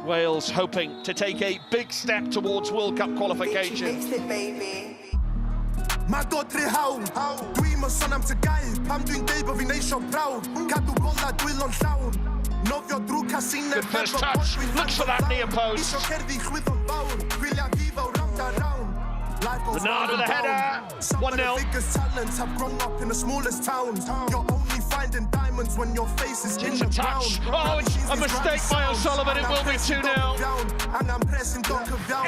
Wales hoping to take a big step towards World Cup qualification. Good first touch, looks for that near post. Bernard with a header, 1-0. It's a touch, oh, it's a mistake by O'Sullivan, it will be 2-0.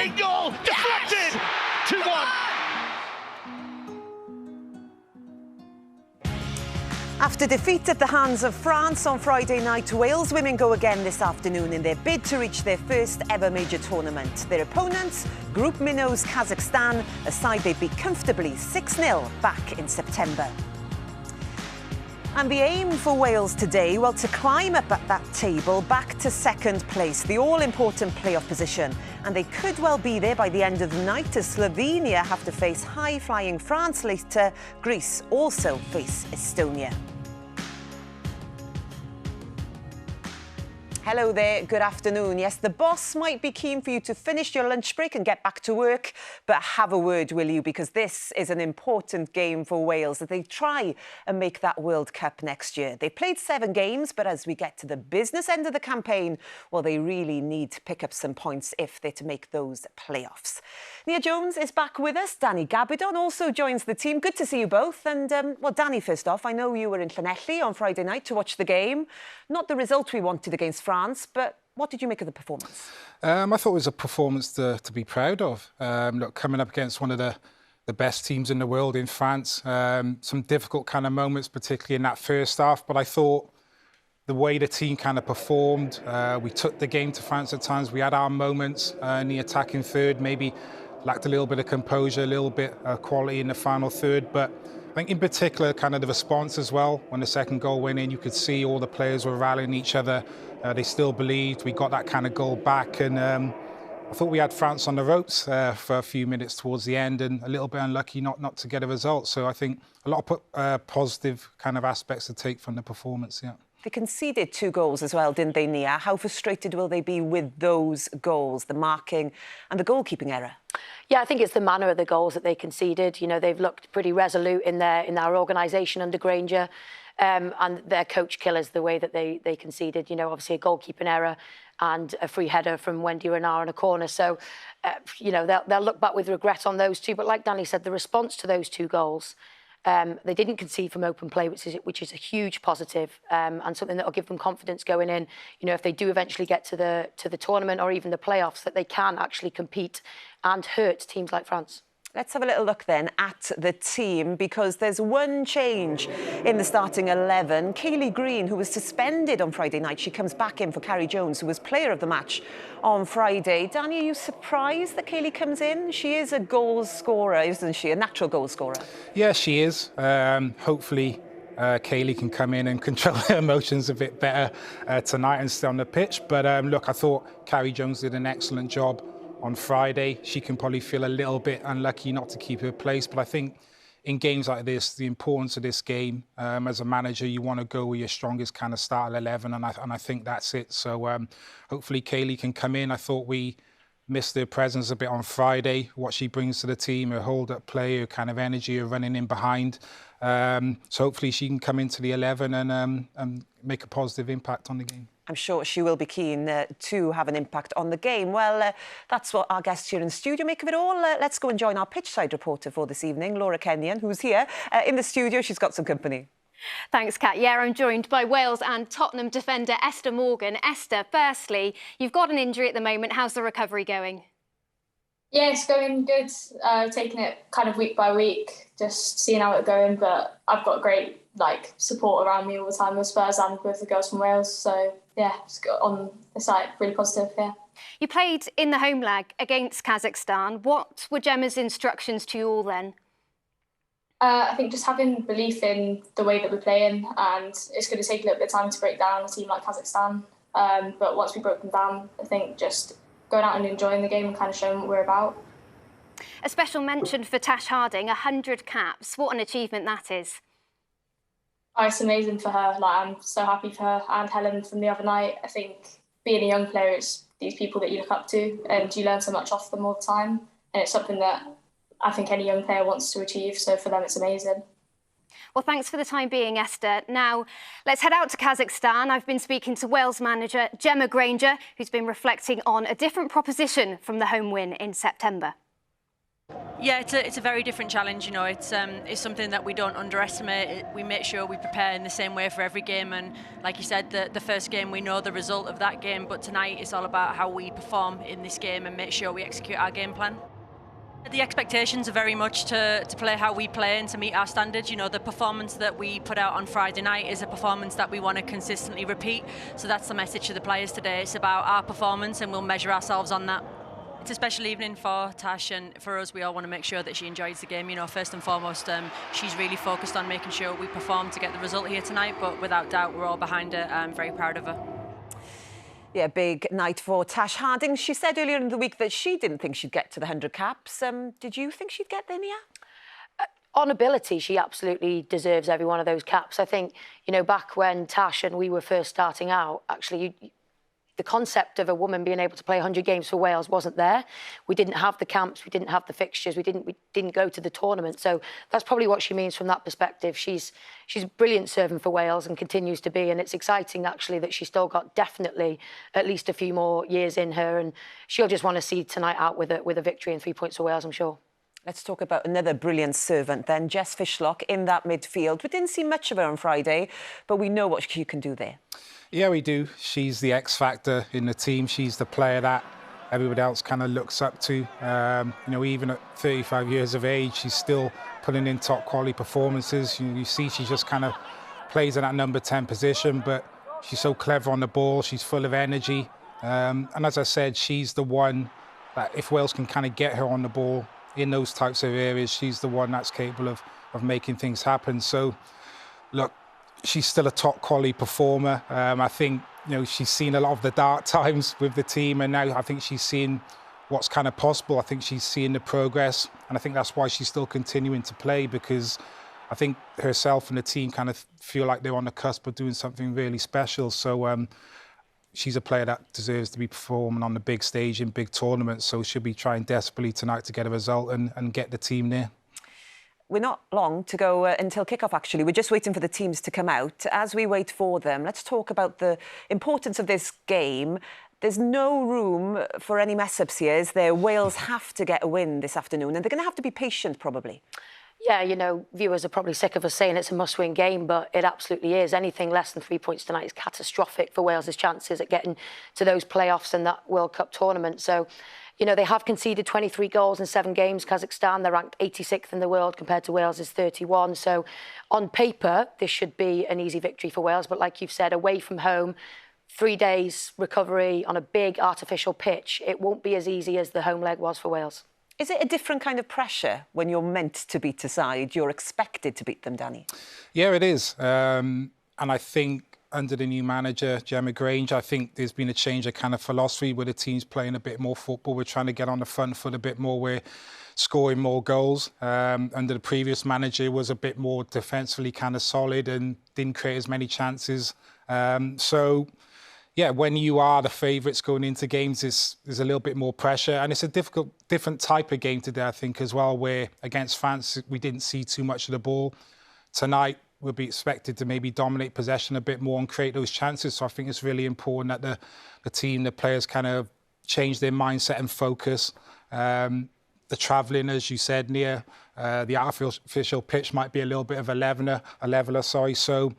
In goal, deflected, 2-1. After defeat at the hands of France on Friday night, Wales women go again this afternoon in their bid to reach their first ever major tournament. Their opponents, Group Minnows Kazakhstan, a side they beat comfortably 6-0 back in September. And the aim for Wales today, well, to climb up at that table back to second place, the all-important playoff position. And they could well be there by the end of the night, as Slovenia have to face high-flying France later. Greece also face Estonia. Hello there, good afternoon. Yes, the boss might be keen for you to finish your lunch break and get back to work, but have a word, will you? Because this is an important game for Wales that they try and make that World Cup next year. They played 7 games, but as we get to the business end of the campaign, well, they really need to pick up some points if they're to make those playoffs. Nia Jones is back with us. Danny Gabidon also joins the team. Good to see you both. And, well, Danny, first off, I know you were in Llanelli on Friday night to watch the game. Not the result we wanted against France, but what did you make of the performance? I thought it was a performance to be proud of. Look, coming up against one of the best teams in the world in France, some difficult kind of moments, particularly in that first half, but I thought the way the team kind of performed, we took the game to France at times. We had our moments in the attacking third, maybe lacked a little bit of composure, a little bit of quality in the final third, but I think in particular kind of the response as well. When the second goal went in, you could see all the players were rallying each other. They still believed. We got that kind of goal back, and I thought we had France on the ropes for a few minutes towards the end, and a little bit unlucky not to get a result. So I think a lot of positive kind of aspects to take from the performance, yeah. They conceded 2 goals as well, didn't they, Nia? How frustrated will they be with those goals, the marking and the goalkeeping error? Yeah, I think it's the manner of the goals that they conceded. You know, they've looked pretty resolute in their organisation under Granger, and their coach killers, the way that they conceded. You know, obviously a goalkeeping error and a free header from Wendy Renard in a corner. So, you know, they'll look back with regret on those 2. But like Danny said, the response to those 2 goals, they didn't concede from open play, which is a huge positive, and something that will give them confidence going in. You know, if they do eventually get to the tournament or even the playoffs, that they can actually compete and hurt teams like France. Let's have a little look then at the team, because there's one change in the starting 11. Kayleigh Green, who was suspended on Friday night, she comes back in for Carrie Jones, who was player of the match on Friday. Danny, are you surprised that Kayleigh comes in? She is a goal scorer, isn't she? A natural goal scorer. Yeah, she is. Hopefully Kayleigh can come in and control her emotions a bit better tonight and stay on the pitch. But look, I thought Carrie Jones did an excellent job on Friday. She can probably feel a little bit unlucky not to keep her place, but I think in games like this, the importance of this game, as a manager, you want to go with your strongest kind of start 11, and I think that's it. So hopefully Kayleigh can come in. I thought we missed her presence a bit on Friday, what she brings to the team, her hold-up play, her kind of energy, her running in behind. So hopefully she can come into the 11 and make a positive impact on the game. I'm sure she will be keen to have an impact on the game. Well, that's what our guests here in the studio make of it all. Let's go and join our pitchside reporter for this evening, Laura Kenyon, who's here in the studio. She's got some company. Thanks, Kat. Yeah, I'm joined by Wales and Tottenham defender Esther Morgan. Esther, firstly, you've got an injury at the moment. How's the recovery going? Yeah, it's going good. Taking it kind of week by week, just seeing how it's going. But I've got great support around me all the time with Spurs and with the girls from Wales. So yeah, it's on the site really positive. Yeah. You played in the home leg against Kazakhstan. What were Gemma's instructions to you all then? I think just having belief in the way that we're playing, and it's going to take a little bit of time to break down a team like Kazakhstan. But once we broke them down, I think just going out and enjoying the game and kind of showing what we're about. A special mention for Tash Harding, 100 caps. What an achievement that is. Oh, it's amazing for her. I'm so happy for her, and Helen from the other night. I think being a young player, it's these people that you look up to and you learn so much off them all the time. And it's something that I think any young player wants to achieve. So for them, it's amazing. Well, thanks for the time being, Esther. Now, let's head out to Kazakhstan. I've been speaking to Wales manager Gemma Granger, who's been reflecting on a different proposition from the home win in September. Yeah, it's a very different challenge. You know, it's something that we don't underestimate. We make sure we prepare in the same way for every game. And like you said, the first game, we know the result of that game. But tonight, it's all about how we perform in this game and make sure we execute our game plan. The expectations are very much to play how we play and to meet our standards. You know, the performance that we put out on Friday night is a performance that we want to consistently repeat. So that's the message to the players today. It's about our performance and we'll measure ourselves on that. It's a special evening for Tash, and for us, we all want to make sure that she enjoys the game. You know, first and foremost, she's really focused on making sure we perform to get the result here tonight, but without doubt, we're all behind her. I'm very proud of her. Yeah, big night for Tash Harding. She said earlier in the week that she didn't think she'd get to the 100 caps. Did you think she'd get there, Nia? On ability, she absolutely deserves every one of those caps. I think, you know, back when Tash and we were first starting out, actually, the concept of a woman being able to play 100 games for Wales wasn't there. We didn't have the camps, we didn't have the fixtures, we didn't go to the tournament. So that's probably what she means from that perspective. She's brilliant serving for Wales and continues to be, and it's exciting actually that she's still got definitely at least a few more years in her, and she'll just want to see tonight out with a victory and 3 points for Wales, I'm sure. Let's talk about another brilliant servant then, Jess Fishlock in that midfield. We didn't see much of her on Friday, but we know what she can do there. Yeah, we do. She's the X factor in the team. She's the player that everybody else kind of looks up to. You know, even at 35 years of age, she's still putting in top quality performances. You see she just kind of plays in that number 10 position, but she's so clever on the ball. She's full of energy. And as I said, she's the one that if Wales can kind of get her on the ball in those types of areas, she's the one that's capable of making things happen. So, look, she's still a top quality performer. I think, you know, she's seen a lot of the dark times with the team, and now I think she's seeing what's kind of possible. I think she's seeing the progress, and I think that's why she's still continuing to play, because I think herself and the team kind of feel like they're on the cusp of doing something really special. So she's a player that deserves to be performing on the big stage in big tournaments, so she'll be trying desperately tonight to get a result and get the team there. We're not long to go until kick-off, actually. We're just waiting for the teams to come out. As we wait for them, let's talk about the importance of this game. There's no room for any mess-ups here, is there? Wales have to get a win this afternoon, and they're going to have to be patient, probably. Yeah, you know, viewers are probably sick of us saying it's a must-win game, but it absolutely is. Anything less than 3 points tonight is catastrophic for Wales' chances at getting to those playoffs and that World Cup tournament. So, you know, they have conceded 23 goals in 7 games. Kazakhstan, they're ranked 86th in the world compared to Wales' 31. So on paper, this should be an easy victory for Wales. But like you've said, away from home, 3 days recovery on a big artificial pitch, it won't be as easy as the home leg was for Wales. Is it a different kind of pressure when you're meant to beat a side? You're expected to beat them, Danny? Yeah, it is. And I think under the new manager, Gemma Granger, I think there's been a change of kind of philosophy where the team's playing a bit more football. We're trying to get on the front foot a bit more. We're scoring more goals. Under the previous manager, it was a bit more defensively kind of solid and didn't create as many chances. So, yeah, when you are the favourites going into games, there's a little bit more pressure. And it's a different type of game today, I think, as well, where against France, we didn't see too much of the ball. Tonight, we'll be expected to maybe dominate possession a bit more and create those chances. So I think it's really important that the team, the players kind of change their mindset and focus. The travelling, as you said, near the artificial pitch might be a little bit of a leveler. So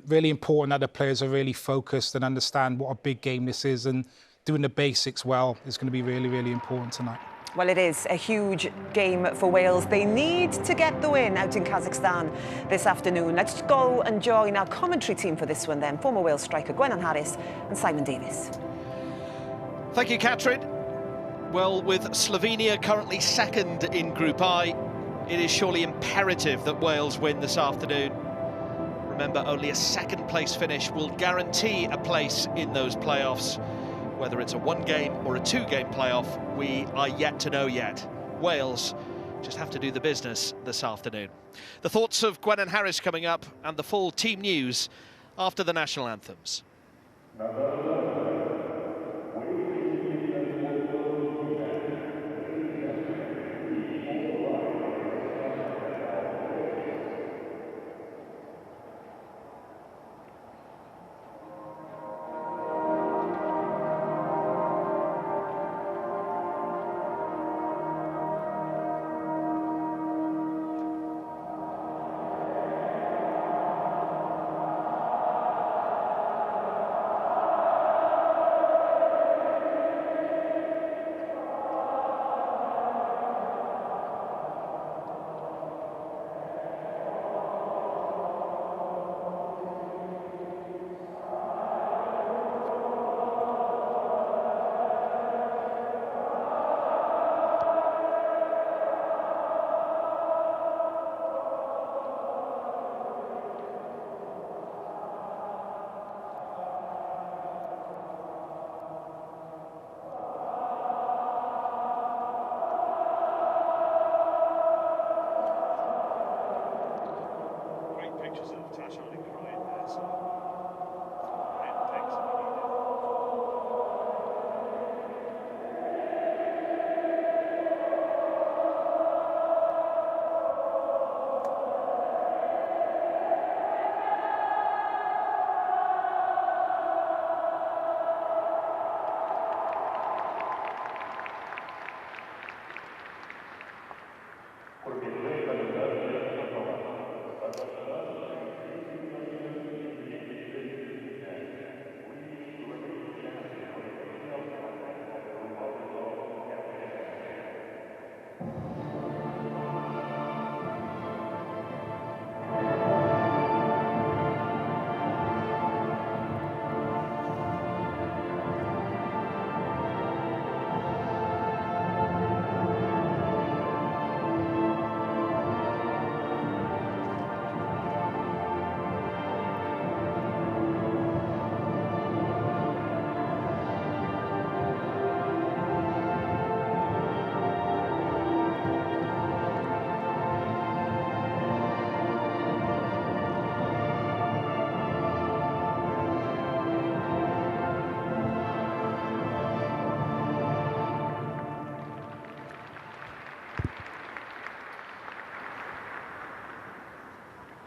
really important that the players are really focused and understand what a big game this is, and doing the basics well is going to be really, really important tonight. Well, it is a huge game for Wales. They need to get the win out in Kazakhstan this afternoon. Let's go and join our commentary team for this one then. Former Wales striker Jilan Taher SWE and Simon Davies. Thank you, Catherine. Well, with Slovenia currently second in Group I, it is surely imperative that Wales win this afternoon. Remember, only a second-place finish will guarantee a place in those playoffs. Whether it's a 1-game or a 2-game playoff, we are yet to know yet. Wales just have to do the business this afternoon. The thoughts of Gwen and Harris coming up, and the full team news after the national anthems.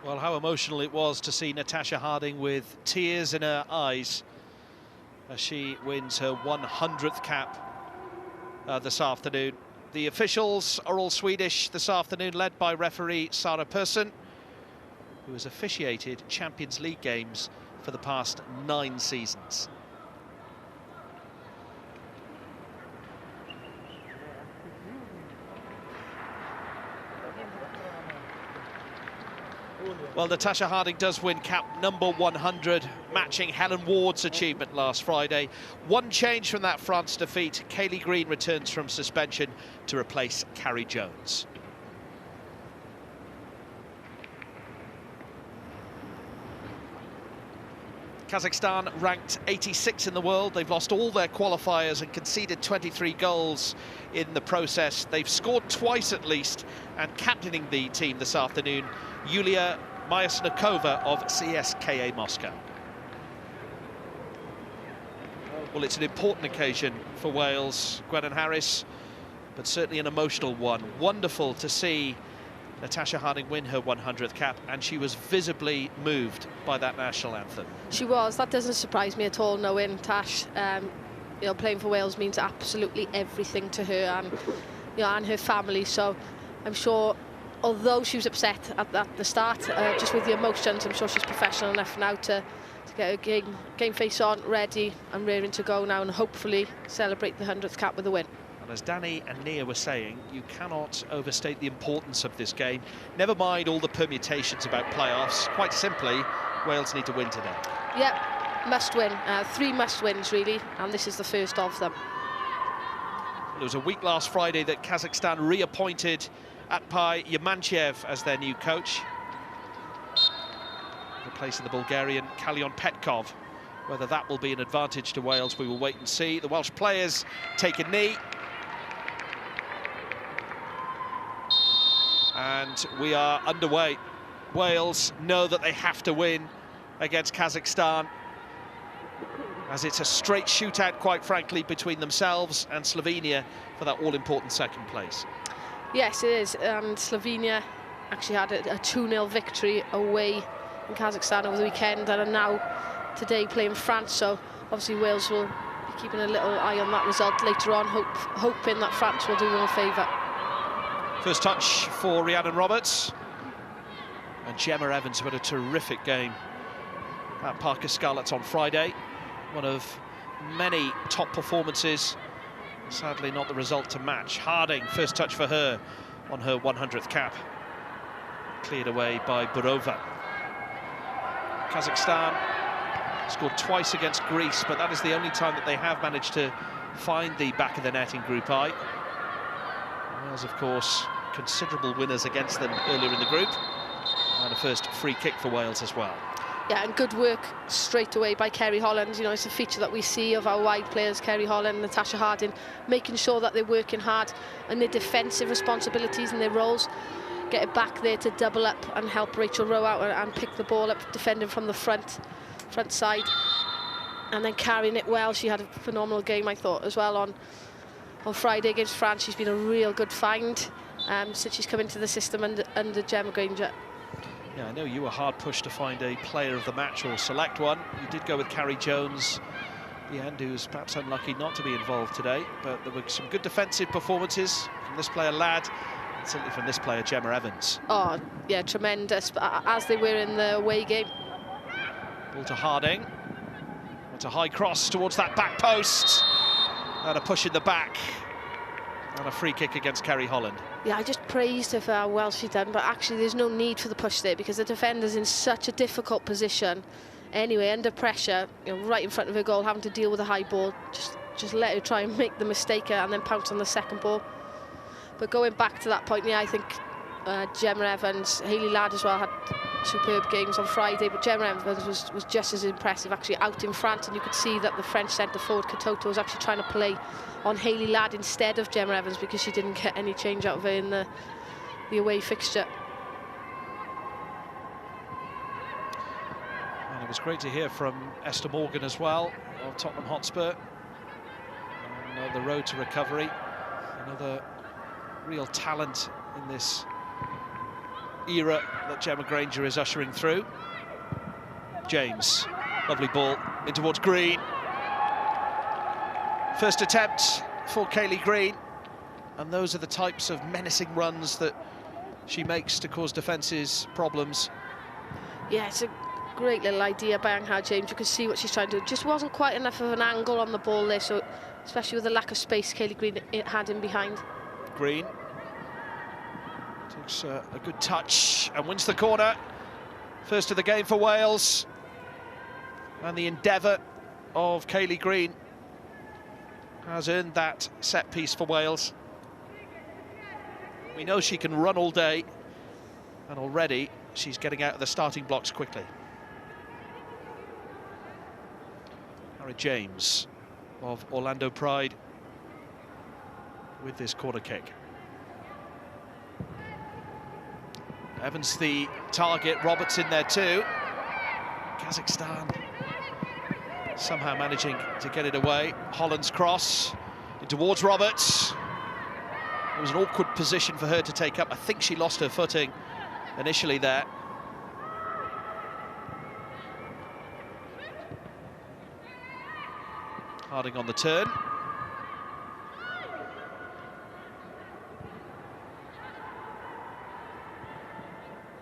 Well, how emotional it was to see Natasha Harding with tears in her eyes as she wins her 100th cap this afternoon. The officials are all Swedish this afternoon, led by referee Sara Persson, who has officiated Champions League games for the past 9 seasons. Well, Natasha Harding does win cap number 100, matching Helen Ward's achievement last Friday. One change from that France defeat. Kaylee Green returns from suspension to replace Carrie Jones. Kazakhstan ranked 86 in the world. They've lost all their qualifiers and conceded 23 goals in the process. They've scored twice at least, and captaining the team this afternoon, Yulia Myasnikova of CSKA Moscow. Well, it's an important occasion for Wales, Gwennon Harris, but certainly an emotional one. Wonderful to see Natasha Harding win her 100th cap, and she was visibly moved by that national anthem. She was. That doesn't surprise me at all, knowing Tash, you know, playing for Wales means absolutely everything to her and, you know, and her family. So I'm sure, although she was upset at the start, just with the emotions, I'm sure she's professional enough now to get her game face on, ready and raring to go now, and hopefully celebrate the 100th cap with a win. And as Danny and Nia were saying, you cannot overstate the importance of this game. Never mind all the permutations about playoffs. Quite simply, Wales need to win today. Yeah, must win. 3 must wins, really, and this is the first of them. It was a week last Friday that Kazakhstan reappointed Atpay Yamantyev as their new coach, replacing the Bulgarian Kalyon Petkov. Whether that will be an advantage to Wales, we will wait and see. The Welsh players take a knee. And we are underway. Wales know that they have to win against Kazakhstan, as it's a straight shootout, quite frankly, between themselves and Slovenia for that all-important second place. Yes, it is. And Slovenia actually had a 2-0 victory away in Kazakhstan over the weekend, and are now today playing France. So obviously Wales will be keeping a little eye on that result later on, hoping that France will do them a favour. First touch for Rhiannon Roberts. And Gemma Evans had a terrific game at Parker Scarlets on Friday. One of many top performances. Sadly not the result to match. Harding, first touch for her on her 100th cap. Cleared away by Burova. Kazakhstan scored twice against Greece, but that is the only time that they have managed to find the back of the net in Group I. Wales, of course, considerable winners against them earlier in the group. And a first free kick for Wales as well. Yeah, and good work straight away by Kerry Holland. You know, it's a feature that we see of our wide players, Kerry Holland, Natasha Harding, making sure that they're working hard on their defensive responsibilities and their roles. Get it back there to double up and help Rachel Rowe out and pick the ball up, defending from the front side. And then carrying it well. She had a phenomenal game, I thought, as well on Friday against France. She's been a real good find since she's come into the system under Gemma Granger. Yeah, I know you were hard pushed to find a player of the match or select one. You did go with Carrie Jones, the end, who's perhaps unlucky not to be involved today, but there were some good defensive performances from this player, Ladd, and certainly from this player, Gemma Evans. Oh, yeah, tremendous, as they were in the away game. Ball to Harding. It's a high cross towards that back post. And a push in the back. And a free kick against Kerry Holland. Yeah, I just praised her for how well she done, but actually there's no need for the push there because the defender's in such a difficult position. Anyway, under pressure, you know, right in front of her goal, having to deal with a high ball. Just let her try and make the mistake and then pounce on the second ball. But going back to that point, yeah, I think Gemma Evans, Hayley Ladd as well had superb games on Friday, but Gemma Evans was just as impressive, actually out in front, and you could see that the French centre forward Katoto was actually trying to play on Hayley Ladd instead of Gemma Evans because she didn't get any change out of her in the away fixture. And it was great to hear from Esther Morgan as well of Tottenham Hotspur on the road to recovery. Another real talent in this era that Gemma Granger is ushering through. James, lovely ball in towards Green. First attempt for Kaylee Green, and those are the types of menacing runs that she makes to cause defences problems. Yeah, it's a great little idea by Angharad James. You can see what she's trying to do. Just wasn't quite enough of an angle on the ball there, so especially with the lack of space Kaylee Green had in behind. Green takes a good touch and wins the corner. First of the game for Wales. And the endeavour of Kaylee Green has earned that set piece for Wales. We know she can run all day, and already she's getting out of the starting blocks quickly. Sara James of Orlando Pride with this corner kick. Evans the target, Roberts in there too. Kazakhstan somehow managing to get it away. Holland's cross in towards Roberts. It was an awkward position for her to take up. I think she lost her footing initially there. Harding on the turn.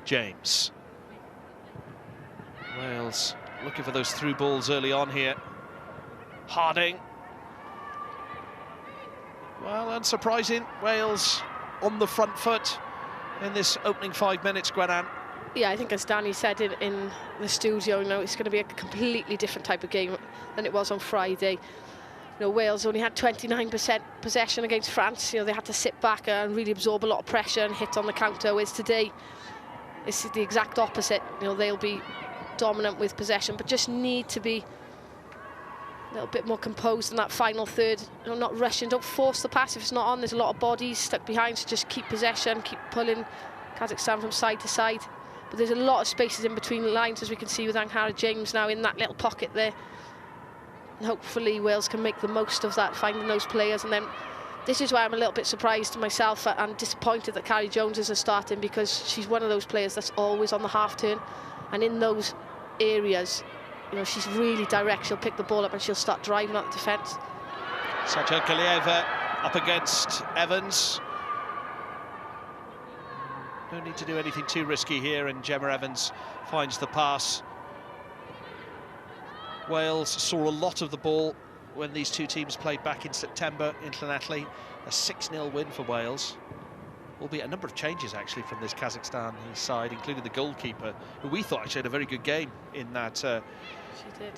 James. Wales looking for those through balls early on here. Harding. Well, unsurprising, Wales on the front foot in this opening 5 minutes, Gwenan. Yeah, I think as Danny said in the studio, you know, it's going to be a completely different type of game than it was on Friday. You know, Wales only had 29% possession against France. You know, they had to sit back and really absorb a lot of pressure and hit on the counter, whereas today it's the exact opposite. You know, they'll be dominant with possession, but just need to be a little bit more composed in that final third. You know, not rushing, don't force the pass if it's not on. There's a lot of bodies stuck behind, so just keep possession, keep pulling Kazakhstan from side to side. But there's a lot of spaces in between the lines, as we can see with Angharad James now in that little pocket there. And hopefully Wales can make the most of that, finding those players. And then this is why I'm a little bit surprised myself and disappointed that Carrie Jones isn't starting, because she's one of those players that's always on the half turn. And in those areas, you know, she's really direct. She'll pick the ball up and she'll start driving out the defence. Sacha Kalieva up against Evans. No need to do anything too risky here, and Gemma Evans finds the pass. Wales saw a lot of the ball when these two teams played back in September in Llanelli. A 6-0 win for Wales. Albeit a number of changes actually from this Kazakhstan side, including the goalkeeper, who we thought actually had a very good game in that She did.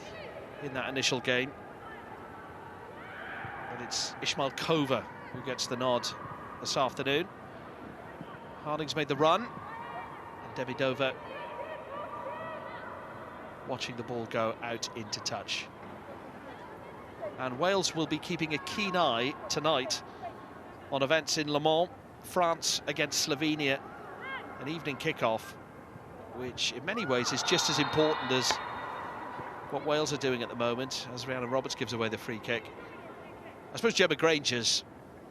In that initial game. But it's Ismail Kova who gets the nod this afternoon. Harding's made the run, and Davidova watching the ball go out into touch. And Wales will be keeping a keen eye tonight on events in Le Mans. France against Slovenia, an evening kickoff, which in many ways is just as important as what Wales are doing at the moment, as Rhiannon Roberts gives away the free kick. I suppose Gemma Granger's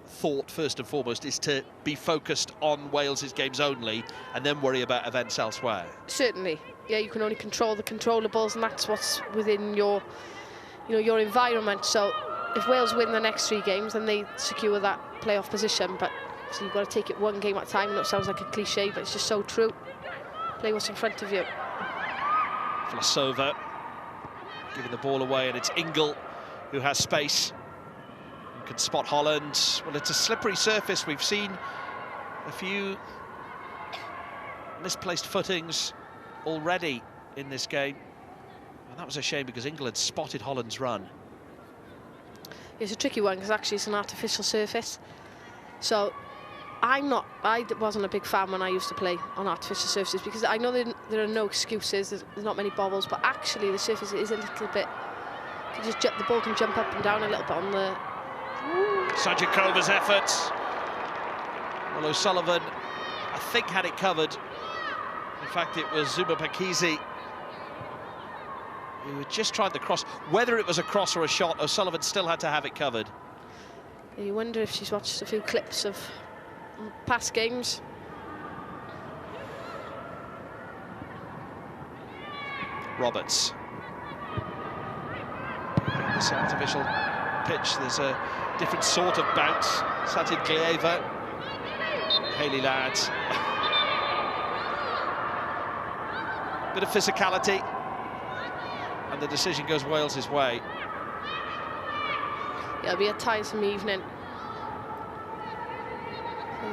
thought, first and foremost, is to be focused on Wales's games only and then worry about events elsewhere. Certainly, yeah, you can only control the controllables, and that's what's within your, you know, your environment. So if Wales win the next 3 games, then they secure that playoff position. But so you've got to take it one game at a time. I know it sounds like a cliche, but it's just so true. Play what's in front of you. Vlasova giving the ball away, and it's Ingle who has space. You can spot Holland. Well, it's a slippery surface. We've seen a few misplaced footings already in this game. And that was a shame, because Ingle had spotted Holland's run. It's a tricky one, because actually it's an artificial surface. So I wasn't a big fan when I used to play on artificial surfaces, because I know there are no excuses, there's not many bobbles, but actually the surface is a little bit, the ball can jump up and down a little bit on the... Sajakova's efforts. Well, O'Sullivan, I think, had it covered. In fact, it was Zuma Pakizi who had just tried the cross. Whether it was a cross or a shot, O'Sullivan still had to have it covered. You wonder if she's watched a few clips of past games. Roberts. On this artificial pitch, there's a different sort of bounce. Sajid Glieva, Hayley Lads. Bit of physicality, and the decision goes Wales' way. Yeah, it'll be a tiresome evening.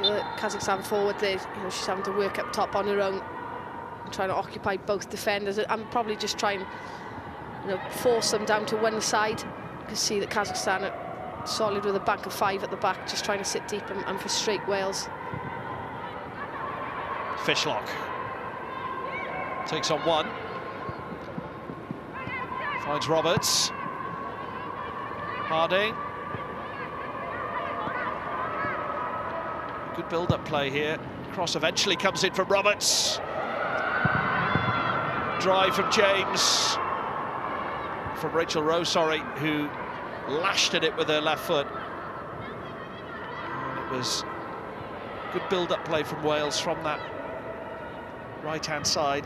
The Kazakhstan forward there, she's having to work up top on her own, and trying to occupy both defenders, and probably just try and force them down to one side. You can see that Kazakhstan are solid with a bank of 5 at the back, just trying to sit deep and frustrate Wales. Fishlock takes on one, finds Roberts. Harding. Good build-up play here. Cross eventually comes in from Roberts. Drive from James. From Rachel Rowe, sorry, who lashed at it with her left foot. And it was good build-up play from Wales from that right-hand side.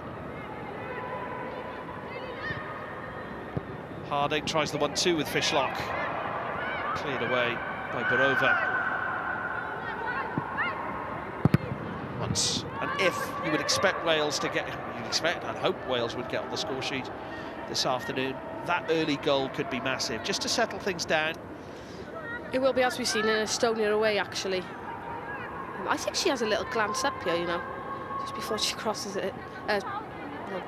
Harding tries the 1-2 with Fishlock. Cleared away by Barova. Once, and if you would expect Wales to get, you'd expect and hope Wales would get on the score sheet this afternoon, that early goal could be massive, just to settle things down. It will be, as we've seen in Estonia away, actually. I think she has a little glance up here, just before she crosses it.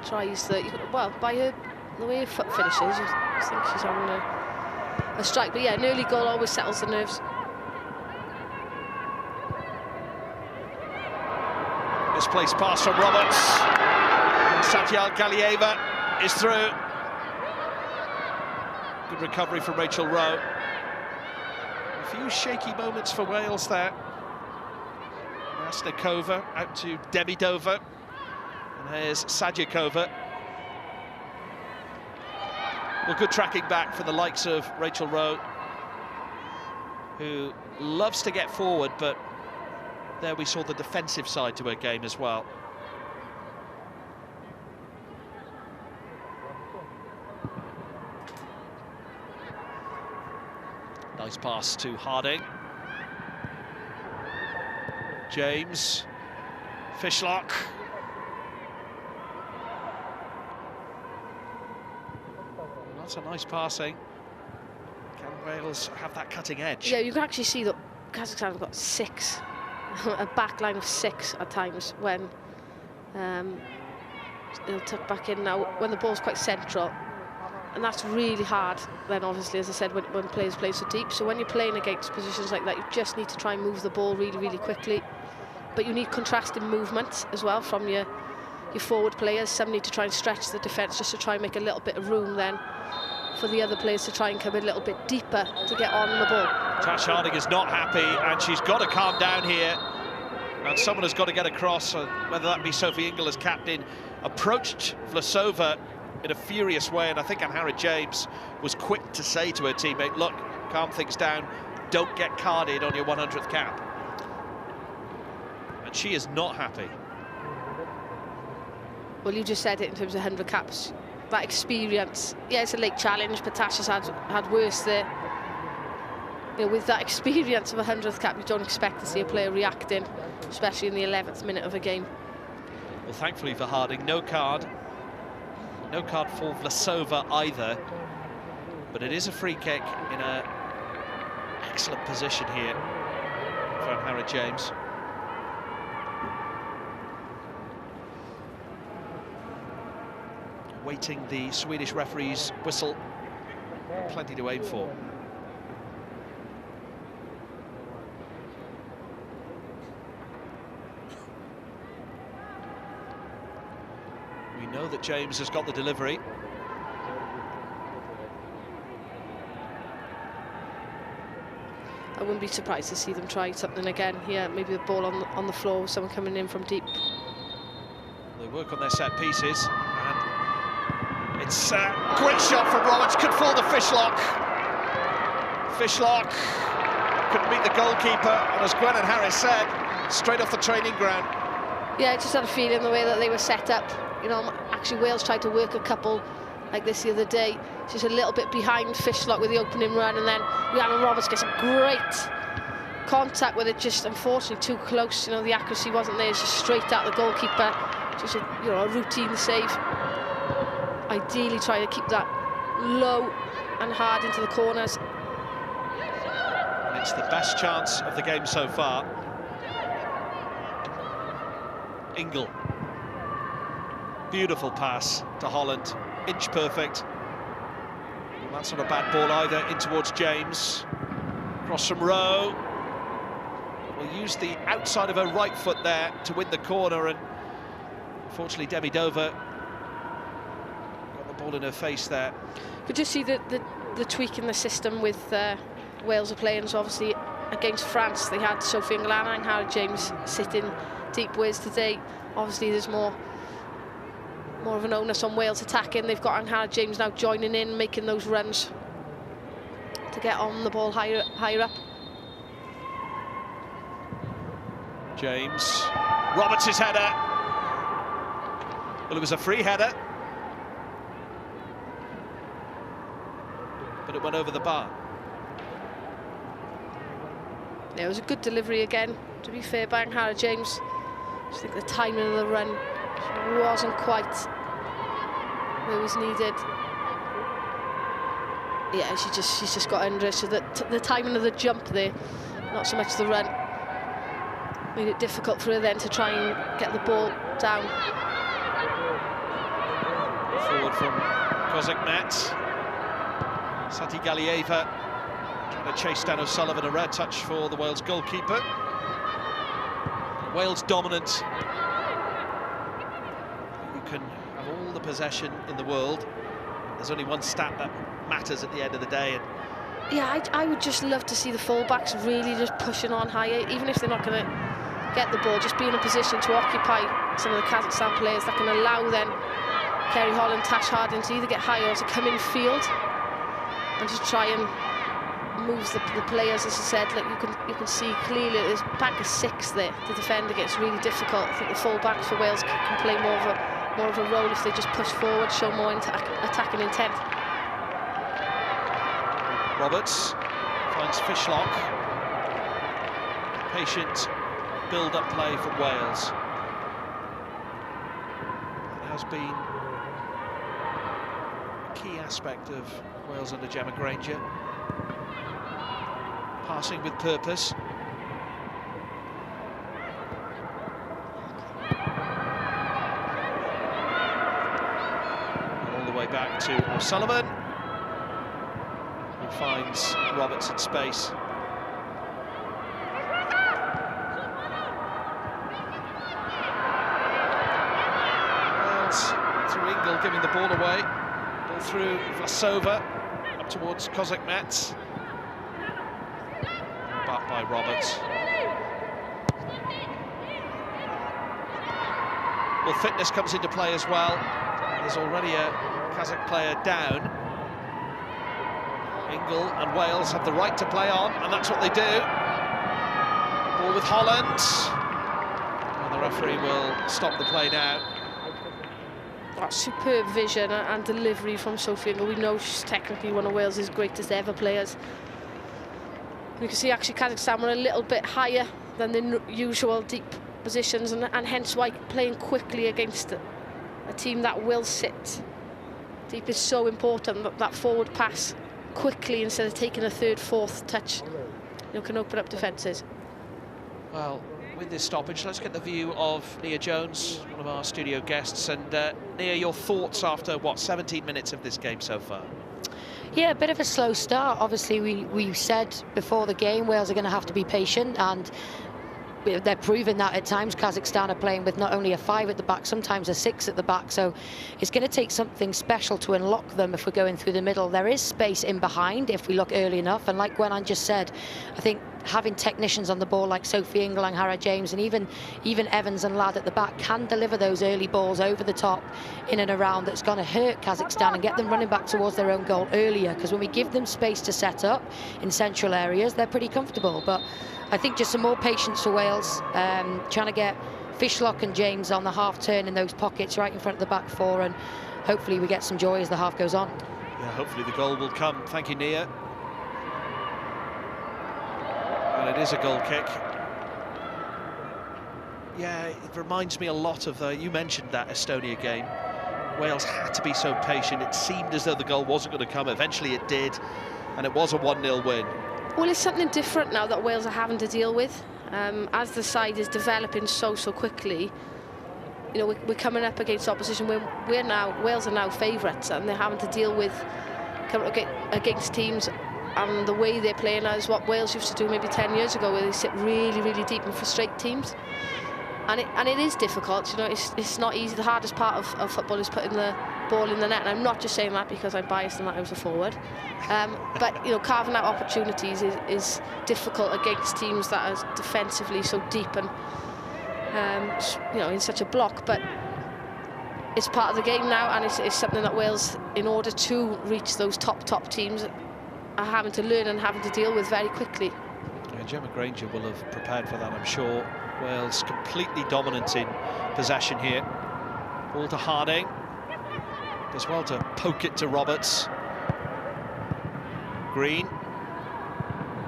Tries the, well, by her, the way her foot finishes, I think she's having a strike. But yeah, an early goal always settles the nerves. Misplaced pass from Roberts. Sajid Glieva is through. Good recovery from Rachel Rowe. A few shaky moments for Wales there. Masnikova out to Demidova. And here's Sajikova. Well, good tracking back for the likes of Rachel Rowe, who loves to get forward, but there we saw the defensive side to her game as well. Nice pass to Harding. James. Fishlock. That's a nice passing. Can Wales have that cutting edge? Yeah, you can actually see that Kazakhstan have got 6. A back line of 6 at times when they'll tuck back in now when the ball's quite central, and that's really hard then, obviously, as I said, when players play so deep. So when you're playing against positions like that, you just need to try and move the ball really quickly, but you need contrasting movement as well from your forward players. Some need to try and stretch the defence just to try and make a little bit of room then for the other players to try and come a little bit deeper to get on the ball. Tash Harding is not happy, and she's got to calm down here. And someone has got to get across, whether that be Sophie Ingle as captain. Approached Vlasova in a furious way, and I think Anhara James was quick to say to her teammate, look, calm things down, don't get carded on your 100th cap. And she is not happy. Well, you just said it in terms of 100 caps. That experience, yeah, it's a late challenge, but Tasha's had worse there. With that experience of a 100th cap, you don't expect to see a player reacting, especially in the 11th minute of a game. Well, thankfully for Harding, no card. No card for Vlasova either. But it is a free kick in an excellent position here for Anhara James. Waiting the Swedish referee's whistle. Plenty to aim for. We know that James has got the delivery. I wouldn't be surprised to see them try something again here. Maybe the ball on the floor, someone coming in from deep. They work on their set pieces, and it's a great shot from Roberts. Could fall to Fishlock. Fishlock couldn't meet the goalkeeper, and as Gwen and Harris said, straight off the training ground. Yeah, I just had a feeling the way that they were set up. actually Wales tried to work a couple like this the other day. She's a little bit behind Fishlock with the opening run, and then Rhiannon Roberts gets a great contact with it, just unfortunately too close. You know, the accuracy wasn't there. It's just straight at the goalkeeper. Just a routine save. Ideally trying to keep that low and hard into the corners. And it's the best chance of the game so far. Ingle. Beautiful pass to Holland. Inch perfect. Well, that's not a bad ball either. In towards James. Cross from Rowe. Will use the outside of her right foot there to win the corner, and unfortunately Demi Dover got the ball in her face there. Could you see the tweak in the system with Wales are playing? So obviously against France they had Sophie Ingle and Hannah James sitting deep. Whereas today obviously there's more of an onus on Wales attacking. They've got Hannah James now joining in, making those runs to get on the ball higher up. James, Roberts' header. Well, it was a free header, but it went over the bar. Yeah, it was a good delivery again, to be fair, by Hannah James. I think the timing of the run wasn't quite where it was needed. Yeah, she's just got under it, so that the timing of the jump there, not so much the run, made it difficult for her then to try and get the ball down. Forward from Kozak. Sati Galieva trying to chase down O'Sullivan, a rare touch for the Wales goalkeeper. Wales dominant. You can have all the possession in the world. There's only one stat that matters at the end of the day. And yeah, I would just love to see the fullbacks really just pushing on higher, even if they're not going to get the ball, just be in a position to occupy some of the Kazakhstan players that can allow then Kerry Holland, Tash Harding to either get higher or to come in field and just try and move the players. As I said, like you can see clearly there's a bank of six there. The defender gets really difficult. I think the fullbacks for Wales can play more of a role if they just push forward, show more attacking intent. Roberts finds Fishlock. Patient build-up play from Wales. It has been a key aspect of Wales under Gemma Granger. Passing with purpose. All the way back to O'Sullivan, who finds Roberts in space. Through Ingle, giving the ball away. Ball through Vlasova, up towards Kozak. Back by Roberts. Well, fitness comes into play as well. There's already a Kazakh player down. Ingle and Wales have the right to play on, and that's what they do. Ball with Holland. And the referee will stop the play now. Superb vision and delivery from Sophie Ingle. We know she's technically one of Wales' greatest ever players. You can see actually Kazakhstan were a little bit higher than the usual deep positions, and hence why playing quickly against a team that will sit deep is so important. That forward pass quickly instead of taking a third, fourth touch, can open up defences. Well, with this stoppage, let's get the view of Nia Jones, one of our studio guests. And Nia, your thoughts after, what, 17 minutes of this game so far? Yeah, a bit of a slow start. Obviously, we said before the game Wales are going to have to be patient, and they're proving that at times. Kazakhstan are playing with not only a 5 at the back, sometimes a 6 at the back, so it's going to take something special to unlock them if we're going through the middle. There is space in behind if we look early enough, and like Gwenan just said, I think having technicians on the ball like Sophie Ingle and Hannah James, and even Evans and Ladd at the back can deliver those early balls over the top in and around. That's going to hurt Kazakhstan and get them running back towards their own goal earlier, because when we give them space to set up in central areas, they're pretty comfortable. But I think just some more patience for Wales, trying to get Fishlock and James on the half turn in those pockets right in front of the back four, and hopefully we get some joy as the half goes on. Yeah, hopefully the goal will come. Thank you, Nia. And it is a goal kick. Yeah, it reminds me a lot of you mentioned that Estonia game. Wales had to be so patient. It seemed as though the goal wasn't going to come. Eventually it did, and it was a 1-0 win. Well, it's something different now that Wales are having to deal with. As the side is developing so quickly, you know, we're coming up against opposition where Wales are now favourites, and they're having to deal with coming against teams, and the way they're playing now is what Wales used to do maybe 10 years ago, where they sit really deep and frustrate teams. And it is difficult, you know, it's not easy. The hardest part of football is putting the ball in the net, and I'm not just saying that because I'm biased and that I was a forward. But, you know, carving out opportunities is difficult against teams that are defensively so deep and, you know, in such a block. But it's part of the game now, and it's something that Wales, in order to reach those top teams, are having to learn and having to deal with very quickly. Yeah, Gemma Granger will have prepared for that, I'm sure. Wales completely dominant in possession here. Ball to Harding. Does well to poke it to Roberts. Green.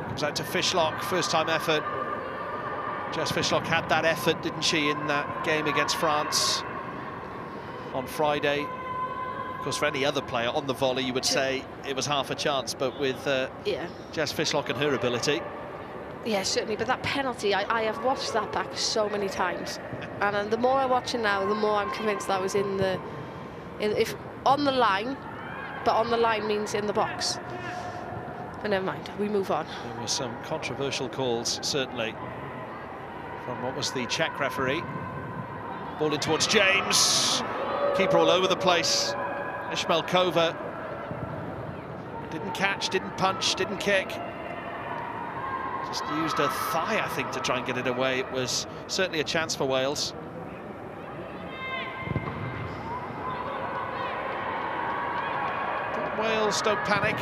Comes out to Fishlock, first time effort. Jess Fishlock had that effort, didn't she, in that game against France on Friday. Of course, for any other player on the volley, you would say it was half a chance, but with Jess Fishlock and her ability. Yeah, certainly, but that penalty, I have watched that back so many times, and the more I watch it now, the more I'm convinced that was if on the line, but on the line means in the box. But never mind, we move on. There were some controversial calls, certainly, from what was the Czech referee. Ball in towards James. Keeper all over the place. Ishmaelkova didn't catch, didn't punch, didn't kick. Just used her thigh, I think, to try and get it away. It was certainly a chance for Wales. But Wales don't panic,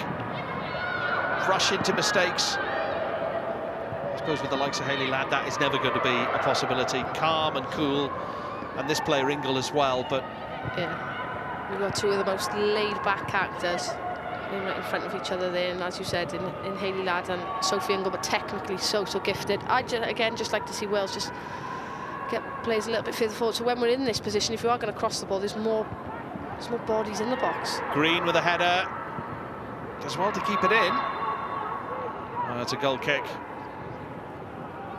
rush into mistakes. I suppose with the likes of Hayley Ladd, that is never going to be a possibility. Calm and cool, and this player Ingle as well. But yeah, we've got two of the most laid-back characters right in front of each other there, and as you said, in Hayley Ladd and Sophie Ingle, but technically so gifted. I just like to see Wales just get players a little bit further forward, so when we're in this position, if you are going to cross the ball, there's more bodies in the box. Green with a header, does well to keep it in. It's a goal kick.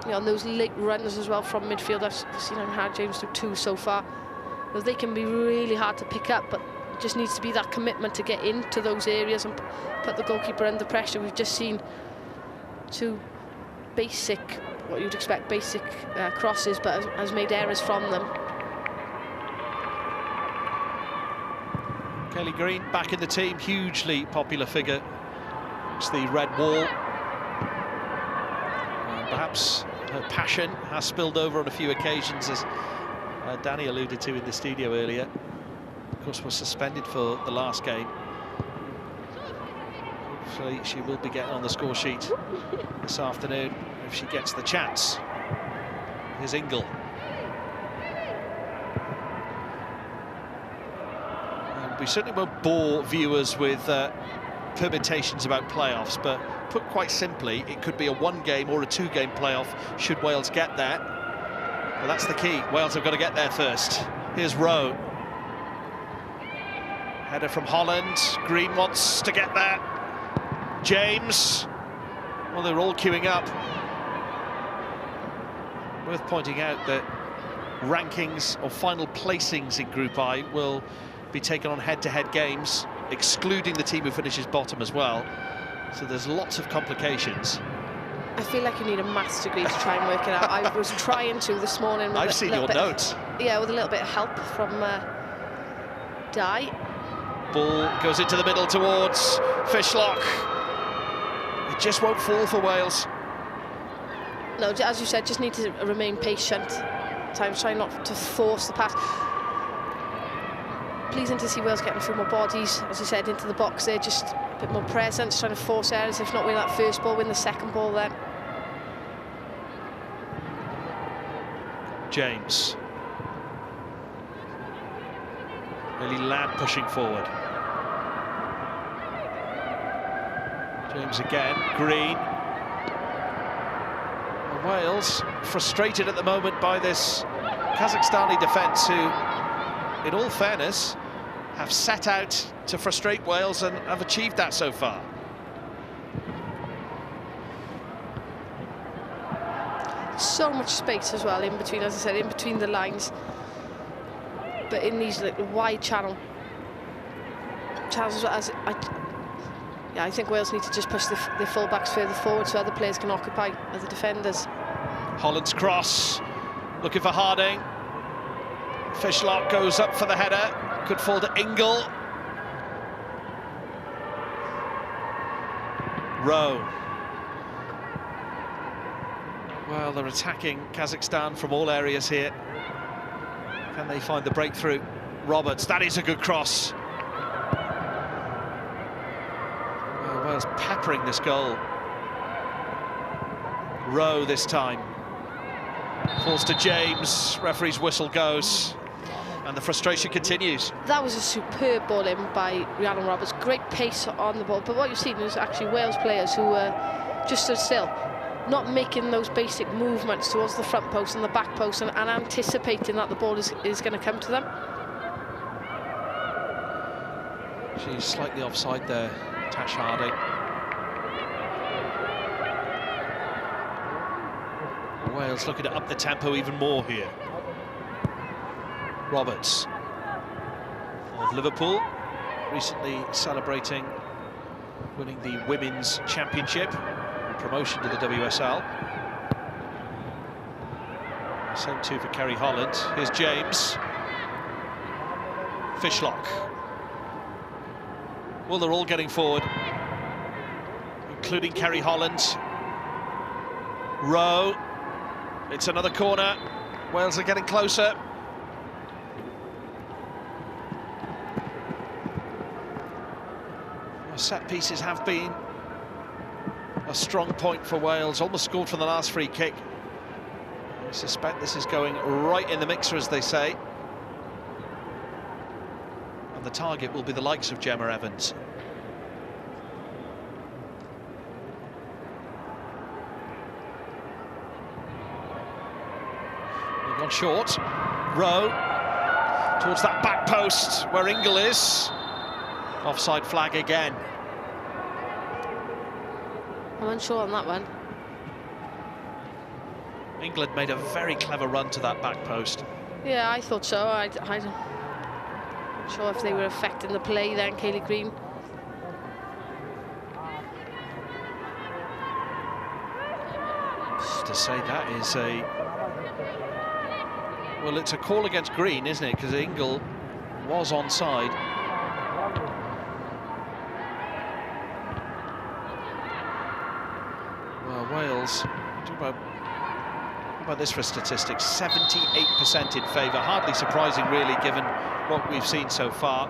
Yeah, on those late runs as well from midfield, I've seen how James do 2 so far. Well, they can be really hard to pick up, but it just needs to be that commitment to get into those areas and put the goalkeeper under pressure. We've just seen 2 basic, what you'd expect, basic crosses, but has made errors from them. Kelly Green back in the team, hugely popular figure. It's the red wall. Perhaps her passion has spilled over on a few occasions, as Danny alluded to in the studio earlier. Of course, was suspended for the last game. Hopefully she will be getting on the score sheet this afternoon if she gets the chance. Here's Ingle. And we certainly won't bore viewers with permutations about playoffs, but put quite simply, it could be a 1-game or a 2-game playoff should Wales get there. But that's the key. Wales have got to get there first. Here's Rowe. Header from Holland. Green wants to get there. James. Well, they're all queuing up. Worth pointing out that rankings or final placings in Group I will be taken on head-to-head games, excluding the team who finishes bottom as well. So there's lots of complications. I feel like you need a maths degree to try and work it out. I was trying to this morning. With I've seen your notes. Yeah, with a little bit of help from Di. Ball goes into the middle towards Fishlock. It just won't fall for Wales. No, as you said, just need to remain patient. Try not to force the pass. Pleasing to see Wales getting a few more bodies, as you said, into the box there, just a bit more presence, trying to force errors. If not win that first ball, win the second ball then. James. Emelie Elfstrand pushing forward. James again, Green. And Wales frustrated at the moment by this Kazakhstani defence who, in all fairness, have set out to frustrate Wales and have achieved that so far. So much space as well in between, as I said, in between the lines. But in these little wide channels, I think Wales need to just push the full-backs further forward so other players can occupy other defenders. Holland's cross, looking for Harding. Fishlock goes up for the header, could fall to Ingle. Rowe. Well, they're attacking Kazakhstan from all areas here. Can they find the breakthrough? Roberts, that is a good cross. Well, Wales peppering this goal. Rowe this time. Falls to James, referee's whistle goes, and the frustration continues. That was a superb ball in by Jilan Roberts. Great pace on the ball, but what you've seen is actually Wales players who just stood still, not making those basic movements towards the front post and the back post and anticipating that the ball is going to come to them. She's slightly offside there, Tash Harding. Wales looking to up the tempo even more here. Roberts of Liverpool, recently celebrating winning the Women's Championship, promotion to the WSL. Same too for Kerry Holland. Here's James. Fishlock. Well, they're all getting forward, including Kerry Holland. Rowe. It's another corner. Wales are getting closer. Well, set pieces have been a strong point for Wales. Almost scored from the last free kick. I suspect this is going right in the mixer, as they say. And the target will be the likes of Gemma Evans. They've gone short. Rowe towards that back post where Ingle is. Offside flag again. I'm unsure on that one. England made a very clever run to that back post. Yeah, I thought so. I'm not sure if they were affecting the play then, Kaylee Green. Just to say that is a... Well, it's a call against Green, isn't it? Because Ingle was onside. Well, Wales, talk about this for statistics, 78% in favour. Hardly surprising, really, given what we've seen so far.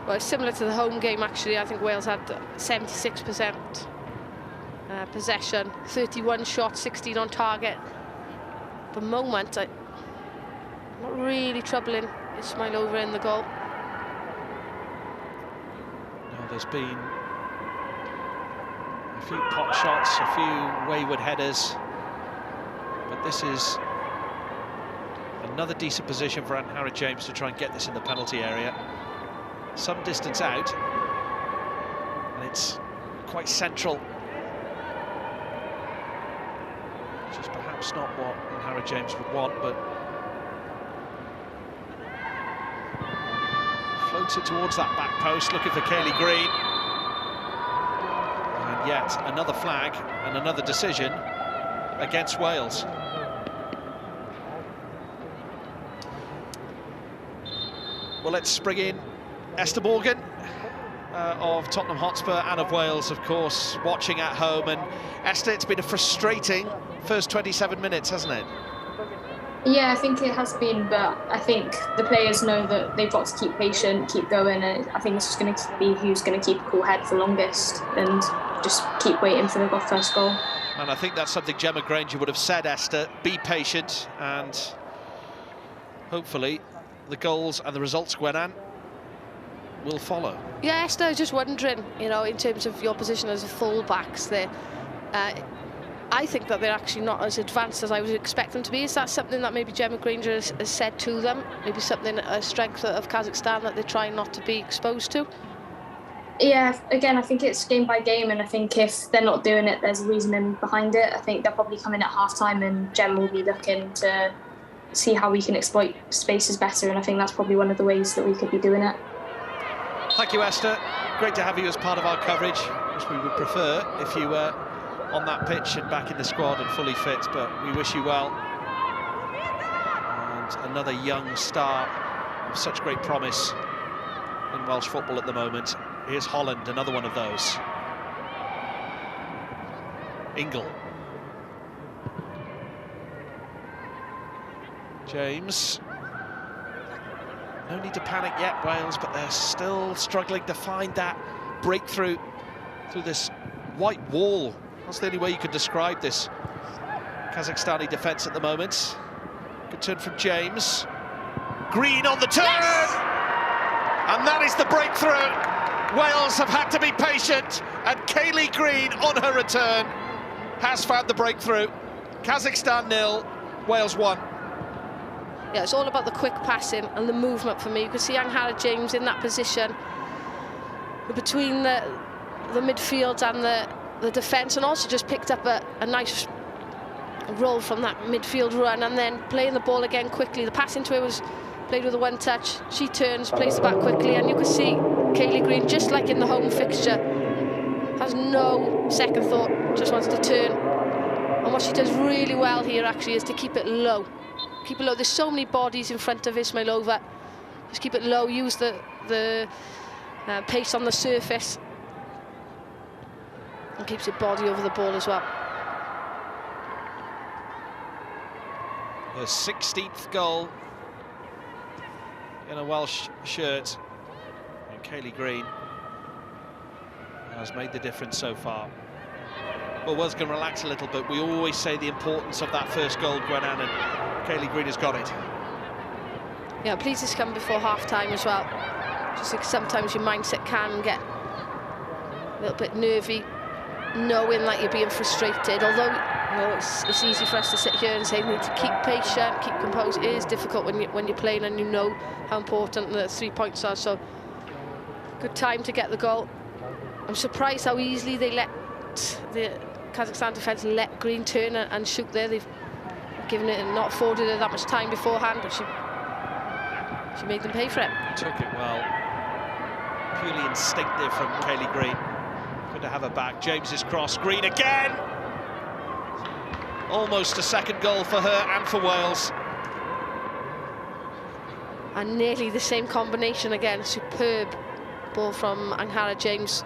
Well, it's similar to the home game, actually. I think Wales had 76% possession, 31 shots, 16 on target. At the moment, I'm not really troubling Ismail over in the goal. No, there's been a few pot shots, a few wayward headers, but this is another decent position for Hannah James to try and get this in the penalty area. Some distance out, and it's quite central, which is perhaps not what Hannah James would want, but floats it towards that back post, looking for Kaylee Green. And yet another flag and another decision against Wales. Well, let's bring in Esther Morgan of Tottenham Hotspur and of Wales, of course, watching at home. And Esther, it's been a frustrating first 27 minutes, hasn't it? Yeah, I think it has been, but I think the players know that they've got to keep patient, keep going, and I think it's just going to be who's going to keep a cool head for longest and just keep waiting for the first goal. And I think that's something Gemma Granger would have said, Esther. Be patient, and hopefully the goals and the results, Gwenan, will follow. Yeah, Esther, I was just wondering, you know, in terms of your position as a full-backs there, I think that they're actually not as advanced as I would expect them to be. Is that something that maybe Gemma Granger has said to them? Maybe something, a strength of Kazakhstan that they're trying not to be exposed to? Yeah, again, I think it's game by game, and I think if they're not doing it, there's a reasoning behind it. I think they'll probably come in at half-time and Gem will be looking to see how we can exploit spaces better, and I think that's probably one of the ways that we could be doing it. Thank you, Esther. Great to have you as part of our coverage, which we would prefer if you were on that pitch and back in the squad and fully fit, but we wish you well. And another young star of such great promise in Welsh football at the moment. Here's Holland, another one of those. Ingle. James. No need to panic yet, Wales, but they're still struggling to find that breakthrough through this white wall. That's the only way you could describe this Kazakhstani defence at the moment. Good turn from James. Green on the turn! Yes! And that is the breakthrough. Wales have had to be patient, and Kayleigh Green on her return has found the breakthrough. Kazakhstan 0, Wales 1. Yeah, it's all about the quick passing and the movement for me. You can see Anghara James in that position between the midfield and the defence, and also just picked up a nice roll from that midfield run, and then playing the ball again quickly. The pass into it was played with a one-touch. She turns, plays it back quickly, and you can see Kayleigh Green, just like in the home fixture, has no second thought, just wants to turn. And what she does really well here actually is to keep it low. Keep it low. There's so many bodies in front of Ismailova. Just keep it low, use the pace on the surface, and keeps her body over the ball as well. Her 16th goal in a Welsh shirt, and Kayleigh Green has made the difference so far. Well, Wales can relax a little bit. We always say the importance of that first goal, Gwenan, and Kayleigh Green has got it. Yeah, please just come before half-time as well. Just like sometimes your mindset can get a little bit nervy, knowing that you're being frustrated. Although, you know, it's easy for us to sit here and say we need to keep patient, keep composed. It is difficult when you're playing and you know how important the 3 points are. So, good time to get the goal. I'm surprised how easily they let the Kazakhstan defence let Green turn and shoot there. They've given it and not afforded her that much time beforehand, but she made them pay for it. Took it well. Purely instinctive from Kayleigh Green. Good to have her back. James's cross. Green again! Almost a second goal for her and for Wales. And nearly the same combination again. Superb ball from Anghara James.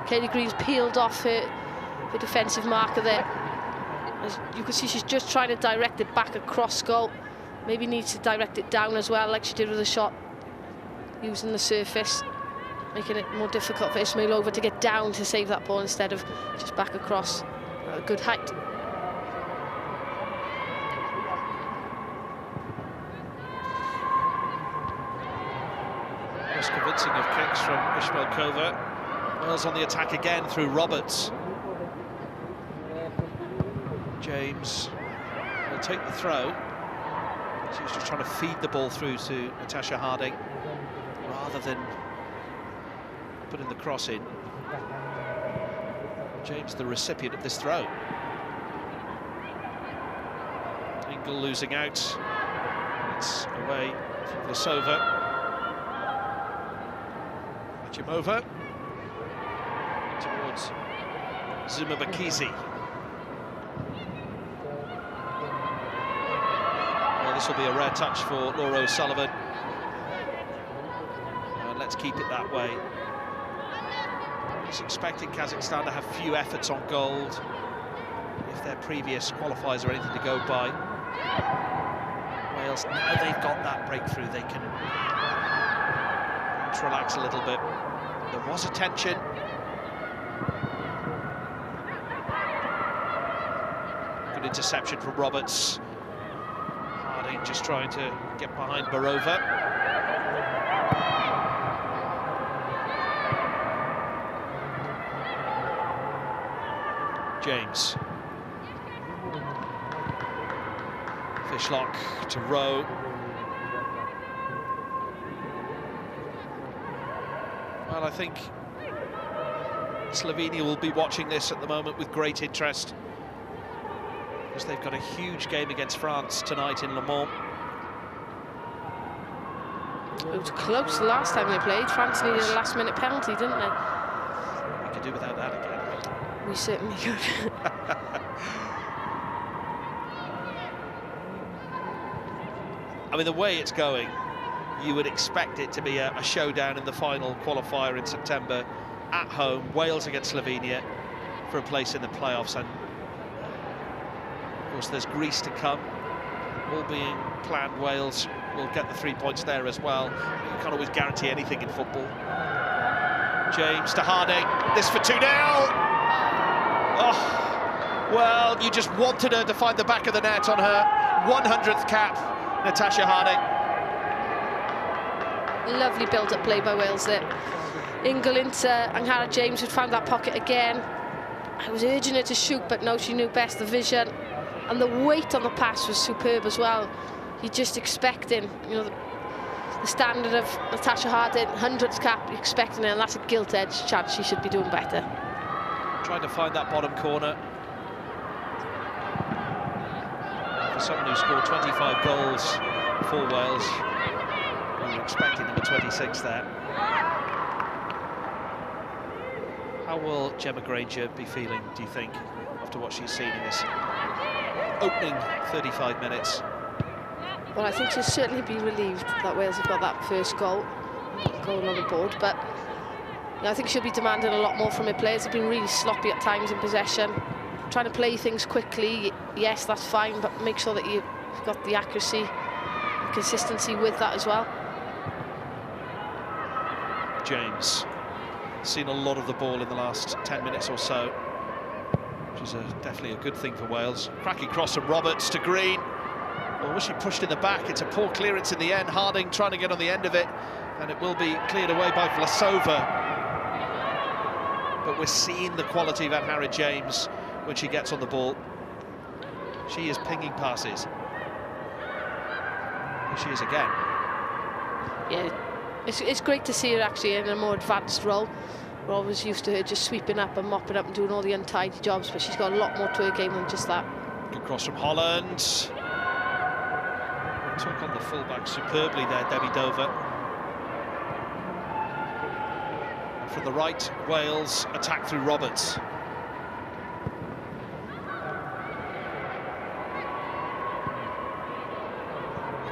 Kayleigh Green's peeled off her defensive marker there. As you can see, she's just trying to direct it back across goal. Maybe needs to direct it down as well, like she did with the shot, using the surface, making it more difficult for Ismailova to get down to save that ball instead of just back across at a good height. Most convincing of kicks from Ismailova. Wales on the attack again through Roberts. James will take the throw. She was just trying to feed the ball through to Natasha Harding rather than putting the cross in. James the recipient of this throw. Ingle losing out. It's away from Vlasova. Majimova towards Zumabakizi. This will be a rare touch for Laura O'Sullivan. And let's keep it that way. He's expecting Kazakhstan to have few efforts on goal if their previous qualifiers are anything to go by. Wales, now they've got that breakthrough, they can relax a little bit. There was a tension. Good interception from Roberts. just trying to get behind Barova. James. Fishlock to Rowe. Well, I think Slovenia will be watching this at the moment with great interest, because they've got a huge game against France tonight in Le Mans. It was close the last time they played. France needed a last-minute penalty, didn't they? We could do without that again. We certainly could. I mean, the way it's going, you would expect it to be a showdown in the final qualifier in September at home. Wales against Slovenia for a place in the playoffs, and of course there's Greece to come. All being planned, Wales will get the 3 points there as well. You can't always guarantee anything in football. James to Harding, this for 2-0. Oh, well, you just wanted her to find the back of the net on her 100th cap, Natasha Harding. Lovely build-up play by Wales there. Ingle into Angharad James, who'd found that pocket again. I was urging her to shoot, but no, she knew best, the vision. And the weight on the pass was superb as well. You're just expecting, you know, the standard of Natasha Harding, 100th cap, you're expecting it, and that's a gilt-edged chance. She should be doing better. Trying to find that bottom corner. For someone who scored 25 goals for Wales, we were expecting number 26 there. How will Gemma Granger be feeling, do you think, after what she's seen in this opening 35 minutes? Well, I think she'll certainly be relieved that Wales have got that first goal on the board, but you know, I think she'll be demanding a lot more from her players. They've been really sloppy at times in possession, trying to play things quickly. Yes, that's fine, but make sure that you've got the accuracy and consistency with that as well. James, seen a lot of the ball in the last 10 minutes or so, which is definitely a good thing for Wales. Cracking cross from Roberts to Green. Well, was she pushed in the back? It's a poor clearance in the end. Harding trying to get on the end of it, and it will be cleared away by Vlasova. But we're seeing the quality of Angharad James when she gets on the ball. She is pinging passes. Here she is again. Yeah, it's great to see her actually in a more advanced role. We're always used to her just sweeping up and mopping up and doing all the untidy jobs, but she's got a lot more to her game than just that. Good cross from Holland. Took on the fullback superbly there, Debbie Dover. And from the right, Wales attack through Roberts.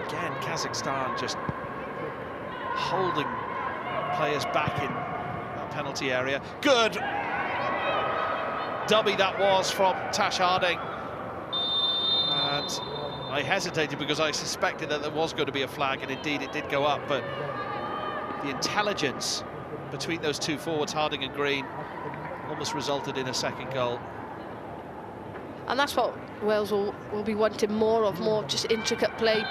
Again, Kazakhstan just holding players back in that penalty area. Good dummy that was from Tash Harding. And I hesitated because I suspected that there was going to be a flag, and indeed it did go up, but the intelligence between those two forwards, Harding and Green, almost resulted in a second goal. And that's what Wales will be wanting more of, more just intricate play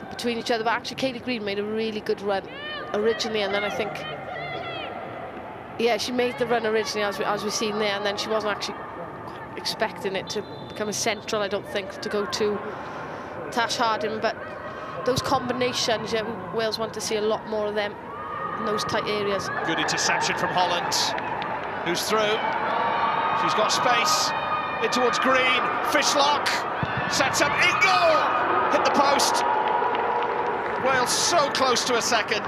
between each other. But actually Katie Green made a really good run originally, and then I think, yeah, she made the run originally as we've seen there, and then she wasn't actually expecting it to become a central, I don't think, to go to Tash Harding. But those combinations, yeah, Wales want to see a lot more of them in those tight areas. Good interception from Holland, who's through. She's got space in towards Green. Fishlock sets up. Ingle hit the post. Wales so close to a second.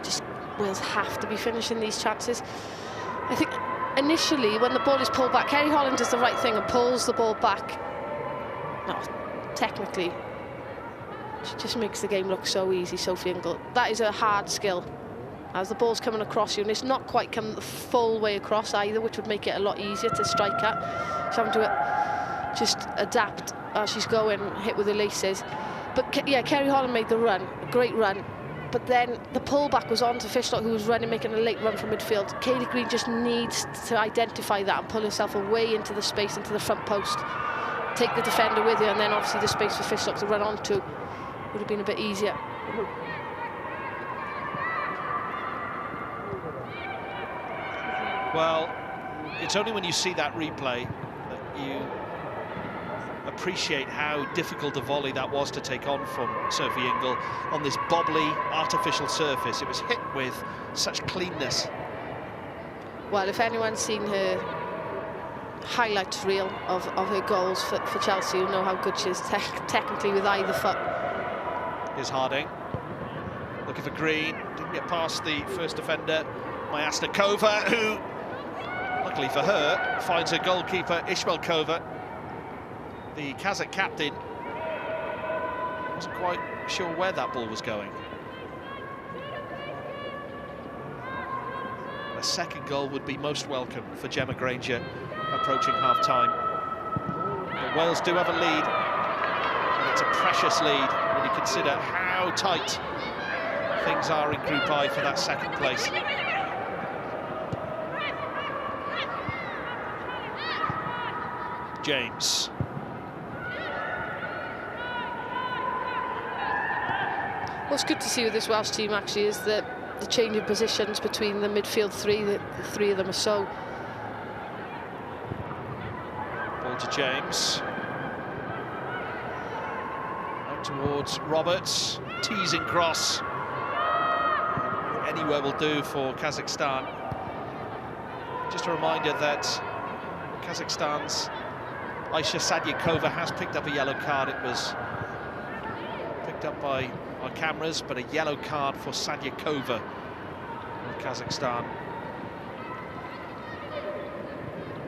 Just Wales have to be finishing these chances. I think initially when the ball is pulled back, Kerry Holland does the right thing and pulls the ball back. No, technically, she just makes the game look so easy, Sophie Ingle. That is a hard skill. As the ball's coming across you, and it's not quite come the full way across either, which would make it a lot easier to strike at. She's having to just adapt as she's going, hit with the laces. But yeah, Kerry Holland made the run, a great run. but then the pullback was on to Fishlock, who was making a late run from midfield. Kaylee Green just needs to identify that and pull herself away into the space, into the front post. Take the defender with you, and then obviously the space for Fishlock to run onto would have been a bit easier. Well, it's only when you see that replay that you appreciate how difficult a volley that was to take on from Sophie Ingle on this bobbly, artificial surface. It was hit with such cleanness. Well, if anyone's seen her highlights reel of her goals for Chelsea, you'll know how good she is technically with either foot. Here's Harding, looking for Green, didn't get past the first defender, Majasnikova, who, luckily for her, finds her goalkeeper, Ishmailkova. The Kazakh captain wasn't quite sure where that ball was going. A second goal would be most welcome for Gemma Granger approaching half-time. But Wales do have a lead, and it's a precious lead when you consider how tight things are in Group I for that second place. James. What's good to see with this Welsh team actually is the change of positions between the midfield three. The three of them are so. Ball to James. Out towards Roberts. Teasing cross. Anywhere will do for Kazakhstan. Just a reminder that Kazakhstan's Aisha Sadyakova has picked up a yellow card. It was picked up by our cameras, but a yellow card for Sadyakova of Kazakhstan.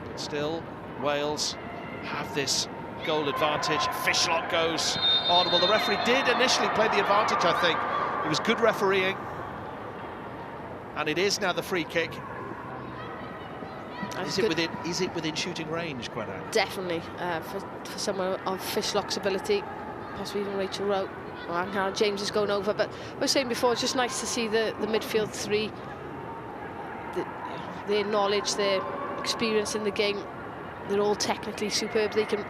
But still, Wales have this goal advantage. Fishlock goes on. Well, the referee did initially play the advantage, I think. It was good refereeing. And it is now the free kick. Is it within shooting range, Gwenna? Definitely, for someone of Fishlock's ability, possibly even Rachel Rowe. Well, now James is going over, but I was saying before, it's just nice to see the midfield three, their knowledge, their experience in the game. They're all technically superb. They can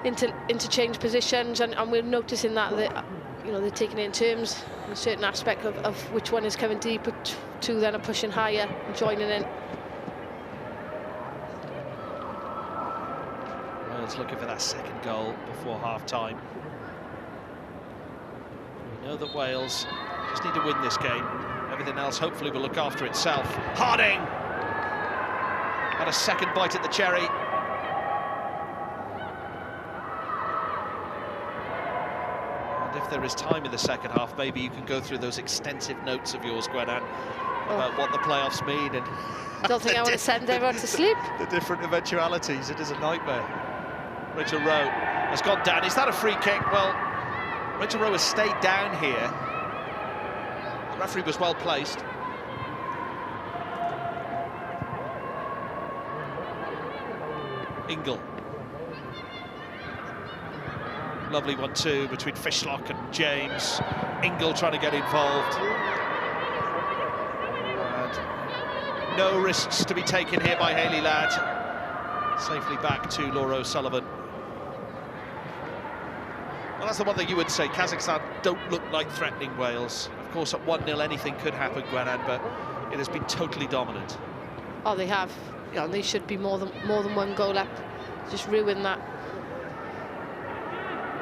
interchange positions, and we're noticing that they're taking it in terms, in a certain aspect of which one is coming deep, but two then are pushing higher and joining in. Wales looking for that second goal before half-time. We know that Wales just need to win this game. Everything else hopefully will look after itself. Harding! Had a second bite at the cherry. And if there is time in the second half, maybe you can go through those extensive notes of yours, Gwenan, about what the playoffs mean. And I don't think I want to send everyone to sleep. The different eventualities. It is a nightmare. Rachel Rowe has gone down. Is that a free kick? Well, Rachel Rowe has stayed down here. The referee was well placed. Ingle. Lovely 1-2 between Fishlock and James. Ingle trying to get involved. And no risks to be taken here by Hayley Ladd. Safely back to Laura O'Sullivan. Well, that's the one thing you would say. Kazakhstan don't look like threatening Wales. Of course, at 1-0, anything could happen, Gwenan, but it has been totally dominant. Oh, they have. Yeah, they should be more than one goal up. Just ruin that.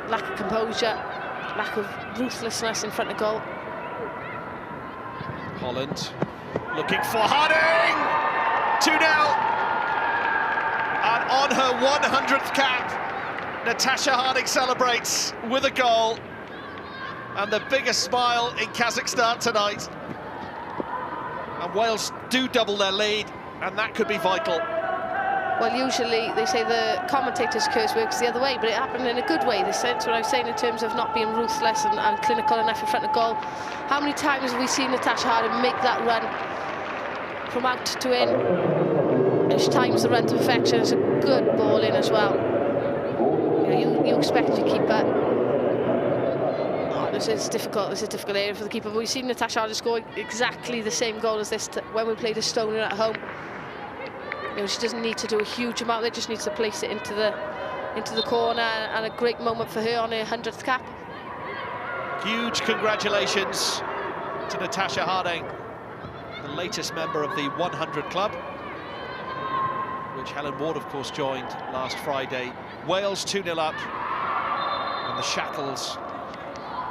Lack of composure, lack of ruthlessness in front of goal. Holland looking for Harding! 2-0! And on her 100th cap, Natasha Harding celebrates with a goal. And the biggest smile in Kazakhstan tonight. And Wales do double their lead, and that could be vital. Well, usually they say the commentator's curse works the other way, but it happened in a good way. That's what I was saying in terms of not being ruthless and clinical enough in front of goal. How many times have we seen Natasha Harding make that run from out to in? And she times the run to perfection. It's a good ball in as well. You expect to keep that. Oh, it's difficult. It's a difficult area for the keeper. But we've seen Natasha Harding score exactly the same goal as this when we played Estonia at home. You know, she doesn't need to do a huge amount. They just needs to place it into the corner, and a great moment for her on her 100th cap. Huge congratulations to Natasha Harding, the latest member of the 100 club, which Helen Ward, of course, joined last Friday. Wales 2-0 up, and the shackles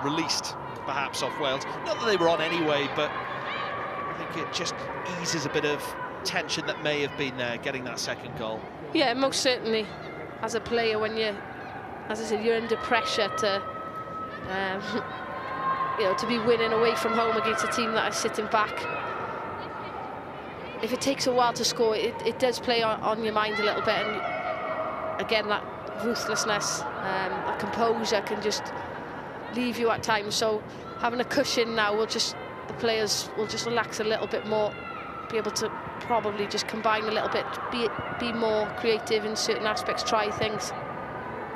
released, perhaps, off Wales. Not that they were on anyway, but I think it just eases a bit of tension that may have been there, getting that second goal. Yeah, most certainly. As a player, when you, as I said, you're under pressure to, you know, to be winning away from home against a team that is sitting back. If it takes a while to score, it does play on your mind a little bit, and again, that ruthlessness, that composure can just leave you at times. So having a cushion now will just, the players will just relax a little bit more, be able to probably just combine a little bit, be more creative in certain aspects, try things.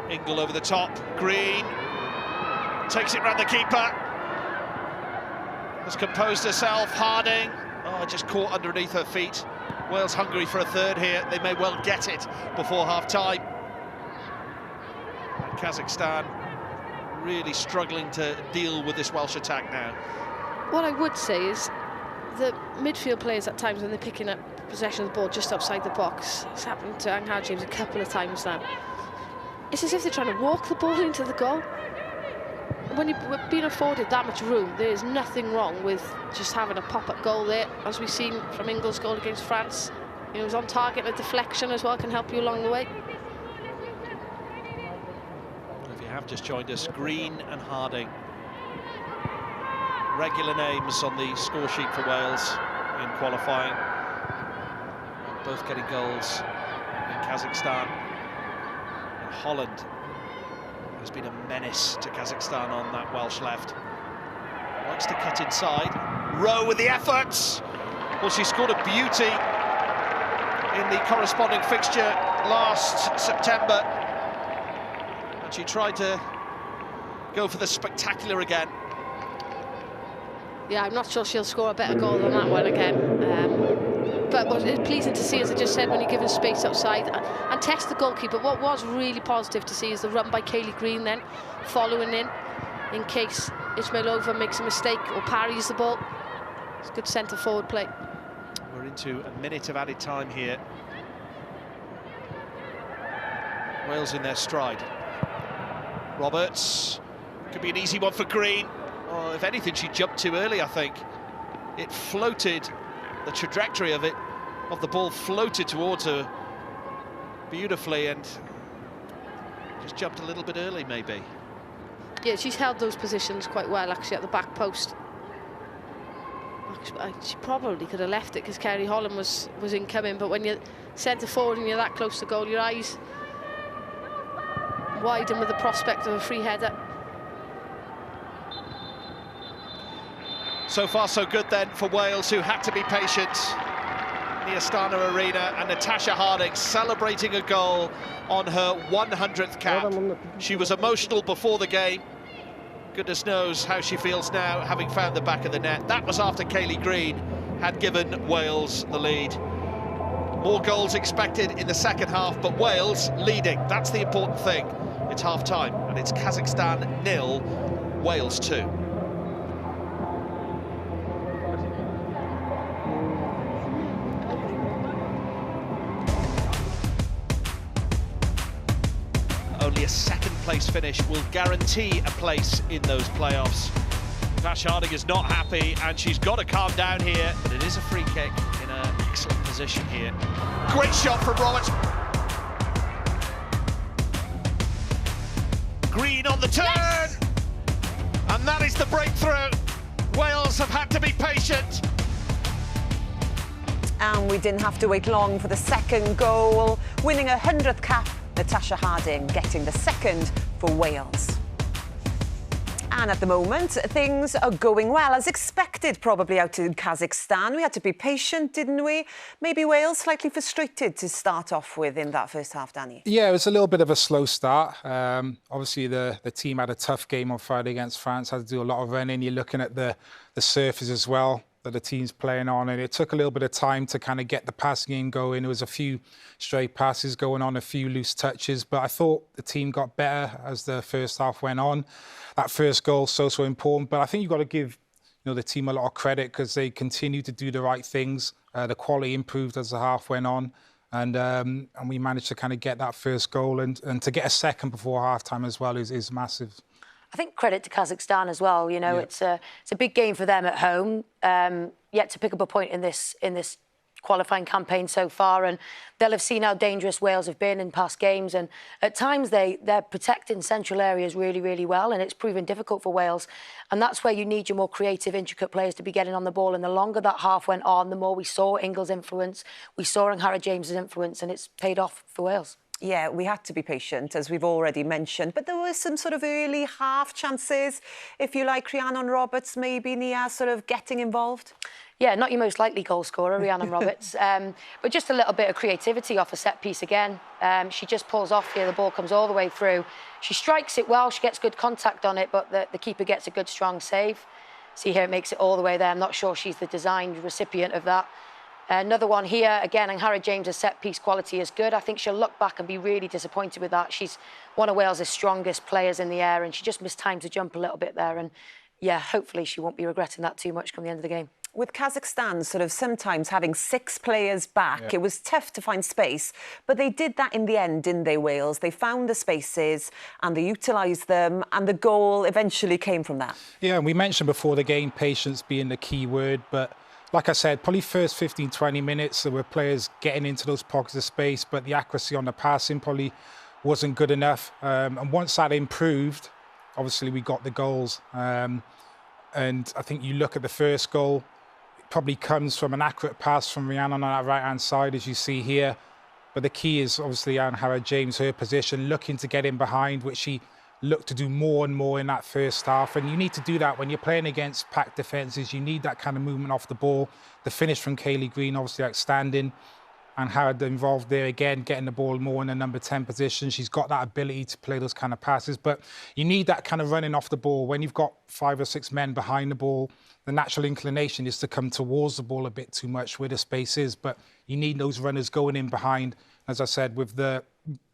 Ingle over the top, Green takes it round the keeper, has composed herself. Harding, just caught underneath her feet. Wales hungry for a third here. They may well get it before half-time. Kazakhstan really struggling to deal with this Welsh attack now. What I would say is the midfield players at times, when they're picking up possession of the ball just outside the box, it's happened to Anghad James a couple of times now, it's as if they're trying to walk the ball into the goal. When you're being afforded that much room, there is nothing wrong with just having a pop-up goal there, as we've seen from Ingle's goal against France. You know, it was on target, and a deflection as well can help you along the way. If you have just joined us, Green and Harding, regular names on the score sheet for Wales in qualifying, both getting goals in Kazakhstan. And Holland has been a menace to Kazakhstan on that Welsh left. Likes to cut inside. Rowe with the efforts. Well, she scored a beauty in the corresponding fixture last September, and she tried to go for the spectacular again. Yeah, I'm not sure she'll score a better goal than that one again. But it's pleasing to see, as I just said, when you're given space outside and test the goalkeeper. What was really positive to see is the run by Kaylee Green then, following in case Ismailova makes a mistake or parries the ball. It's good centre-forward play. We're into a minute of added time here. Wales in their stride. Roberts, could be an easy one for Green. Oh, if anything, she jumped too early, I think. It floated, the trajectory of the ball floated towards her beautifully, and just jumped a little bit early, maybe. Yeah, she's held those positions quite well, actually, at the back post. She probably could have left it because Kerry Holland was incoming, but when you're centre forward and you're that close to goal, your eyes widen with the prospect of a free header. So far, so good then for Wales, who had to be patient in the Astana Arena, and Natasha Harding celebrating a goal on her 100th cap. She was emotional before the game. Goodness knows how she feels now, having found the back of the net. That was after Kaylee Green had given Wales the lead. More goals expected in the second half, but Wales leading. That's the important thing. It's half-time, and it's Kazakhstan 0, Wales 2. Only a second-place finish will guarantee a place in those playoffs. Natasha Harding is not happy, and she's got to calm down here, but it is a free kick in an excellent position here. Great shot from Roberts. Green on the turn, yes! And that is the breakthrough. Wales have had to be patient. And we didn't have to wait long for the second goal. Winning her 100th cap, Natasha Harding getting the second for Wales. And at the moment, things are going well, as expected, probably out in Kazakhstan. We had to be patient, didn't we? Maybe Wales slightly frustrated to start off with in that first half, Danny. Yeah, it was a little bit of a slow start. Obviously, the team had a tough game on Friday against France, had to do a lot of running. You're looking at the surface as well that the team's playing on, and it took a little bit of time to kind of get the passing game going. There was a few stray passes going on, a few loose touches, but I thought the team got better as the first half went on. That first goal, so important, but I think you've got to give the team a lot of credit because they continued to do the right things. The quality improved as the half went on, and we managed to kind of get that first goal, and to get a second before half-time as well is massive. I think credit to Kazakhstan as well. It's a big game for them at home. Yet to pick up a point in this qualifying campaign so far, and they'll have seen how dangerous Wales have been in past games. And at times they're protecting central areas really, really well, and it's proven difficult for Wales. And that's where you need your more creative, intricate players to be getting on the ball. And the longer that half went on, the more we saw Ingles' influence, we saw Angharad James's influence, and it's paid off for Wales. Yeah, we had to be patient, as we've already mentioned, but there were some sort of early half chances, if you like. Rhiannon Roberts maybe, Nia, sort of getting involved. Yeah, not your most likely goal scorer, Rhiannon Roberts, but just a little bit of creativity off a set piece again. She just pulls off here, the ball comes all the way through. She strikes it well, she gets good contact on it, but the keeper gets a good strong save. See here, it makes it all the way there. I'm not sure she's the designed recipient of that. Another one here, again, Angharad James's set-piece quality is good. I think she'll look back and be really disappointed with that. She's one of Wales' strongest players in the air, and she just missed time to jump a little bit there. And, yeah, hopefully she won't be regretting that too much come the end of the game. With Kazakhstan sort of sometimes having 6 players back, It was tough to find space, but they did that in the end, didn't they, Wales? They found the spaces and they utilised them, and the goal eventually came from that. Yeah, and we mentioned before the game, patience being the key word, but like I said, probably first 15, 20 minutes, there were players getting into those pockets of space, but the accuracy on the passing probably wasn't good enough. And once that improved, obviously we got the goals. And I think you look at the first goal, it probably comes from an accurate pass from Rhiannon on that right-hand side, as you see here. But the key is obviously Angharad James, her position, looking to get in behind, which she look to do more and more in that first half, and you need to do that when you're playing against packed defences. You need that kind of movement off the ball. The finish from Kaylee Green, obviously outstanding, and Harrod involved there again, getting the ball more in the number 10 position. She's got that ability to play those kind of passes, but you need that kind of running off the ball. When you've got 5 or 6 men behind the ball, the natural inclination is to come towards the ball a bit too much where the space is, but you need those runners going in behind. As I said, with the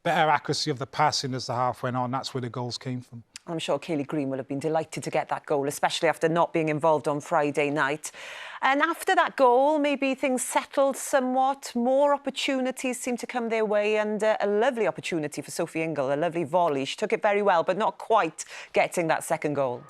better accuracy of the passing as the half went on, that's where the goals came from. I'm sure Kaylee Green will have been delighted to get that goal, especially after not being involved on Friday night. And after that goal, maybe things settled somewhat. More opportunities seemed to come their way, and a lovely opportunity for Sophie Ingle, a lovely volley. She took it very well, but not quite getting that second goal.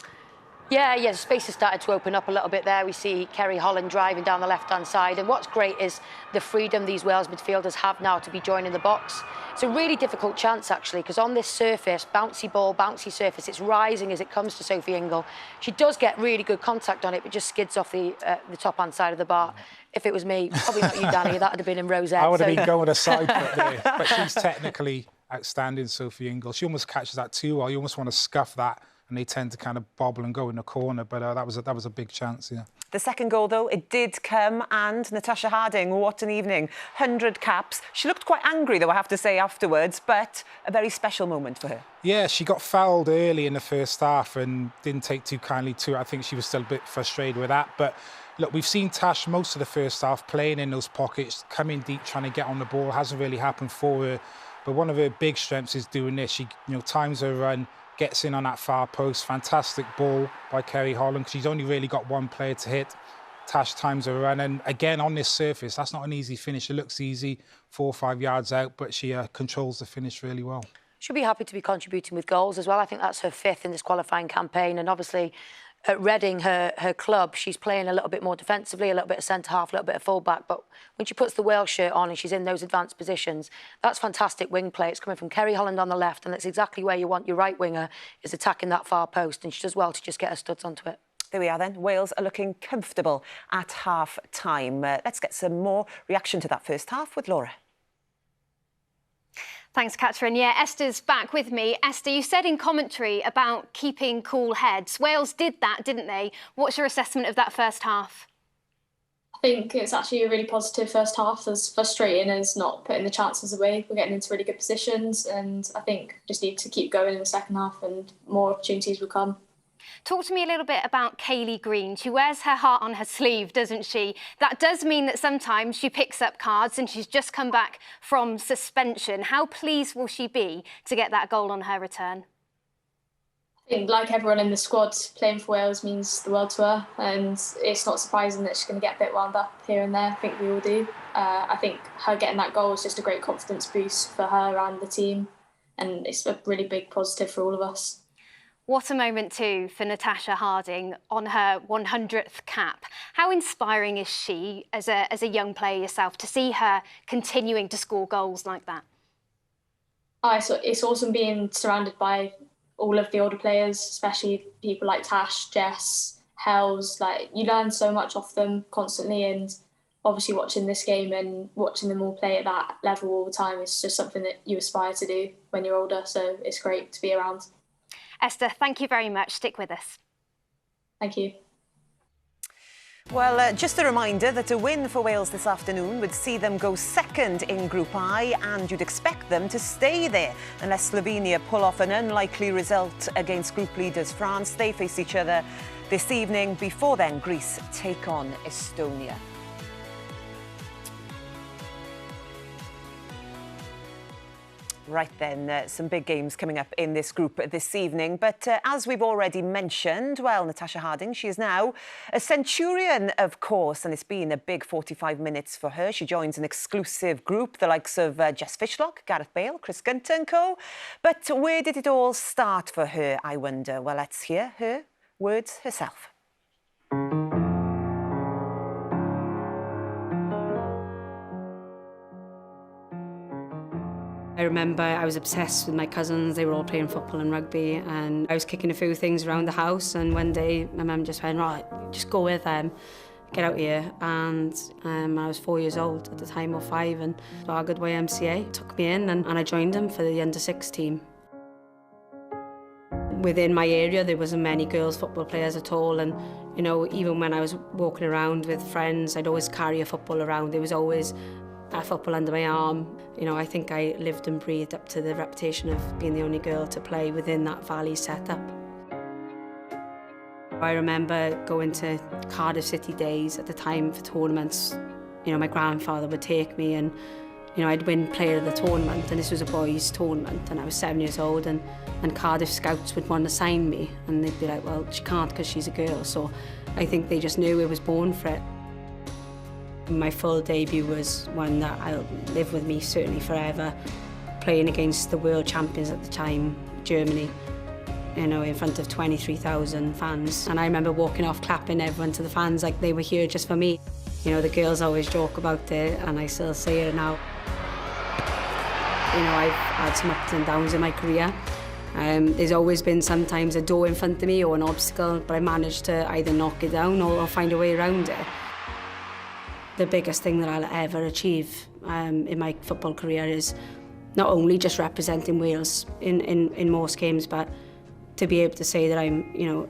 Yeah, the spaces started to open up a little bit there. We see Kerry Holland driving down the left-hand side. And what's great is the freedom these Wales midfielders have now to be joining the box. It's a really difficult chance, actually, because on this surface, bouncy ball, bouncy surface, it's rising as it comes to Sophie Ingle. She does get really good contact on it, but just skids off the top-hand side of the bar. If it was me, probably not you, Danny, that would have been in Rosette. I would have been going a side foot there. But she's technically outstanding, Sophie Ingle. She almost catches that too well. You almost want to scuff that, and they tend to kind of bobble and go in the corner, but that was a big chance, yeah. The second goal, though, it did come, and Natasha Harding, what an evening. 100 caps. She looked quite angry, though, I have to say, afterwards, but a very special moment for her. Yeah, she got fouled early in the first half and didn't take too kindly to it. I think she was still a bit frustrated with that, but look, we've seen Tash most of the first half playing in those pockets, coming deep, trying to get on the ball. It hasn't really happened for her, but one of her big strengths is doing this. She, times her run, gets in on that far post. Fantastic ball by Kerry Holland. She's only really got one player to hit. Tash times her run, and again on this surface, that's not an easy finish. It looks easy, 4 or 5 yards out, but she controls the finish really well. She'll be happy to be contributing with goals as well. I think that's her 5th in this qualifying campaign, and obviously at Reading, her club, she's playing a little bit more defensively, a little bit of centre-half, a little bit of full-back, but when she puts the Wales shirt on and she's in those advanced positions, that's fantastic wing play. It's coming from Kerry Holland on the left, and that's exactly where you want your right winger, is attacking that far post, and she does well to just get her studs onto it. There we are then. Wales are looking comfortable at half-time. Let's get some more reaction to that first half with Laura. Thanks, Catherine. Yeah, Esther's back with me. Esther, you said in commentary about keeping cool heads. Wales did that, didn't they? What's your assessment of that first half? I think it's actually a really positive first half, as frustrating as not putting the chances away. We're getting into really good positions, and I think just need to keep going in the second half and more opportunities will come. Talk to me a little bit about Kaylee Green. She wears her heart on her sleeve, doesn't she? That does mean that sometimes she picks up cards, and she's just come back from suspension. How pleased will she be to get that goal on her return? I think, like everyone in the squad, playing for Wales means the world to her, and it's not surprising that she's going to get a bit wound up here and there. I think we all do. I think her getting that goal was just a great confidence boost for her and the team, and it's a really big positive for all of us. What a moment too for Natasha Harding on her 100th cap. How inspiring is she as a young player yourself to see her continuing to score goals like that? It's awesome being surrounded by all of the older players, especially people like Tash, Jess, Hells. Like, you learn so much off them constantly, and obviously watching this game and watching them all play at that level all the time is just something that you aspire to do when you're older, so it's great to be around. Esther, thank you very much. Stick with us. Thank you. Well, just a reminder that a win for Wales this afternoon would see them go second in Group I, and you'd expect them to stay there unless Slovenia pull off an unlikely result against group leaders France. They face each other this evening. Before then, Greece take on Estonia. Right then, some big games coming up in this group this evening. But as we've already mentioned, well, Natasha Harding, she is now a centurion, of course, and it's been a big 45 minutes for her. She joins an exclusive group, the likes of Jess Fishlock, Gareth Bale, Chris Gunter and co. But where did it all start for her, I wonder? Well, let's hear her words herself. I remember I was obsessed with my cousins. They were all playing football and rugby, and I was kicking a few things around the house, and one day my mum just went, right, just go with them, get out here. And I was 4 years old at the time, or 5, and Bargood YMCA took me in, and I joined them for the under-6 team. Within my area there wasn't many girls football players at all, and you know, even when I was walking around with friends, I'd always carry a football around. There was always a football under my arm. You know, I think I lived and breathed up to the reputation of being the only girl to play within that Valley setup. I remember going to Cardiff City days at the time for tournaments. You know, my grandfather would take me, and you know, I'd win player of the tournament, and this was a boys' tournament, and I was 7 years old, and Cardiff scouts would want to sign me, and they'd be like, well, she can't because she's a girl. So I think they just knew I was born for it. My full debut was one that I'll live with me certainly forever, playing against the world champions at the time, Germany, you know, in front of 23,000 fans. And I remember walking off clapping everyone to the fans like they were here just for me. You know, the girls always joke about it, and I still say it now. You know, I've had some ups and downs in my career. There's always been sometimes a door in front of me or an obstacle, but I managed to either knock it down or find a way around it. The biggest thing that I'll ever achieve in my football career is not only just representing Wales in most games, but to be able to say that I'm, you know,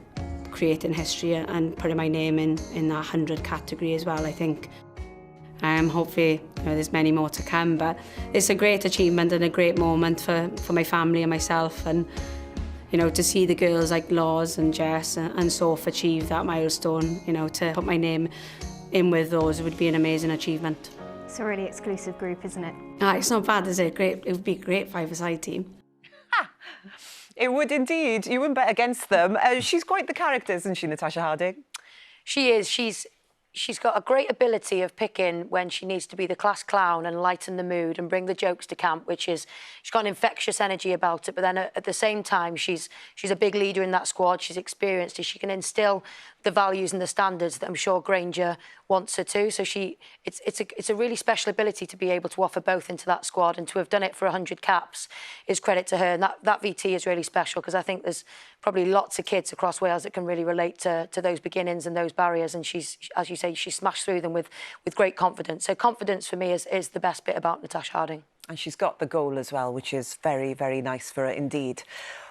creating history and putting my name in that 100 category as well, I think. Hopefully, you know, there's many more to come, but it's a great achievement and a great moment for my family and myself, and you know, to see the girls like Loz and Jess and Soph achieve that milestone, you know, to put my name in with those would be an amazing achievement. It's a really exclusive group, isn't it? It's not bad, is it? Great. It would be a great five-a-side team. It would indeed. You wouldn't bet against them. She's quite the character, isn't she, Natasha Harding? She is. She's got a great ability of picking when she needs to be the class clown and lighten the mood and bring the jokes to camp, which is, she's got an infectious energy about it. But then at the same time, she's a big leader in that squad. She's experienced. She can instill the values and the standards that I'm sure Granger wants her to. So it's a really special ability to be able to offer both into that squad, and to have done it for 100 caps is credit to her. And that VT is really special, because I think there's probably lots of kids across Wales that can really relate to those beginnings and those barriers. And she's, as you say, she smashed through them with great confidence. So confidence for me is the best bit about Natasha Harding. And she's got the goal as well, which is very, very nice for her indeed.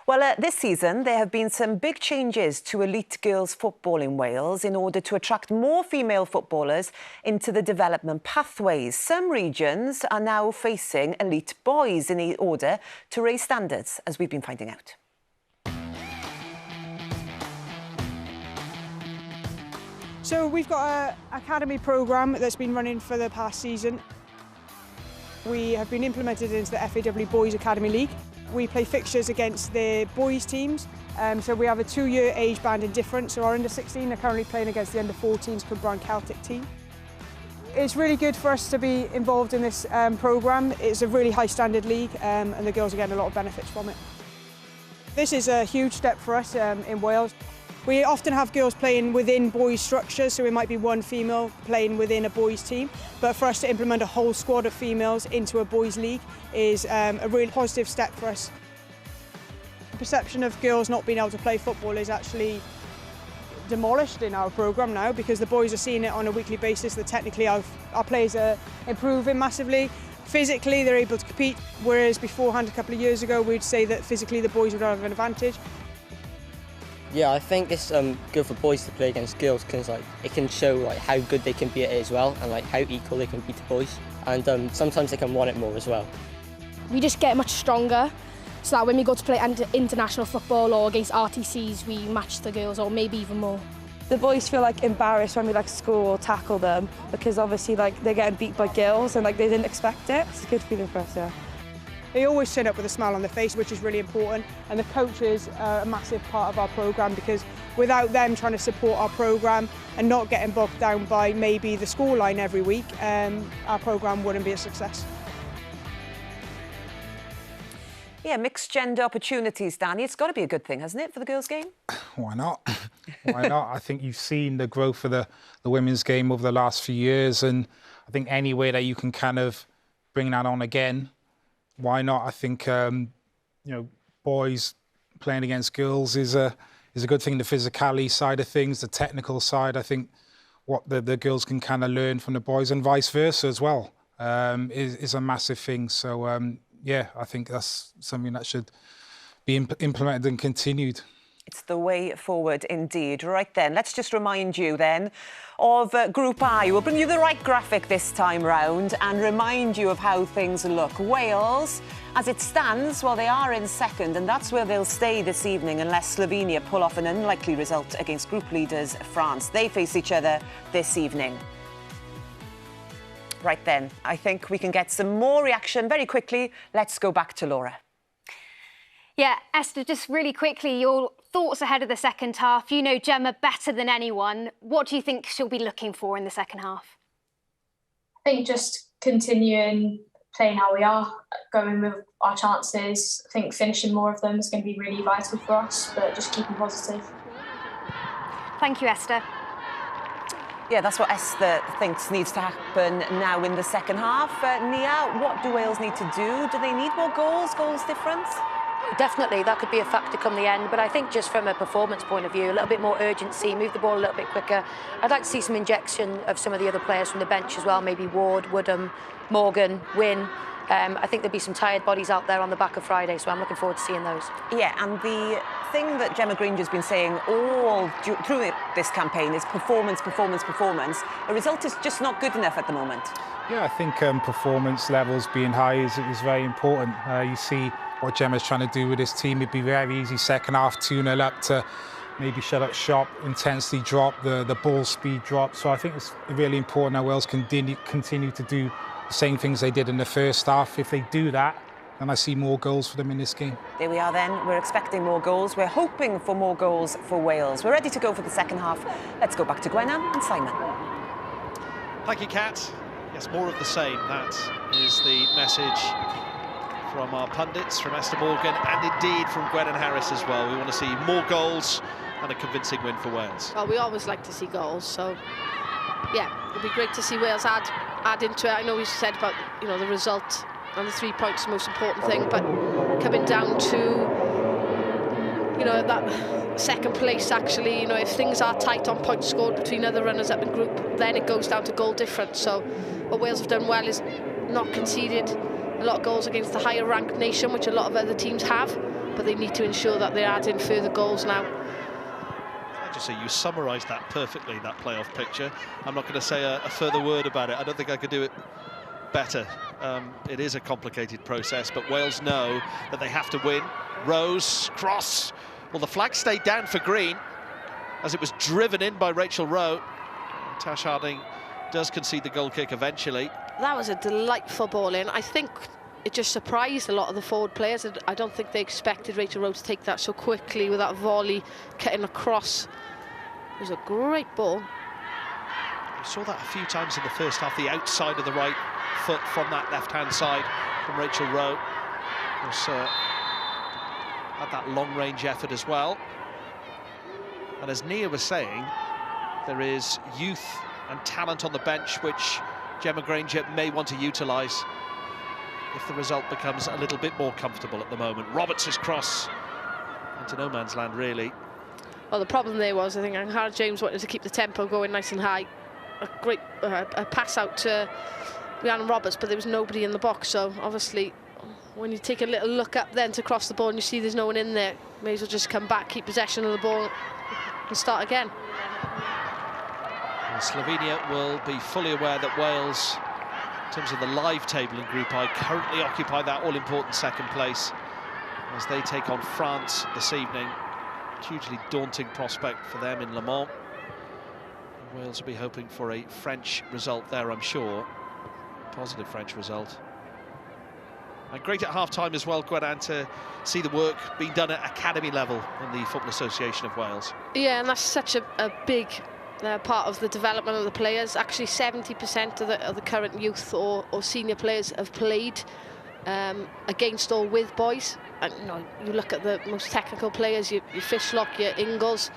Well, this season, there have been some big changes to elite girls football in Wales in order to attract more female footballers into the development pathways. Some regions are now facing elite boys in order to raise standards, as we've been finding out. So we've got an academy programme that's been running for the past season. We have been implemented into the FAW Boys Academy League. We play fixtures against the boys teams, so we have a 2-year age banding difference. So our under-16 are currently playing against the under-14s Cwm Bran Celtic team. It's really good for us to be involved in this programme. It's a really high standard league and the girls are getting a lot of benefits from it. This is a huge step for us in Wales. We often have girls playing within boys' structures, so it might be one female playing within a boys' team. But for us to implement a whole squad of females into a boys' league is a really positive step for us. The perception of girls not being able to play football is actually demolished in our programme now, because the boys are seeing it on a weekly basis that technically our players are improving massively. Physically, they're able to compete, whereas beforehand, a couple of years ago, we'd say that physically the boys would have an advantage. Yeah, I think it's good for boys to play against girls because it can show how good they can be at it as well, and how equal they can be to boys. And sometimes they can want it more as well. We just get much stronger, so that when we go to play international football or against RTCs, we match the girls, or maybe even more. The boys feel embarrassed when we score or tackle them, because obviously they're getting beat by girls and they didn't expect it. It's a good feeling for us, yeah. They always turn up with a smile on their face, which is really important, and the coaches are a massive part of our programme, because without them trying to support our programme and not getting bogged down by maybe the scoreline every week, our programme wouldn't be a success. Yeah, mixed gender opportunities, Danny. It's got to be a good thing, hasn't it, for the girls' game? Why not? Why not? I think you've seen the growth of the women's game over the last few years, and I think any way that you can kind of bring that on again, why not? I think boys playing against girls is a good thing. The physicality side of things, the technical side, I think what the girls can kind of learn from the boys, and vice versa as well, is a massive thing. So yeah, I think that's something that should be implemented and continued. It's the way forward indeed. Right then, let's just remind you then of Group I. We'll bring you the right graphic this time round and remind you of how things look. Wales, as it stands, well, they are in second, and that's where they'll stay this evening unless Slovenia pull off an unlikely result against group leaders France. They face each other this evening. Right then, I think we can get some more reaction very quickly. Let's go back to Laura. Yeah, Esther, just really quickly, your thoughts ahead of the second half. You know Gemma better than anyone. What do you think she'll be looking for in the second half? I think just continuing playing how we are, going with our chances. I think finishing more of them is going to be really vital for us, but just keeping positive. Thank you, Esther. Yeah, that's what Esther thinks needs to happen now in the second half. Nia, what do Wales need to do? Do they need more goals difference? Definitely, that could be a factor come the end, but I think just from a performance point of view, a little bit more urgency, move the ball a little bit quicker. I'd like to see some injection of some of the other players from the bench as well, maybe Ward, Woodham, Morgan, Wynne. I think there'll be some tired bodies out there on the back of Friday, so I'm looking forward to seeing those. Yeah, and the thing that Gemma Granger's been saying all through this campaign is performance, performance, performance. The result is just not good enough at the moment. Yeah, I think performance levels being high is very important. You see what Gemma's trying to do with this team. It'd be very easy second half, 2-0 up, to maybe shut up shop, intensity drop, the ball speed drop. So I think it's really important that Wales continue to do the same things they did in the first half. If they do that, then I see more goals for them in this game. There we are then. We're expecting more goals. We're hoping for more goals for Wales. We're ready to go for the second half. Let's go back to Gwennan and Simon. Thank you, Kat. Yes, more of the same. That is the message from our pundits, from Esther Morgan, and indeed from Gwennan Harris as well. We want to see more goals and a convincing win for Wales. Well, we always like to see goals, so yeah, it'd be great to see Wales add into it. I know we said about the result and the 3 points the most important thing, but coming down to that second place, actually, if things are tight on points scored between other runners up in group, then it goes down to goal difference. So what Wales have done well is not conceded a lot of goals against the higher ranked nation, which a lot of other teams have, but they need to ensure that they're adding further goals now. I just say you summarised that perfectly, that playoff picture. I'm not going to say a further word about it. I don't think I could do it better. It is a complicated process, but Wales know that they have to win. Rose, cross. Well, the flag stayed down for green as it was driven in by Rachel Rowe. Tash Harding does concede the goal kick eventually. That was a delightful ball in. I think it just surprised a lot of the forward players. I don't think they expected Rachel Rowe to take that so quickly with that volley cutting across. It was a great ball. We saw that a few times in the first half, the outside of the right foot from that left-hand side from Rachel Rowe. Had that long-range effort as well. And as Nia was saying, there is youth and talent on the bench which Gemma Granger may want to utilise if the result becomes a little bit more comfortable at the moment. Roberts' cross into no man's land, really. Well, the problem there was, I think, Hannah James wanted to keep the tempo going nice and high. A great a pass out to Rhiannon Roberts, but there was nobody in the box, so obviously when you take a little look up then to cross the ball and you see there's no one in there, may as well just come back, keep possession of the ball and start again. Well, Slovenia will be fully aware that Wales, in terms of the live table in Group I, currently occupy that all-important second place as they take on France this evening. Hugely daunting prospect for them in Le Mans. Wales will be hoping for a French result there, I'm sure. A positive French result. And great at half-time as well, Gwenan, to see the work being done at academy level in the Football Association of Wales. Yeah, and that's such a big part of the development of the players. Actually, 70% of the current youth or senior players have played against or with boys. And you look at the most technical players, your Fishlock, your Ingalls.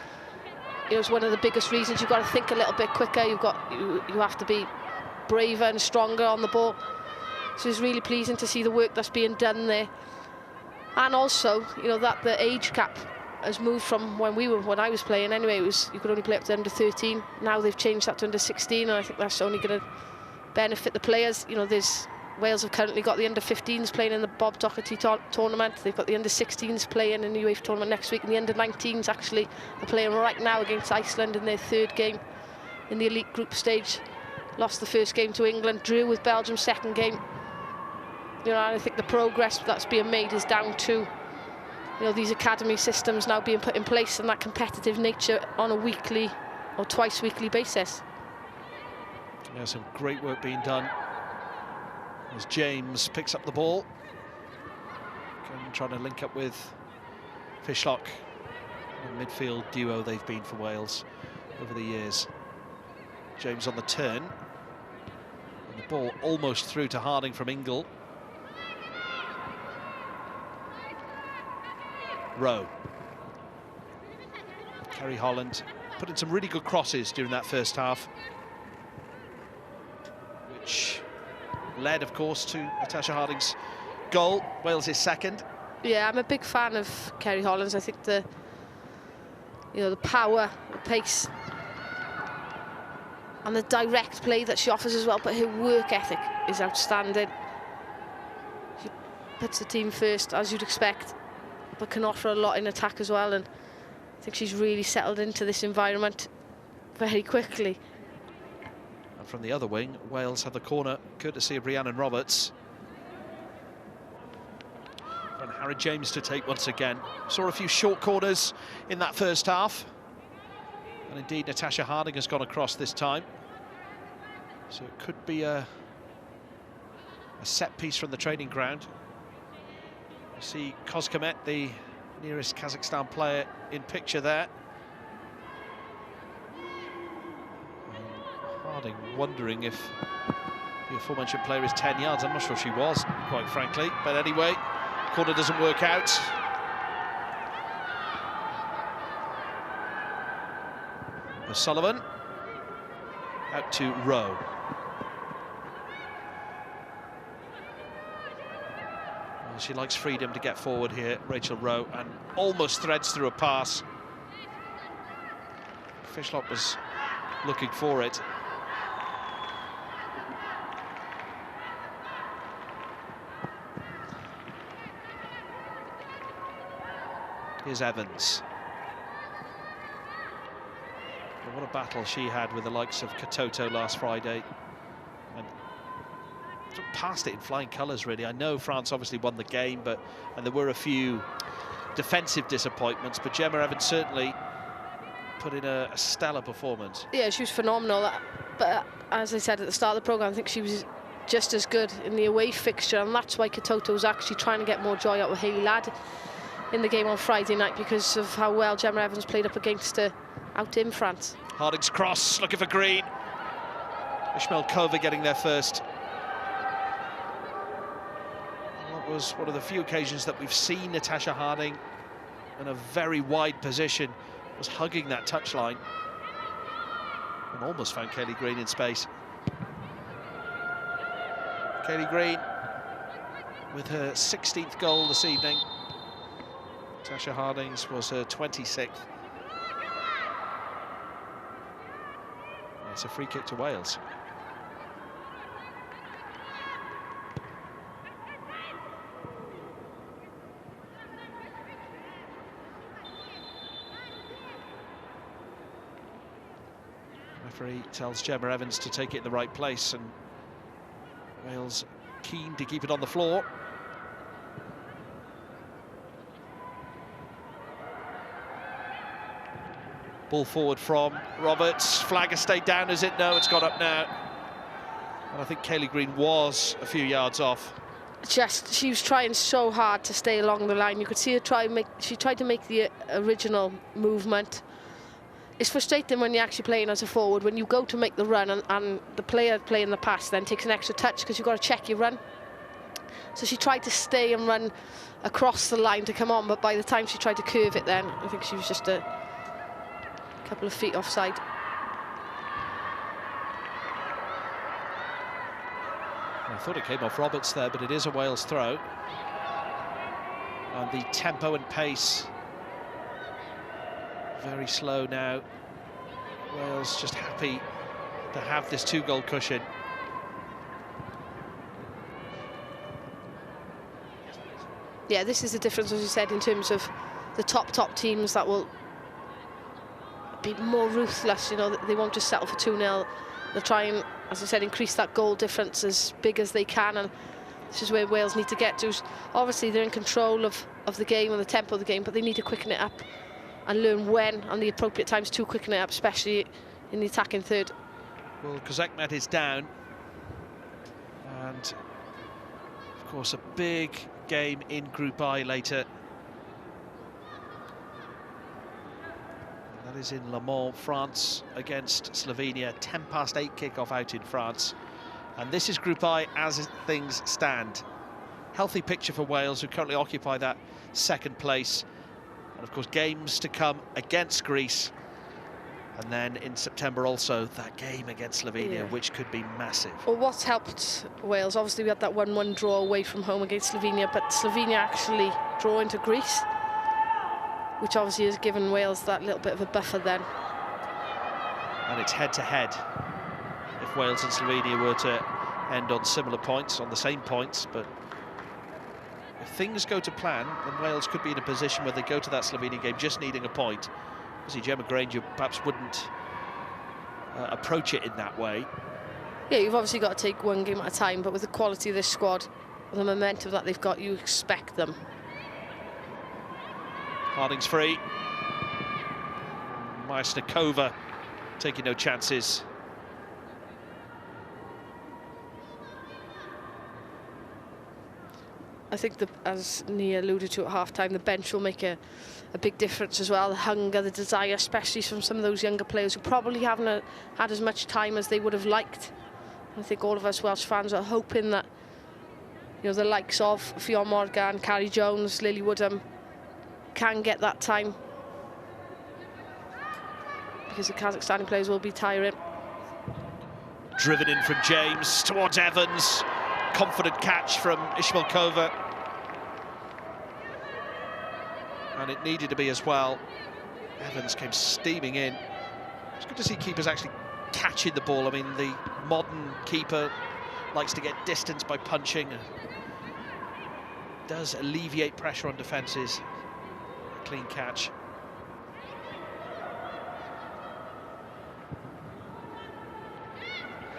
It's one of the biggest reasons you've got to think a little bit quicker. You have to be braver and stronger on the ball. So it's really pleasing to see the work that's being done there. And also, that the age cap has moved from when I was playing anyway. It was you could only play up to under 13. Now they've changed that to under 16, and I think that's only going to benefit the players. Wales have currently got the under-15s playing in the Bob Doherty tournament. They've got the under-16s playing in the UEFA tournament next week, and the under-19s actually are playing right now against Iceland in their third game in the elite group stage. Lost the first game to England, drew with Belgium's second game. I think the progress that's being made is down to these academy systems now being put in place and that competitive nature on a weekly or twice weekly basis. Yeah, some great work being done as James picks up the ball. Trying to link up with Fishlock, a midfield duo they've been for Wales over the years. James on the turn. And the ball almost through to Harding from Ingle. Rowe. Kerry Holland put in some really good crosses during that first half, which led, of course, to Natasha Harding's goal. Wales is second. Yeah, I'm a big fan of Kerry Hollands. I think the power, the pace, and the direct play that she offers as well, but her work ethic is outstanding. She puts the team first, as you'd expect, but can offer a lot in attack as well, and I think she's really settled into this environment very quickly. And from the other wing, Wales have the corner, courtesy of Rhiannon Roberts. And Harry James to take once again. Saw a few short corners in that first half. And indeed, Natasha Harding has gone across this time. So it could be a set piece from the training ground. You see Kozkamet, the nearest Kazakhstan player, in picture there. Harding wondering if the aforementioned player is 10 yards. I'm not sure she was, quite frankly. But anyway, corner doesn't work out. O'Sullivan out to Rowe. Well, she likes freedom to get forward here, Rachel Rowe, and almost threads through a pass. Fishlock was looking for it. Here's Evans. Well, what a battle she had with the likes of Katoto last Friday. And passed it in flying colours, really. I know France obviously won the game, and there were a few defensive disappointments, but Gemma Evans certainly put in a stellar performance. Yeah, she was phenomenal. But as I said at the start of the programme, I think she was just as good in the away fixture, and that's why Katoto was actually trying to get more joy out of Hayley Ladd in the game on Friday night, because of how well Gemma Evans played up against her out in France. Harding's cross, looking for Green. Ishmael-Kova getting there first. That was one of the few occasions that we've seen Natasha Harding in a very wide position, was hugging that touchline and almost found Kaylee Green in space. Kaylee Green with her 16th goal this evening. Natasha Harding's was her 26th. It's a free kick to Wales. Referee tells Gemma Evans to take it in the right place, and Wales keen to keep it on the floor. Ball forward from Roberts. Flag has stayed down, is it? No, it's gone up now. And I think Kaylee Green was a few yards off. She was trying so hard to stay along the line. You could see her she tried to make the original movement. It's frustrating when you're actually playing as a forward, when you go to make the run and the player playing the pass then takes an extra touch because you've got to check your run. So she tried to stay and run across the line to come on, but by the time she tried to curve it then, I think she was just a couple of feet offside. I thought it came off Roberts there, but it is a Wales throw. And the tempo and pace very slow now. Wales just happy to have this 2-goal cushion. Yeah, this is the difference, as you said, in terms of the top teams that will be more ruthless. You know, they won't just settle for 2-0. They'll try and, as I said, increase that goal difference as big as they can, and this is where Wales need to get to. Obviously, they're in control of the game and the tempo of the game, but they need to quicken it up and learn when and the appropriate times to quicken it up, especially in the attacking third. Well, Kazakhstan is down, and of course a big game in Group I later. And that is in Le Mans, France against Slovenia. 8:10 kickoff out in France, and this is Group I as things stand. Healthy picture for Wales, who currently occupy that second place. And of course, games to come against Greece. And then in September also, that game against Slovenia, which could be massive. Well, what's helped Wales? Obviously, we had that 1-1 draw away from home against Slovenia, but Slovenia actually draw into Greece, which obviously has given Wales that little bit of a buffer then. And it's head-to-head. If Wales and Slovenia were to end on similar points, on the same points, but if things go to plan, then Wales could be in a position where they go to that Slovenia game just needing a point. Obviously, Gemma Granger perhaps wouldn't approach it in that way. Yeah, you've obviously got to take one game at a time, but with the quality of this squad, and the momentum that they've got, you expect them. Harding's free. Myasnikova taking no chances. I think, as Nia alluded to at half-time, the bench will make a big difference as well. The hunger, the desire, especially from some of those younger players who probably haven't had as much time as they would have liked. I think all of us Welsh fans are hoping that, you know, the likes of Fionn Morgan, Carrie Jones, Lily Woodham can get that time, because the Kazakhstani players will be tiring. Driven in from James towards Evans. Confident catch from Ishmael-Kova. And it needed to be as well. Evans came steaming in. It's good to see keepers actually catching the ball. I mean, the modern keeper likes to get distance by punching. Does alleviate pressure on defences. clean catch.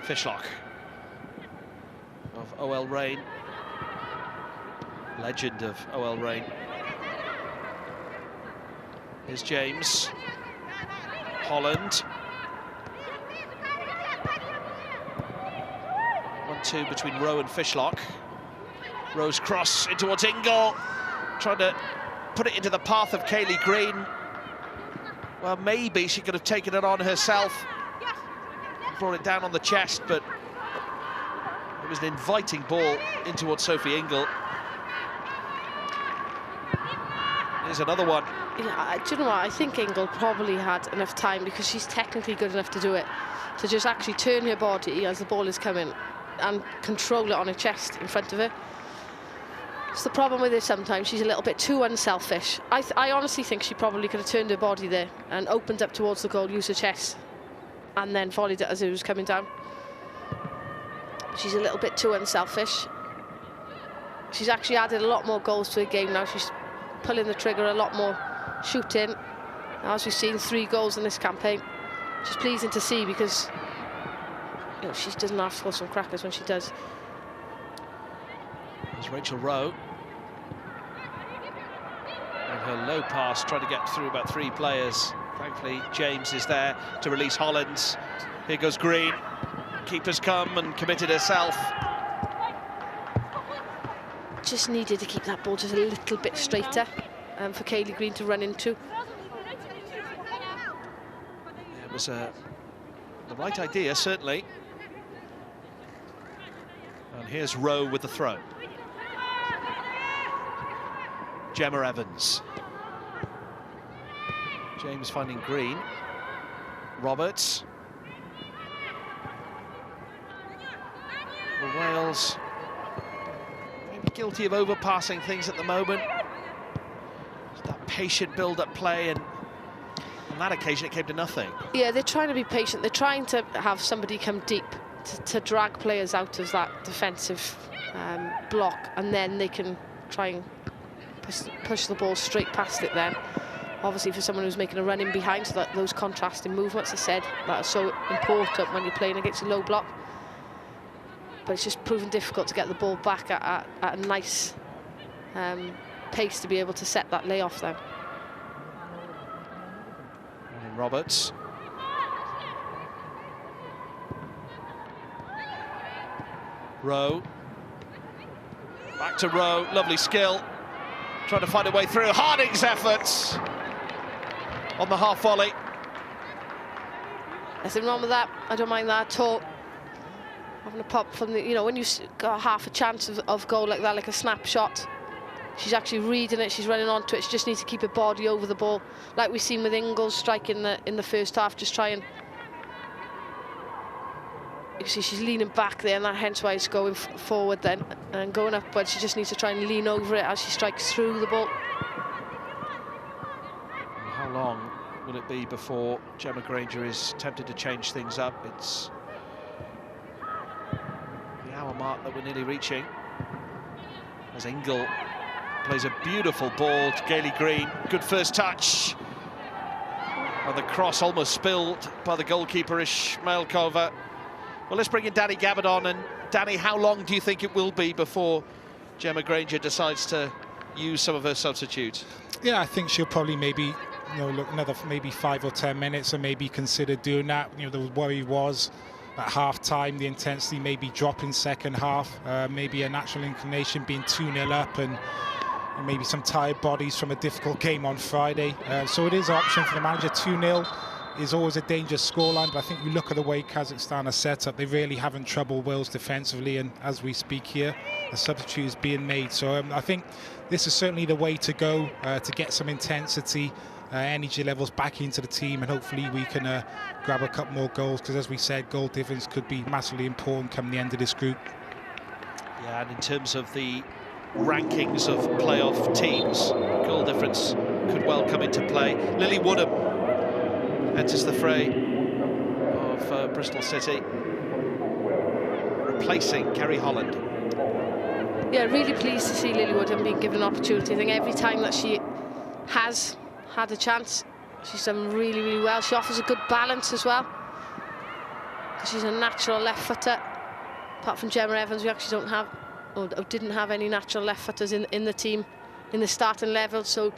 Fishlock of OL Reign, legend of OL Reign. Here's James. Holland. 1-2 between Rowe and Fishlock. Rowe's cross in towards Ingle, trying to put it into the path of Kaylee Green. Well, maybe she could have taken it on herself, brought it down on the chest, but it was an inviting ball in towards Sophie Ingle. Here's another one. Yeah, do you know what? I think Ingle probably had enough time, because she's technically good enough to do it, to just actually turn her body as the ball is coming and control it on her chest in front of her. It's the problem with her sometimes, she's a little bit too unselfish. I honestly think she probably could have turned her body there and opened up towards the goal, used her chest, and then volleyed it as it was coming down. She's a little bit too unselfish. She's actually added a lot more goals to her game now. She's pulling the trigger a lot more, shooting. As we've seen, 3 goals in this campaign. Which is pleasing to see, because you know, she doesn't have to score some crackers when she does. There's Rachel Rowe. And her low pass, trying to get through about 3 players. Thankfully, James is there to release Holland. Here goes Green. Keeper's come and committed herself. Just needed to keep that ball just a little bit straighter for Kaylee Green to run into. It was the right idea, certainly. And here's Rowe with the throw. Gemma Evans. James finding Green. Roberts. The Wales maybe guilty of overpassing things at the moment. Just that patient build-up play, and on that occasion it came to nothing. Yeah, they're trying to be patient. They're trying to have somebody come deep to drag players out of that defensive block, and then they can try and push the ball straight past it then. Obviously, for someone who's making a run in behind, so that those contrasting movements, I said, that are so important when you're playing against a low block. But it's just proven difficult to get the ball back at a nice pace to be able to set that layoff then. And Roberts. Rowe. Back to Rowe, lovely skill. Trying to find a way through. Harding's efforts on the half volley. Nothing wrong with that. I don't mind that at all. Having a pop from the, you know, when you've got half a chance of goal like that, like a snapshot, she's actually reading it, she's running onto it, she just needs to keep her body over the ball. Like we've seen with Ingles striking in the first half, just try and, you can see she's leaning back there, and that hence why it's going forward then, and going upwards, she just needs to try and lean over it as she strikes through the ball. How long will it be before Gemma Granger is tempted to change things up? It's the hour mark that we're nearly reaching. As Ingle plays a beautiful ball to Kaylee Green. Good first touch. And the cross almost spilled by the goalkeeper, Ishmailkova. Well, let's bring in Danny Gabardon. And Danny, how long do you think it will be before Gemma Granger decides to use some of her substitutes? Yeah, I think she'll probably maybe, you know, look another maybe 5 or 10 minutes and maybe consider doing that. You know, the worry was at half-time, the intensity maybe drop in second half, maybe a natural inclination being 2-0 up, and maybe some tired bodies from a difficult game on Friday. So it is an option for the manager. 2-0 is always a dangerous scoreline, but I think you look at the way Kazakhstan are set up, they really having trouble Wales defensively, and as we speak here, a substitute is being made. So I think this is certainly the way to go, to get some intensity, energy levels back into the team, and hopefully we can grab a couple more goals, because as we said, goal difference could be massively important come the end of this group. Yeah, and in terms of the rankings of playoff teams, goal difference could well come into play. Lily Woodham enters the fray of Bristol City, replacing Kerry Holland. Yeah, really pleased to see Lily Woodham being given an opportunity. I think every time that she has had a chance. She's done really, really well. She offers a good balance as well, because she's a natural left footer. Apart from Gemma Evans, we actually don't have, or didn't have any natural left footers in the team in the starting level. So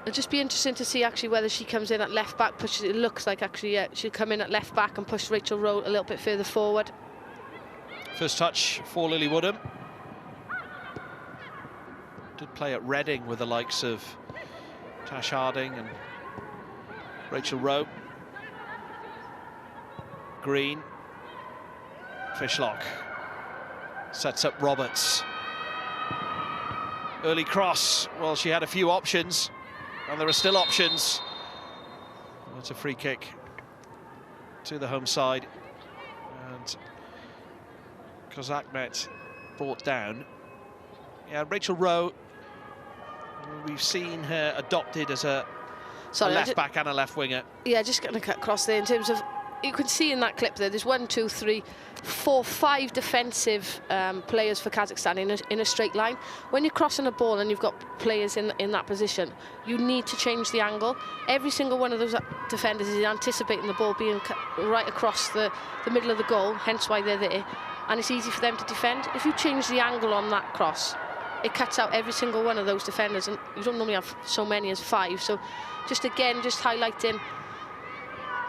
it'll just be interesting to see actually whether she comes in at left back. It looks like actually she'll come in at left back and push Rachel Rowe a little bit further forward. First touch for Lily Woodham. Did play at Reading with the likes of Tash Harding and Rachel Rowe. Green. Fishlock sets up Roberts. Early cross. Well, she had a few options, and there are still options. It's a free kick to the home side, and Kozakmet brought down. Yeah, Rachel Rowe, we've seen her adopted as a left back and a left winger. Yeah, just going to cut across there in terms of, you can see in that clip there, there's 1, 2, 3, 4, 5 defensive players for Kazakhstan in a straight line. When you're crossing a ball and you've got players in that position, you need to change the angle. Every single one of those defenders is anticipating the ball being right across the middle of the goal, hence why they're there, and it's easy for them to defend. If you change the angle on that cross, it cuts out every single one of those defenders, and you don't normally have so many as 5. So just again, just highlighting,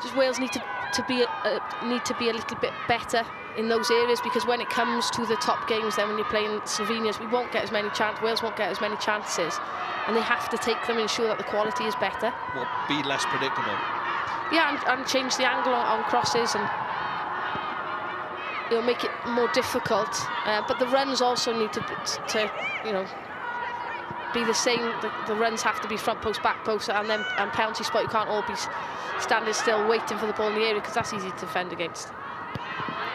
just Wales need to be a little bit better in those areas, because when it comes to the top games, then when you're playing Slovenians, we won't get as many chances. Wales won't get as many chances, and they have to take them and ensure that the quality is better. Well, be less predictable. Yeah, and change the angle on crosses, and make it more difficult. But the runs also need to be the same. The runs have to be front post, back post, and then penalty spot. You can't all be standing still waiting for the ball in the area, because that's easy to defend against.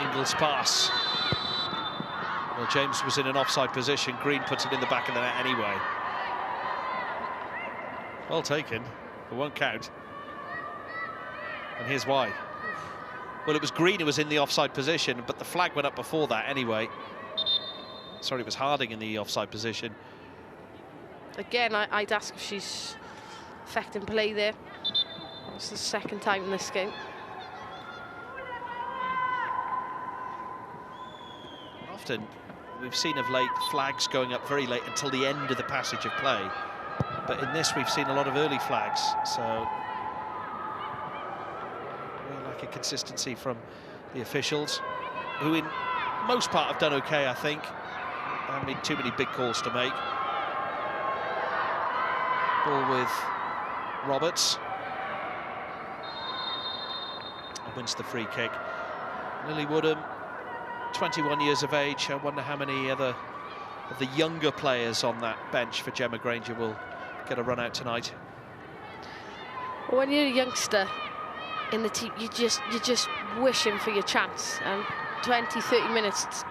Ingles pass. Well, James was in an offside position. Green puts it in the back of the net anyway. Well taken. It won't count. And here's why. Well, it was Green who was in the offside position, but the flag went up before that anyway. Sorry, it was Harding in the offside position. Again, I'd ask if she's affecting play there. It's the second time in this game. Often we've seen of late flags going up very late until the end of the passage of play, but in this we've seen a lot of early flags, so we lack a consistency from the officials, who in most part have done okay, I think. I mean, too many big calls to make. Ball with Roberts. Wins the free kick. Lily Woodham, 21 years of age. I wonder how many other of the younger players on that bench for Gemma Granger will get a run out tonight. Well, when you're a youngster in the team, you're just wishing for your chance, and 20-30 minutes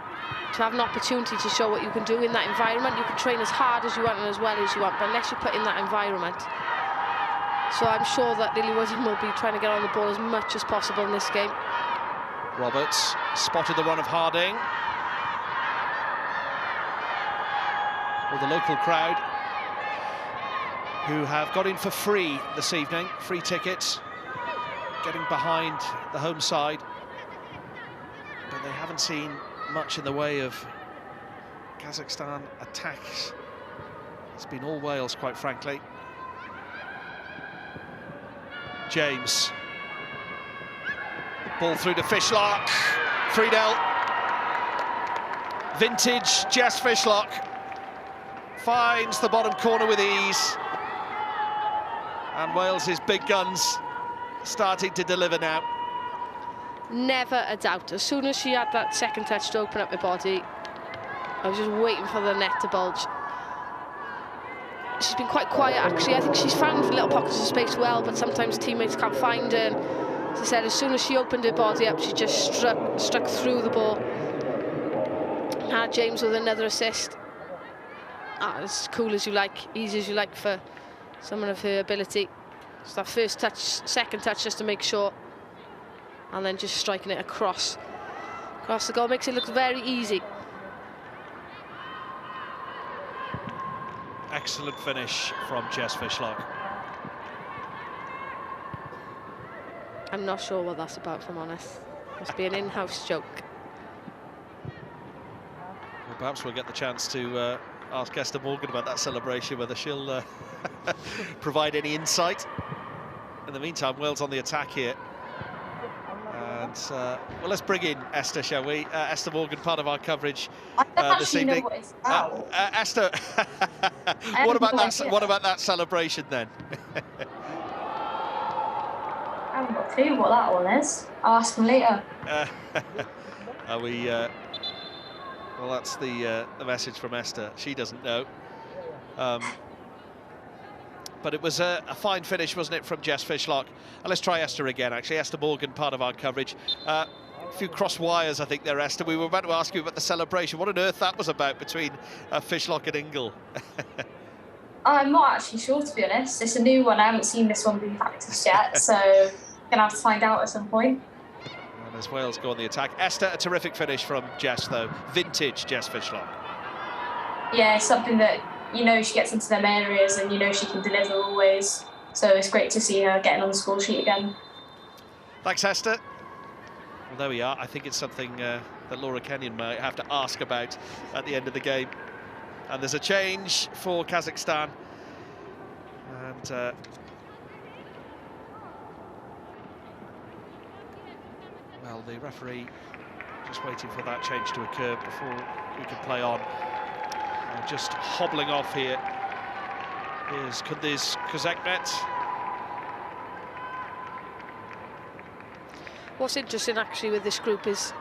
to have an opportunity to show what you can do in that environment. You can train as hard as you want and as well as you want, but unless you're put in that environment. So I'm sure that Lily Woodham will be trying to get on the ball as much as possible in this game. Roberts spotted the run of Harding. Well, the local crowd, who have got in for free this evening, free tickets, getting behind the home side, but they haven't seen much in the way of Kazakhstan attacks. It's been all Wales, quite frankly. James. Ball through to Fishlock. 3-0. Vintage Jess Fishlock finds the bottom corner with ease. And Wales's big guns starting to deliver now. Never a doubt. As soon as she had that second touch to open up her body, I was just waiting for the net to bulge. She's been quite quiet, actually. I think she's found little pockets of space well, but sometimes teammates can't find her. And as I said, as soon as she opened her body up, she just struck through the ball. James with another assist. As cool as you like, easy as you like for someone of her ability. Just that first touch, second touch, just to make sure, and then just striking it across the goal. Makes it look very easy. Excellent finish from Jess Fishlock. I'm not sure what that's about, if I'm honest. Must be an in-house joke. Well, perhaps we'll get the chance to ask Esther Morgan about that celebration, whether she'll provide any insight. In the meantime, Wales on the attack here. And, well, let's bring in Esther, shall we? Esther Morgan, part of our coverage this evening. Know what it's about. Esther, what about that celebration then? I haven't got a clue what that one is. I'll ask them later. Are we? Well, that's the message from Esther. She doesn't know. But it was a fine finish, wasn't it, from Jess Fishlock? Let's try Esther again, actually. Esther Morgan, part of our coverage. A few cross wires, I think, there, Esther. We were about to ask you about the celebration. What on earth that was about between Fishlock and Ingle? I'm not actually sure, to be honest. It's a new one. I haven't seen this one being practiced yet, so I'm going to have to find out at some point. And as Wales go on the attack. Esther, a terrific finish from Jess, though. Vintage Jess Fishlock. Yeah, something that, you know, she gets into them areas and you know she can deliver always. So it's great to see her getting on the score sheet again. Thanks, Esther. Well, there we are. I think it's something that Laura Kenyon might have to ask about at the end of the game. And there's a change for Kazakhstan. And well, the referee just waiting for that change to occur before we can play on. Just hobbling off here is Kundiz Kazakmet. What's interesting actually with this group is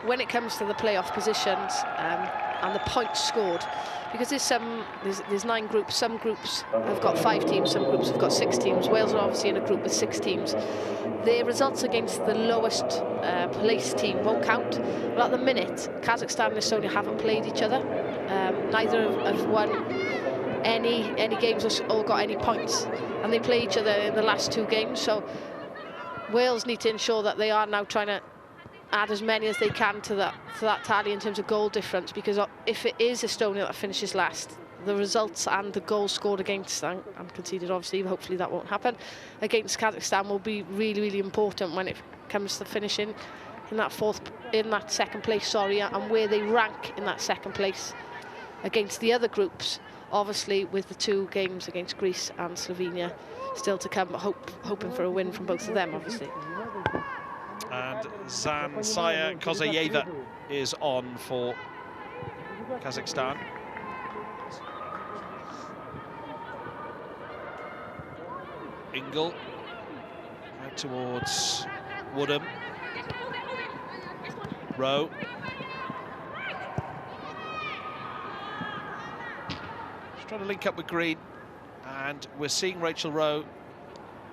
when it comes to the playoff positions and the points scored, because there's 9 groups. Some groups have got 5 teams, some groups have got 6 teams. Wales are obviously in a group with 6 teams. Their results against the lowest placed team won't count. But at the minute, Kazakhstan and Estonia haven't played each other. Neither have won any games or got any points, and they play each other in the last 2 games. So Wales need to ensure that they are now trying to add as many as they can to that tally in terms of goal difference, because if it is Estonia that finishes last, the results and the goals scored against and conceded, obviously, hopefully that won't happen, against Kazakhstan will be really, really important when it comes to finishing in that second place, and where they rank in that second place against the other groups, obviously with the 2 games against Greece and Slovenia still to come, but hoping for a win from both of them, obviously. And Zansaya Kozayeva is on for Kazakhstan. Ingle out towards Woodham. Rowe. She's trying to link up with Green, and we're seeing Rachel Rowe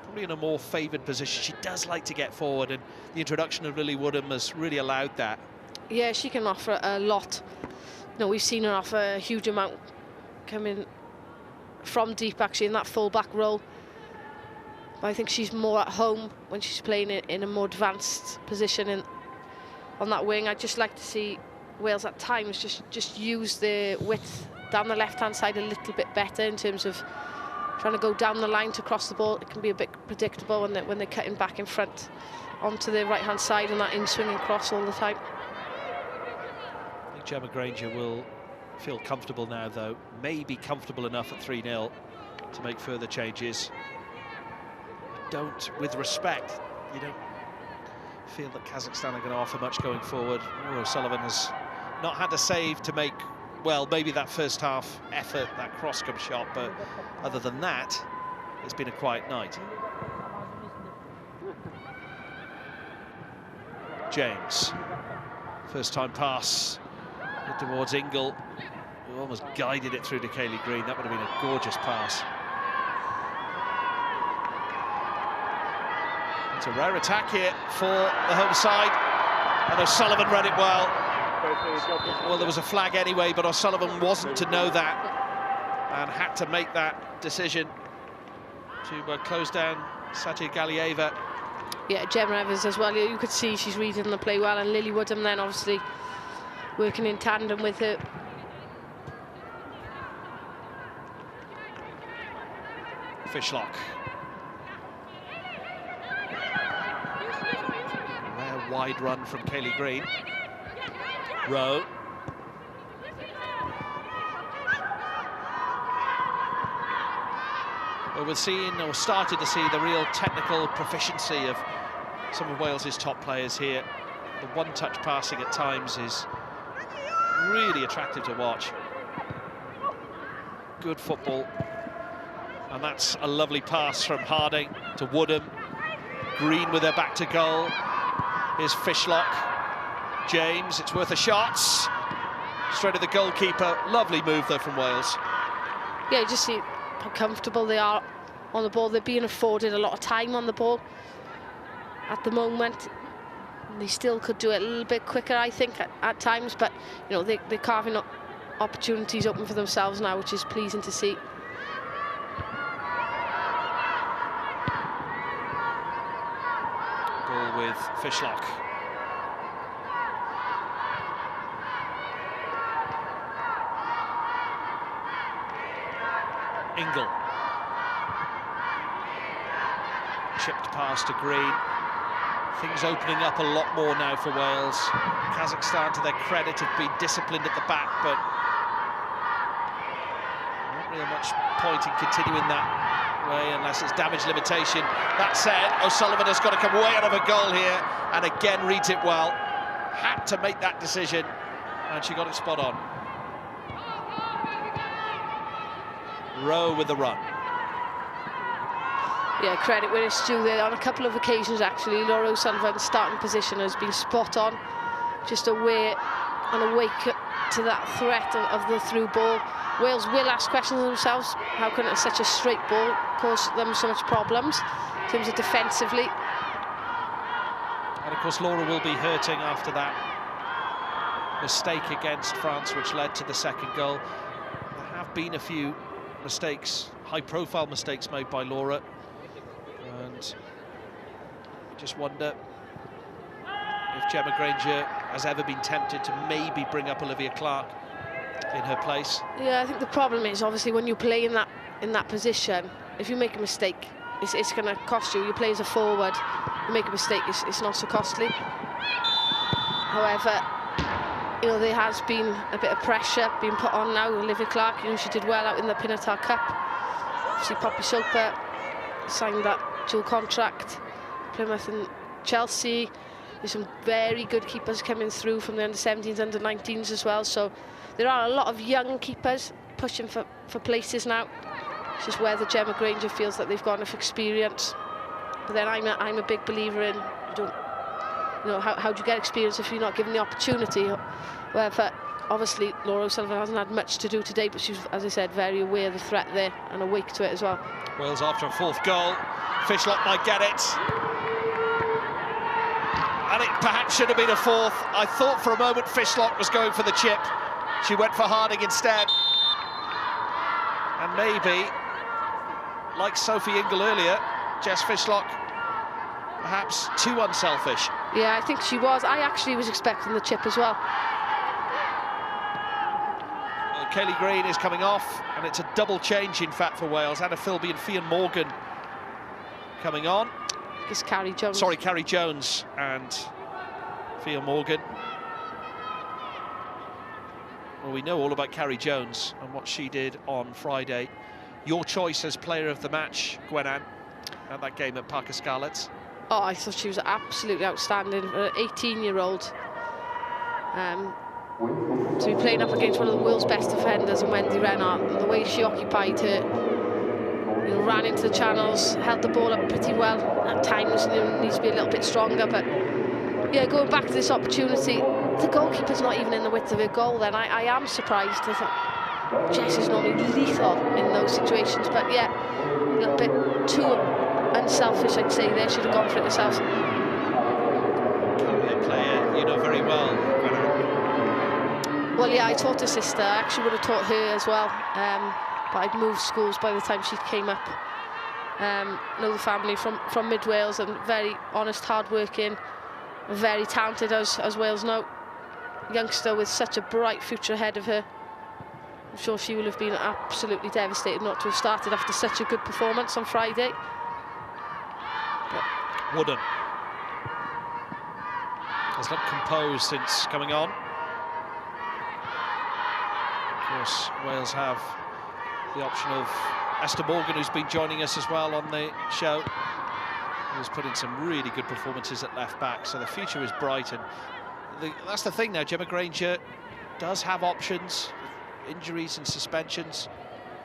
probably in a more favoured position. She does like to get forward, and the introduction of Lily Woodham has really allowed that. Yeah, she can offer a lot. No, we've seen her offer a huge amount coming from deep, actually, in that full-back role. But I think she's more at home when she's playing in a more advanced position on that wing. I'd just like to see Wales at times just use the width down the left-hand side a little bit better in terms of trying to go down the line to cross the ball. It can be a bit predictable when they're cutting back in front onto the right-hand side and that in-swinging cross all the time. I think Gemma Granger will feel comfortable now, though. Maybe comfortable enough at 3-0 to make further changes. With respect, you don't feel that Kazakhstan are going to offer much going forward. O'Sullivan has not had a save to make, well, maybe that first half effort, that cross-come shot, but other than that, it's been a quiet night. James, first time pass towards Ingle, who almost guided it through to Kaylee Green. That would have been a gorgeous pass. It's a rare attack here for the home side, and O'Sullivan read it well. Well, there was a flag anyway, but O'Sullivan wasn't to know that and had to make that decision to close down Satya Galieva. Yeah, Gemma Evans as well. You could see she's reading the play well, and Lily Woodham then obviously working in tandem with her. Fishlock. Rare wide run from Kaylee Green. Rowe. Well, we're seeing, or started to see, the real technical proficiency of some of Wales's top players here. The one-touch passing at times is really attractive to watch. Good football. And that's a lovely pass from Harding to Woodham. Green with her back to goal. Here's Fishlock. James, it's worth a shot. Straight at the goalkeeper. Lovely move though from Wales. Yeah, you just see how comfortable they are on the ball. They're being afforded a lot of time on the ball at the moment. They still could do it a little bit quicker, I think, at times, but you know, they're carving up opportunities open for themselves now, which is pleasing to see. Ball with Fishlock. Ingle. Chipped pass to Green. Things opening up a lot more now for Wales. Kazakhstan, to their credit, have been disciplined at the back, but not really much point in continuing that way unless it's damage limitation. That said, O'Sullivan has got to come way out of a goal here, and again reads it well. Had to make that decision, and she got it spot on. Rowe with the run. Yeah, credit where it's due there. On a couple of occasions, actually, Laura O'Sullivan's starting position has been spot on, just aware and awake to that threat of the through ball. Wales will ask questions themselves. How can such a straight ball cause them so much problems in terms of defensively? And of course, Laura will be hurting after that mistake against France, which led to the second goal. There have been a few mistakes, high-profile mistakes made by Laura. And I just wonder if Gemma Granger has ever been tempted to maybe bring up Olivia Clark in her place. Yeah, I think the problem is obviously when you play in that position, if you make a mistake, it's going to cost you. You play as a forward, you make a mistake, it's not so costly. However, you know, there has been a bit of pressure being put on now. Olivia Clark, you know, she did well out in the Pinatar Cup. Obviously, Poppy Soper signed that dual contract, Plymouth and Chelsea. There's some very good keepers coming through from the under-17s, under-19s as well. So there are a lot of young keepers pushing for places now. It's just whether Gemma Granger feels that they've got enough experience. But then I'm a big believer in, how do you get experience if you're not given the opportunity? However, obviously Laura O'Sullivan hasn't had much to do today, but she's, as I said, very aware of the threat there and awake to it as well. Wales after a fourth goal. Fishlock might get it. And it perhaps should have been a fourth. I thought for a moment Fishlock was going for the chip. She went for Harding instead. And maybe, like Sophie Ingle earlier, Jess Fishlock perhaps too unselfish. Yeah, I think she was. I actually was expecting the chip as well. Kaylee Green is coming off, and it's a double change, in fact, for Wales. Anna Philby and Fionn Morgan coming on. It's Carrie Jones. Sorry, Carrie Jones and Fionn Morgan. Well, we know all about Carrie Jones and what she did on Friday. Your choice as player of the match, Gwenan, at that game at Parker Scarlets. Oh, I thought she was absolutely outstanding for an 18-year-old. To be playing up against one of the world's best defenders in Wendy Renard, and the way she occupied her, ran into the channels, held the ball up pretty well. At times, needs to be a little bit stronger, but yeah, going back to this opportunity, the goalkeeper's not even in the width of her goal. Then I am surprised. I thought Jess is normally lethal in those situations, but yeah, a little bit too unselfish, I'd say. There, she'd have gone for it herself. A player you know very well. Well, yeah, I taught her sister. I actually would have taught her as well, but I'd moved schools by the time she came up. Know the family from Mid Wales, and very honest, hard-working, very talented, as Wales know. Youngster with such a bright future ahead of her. I'm sure she will have been absolutely devastated not to have started after such a good performance on Friday. Wooden has looked composed since coming on. Of course, Wales have the option of Esther Morgan, who's been joining us as well on the show, who's put in some really good performances at left back, so the future is bright. And that's the thing now, Gemma Granger does have options, injuries and suspensions,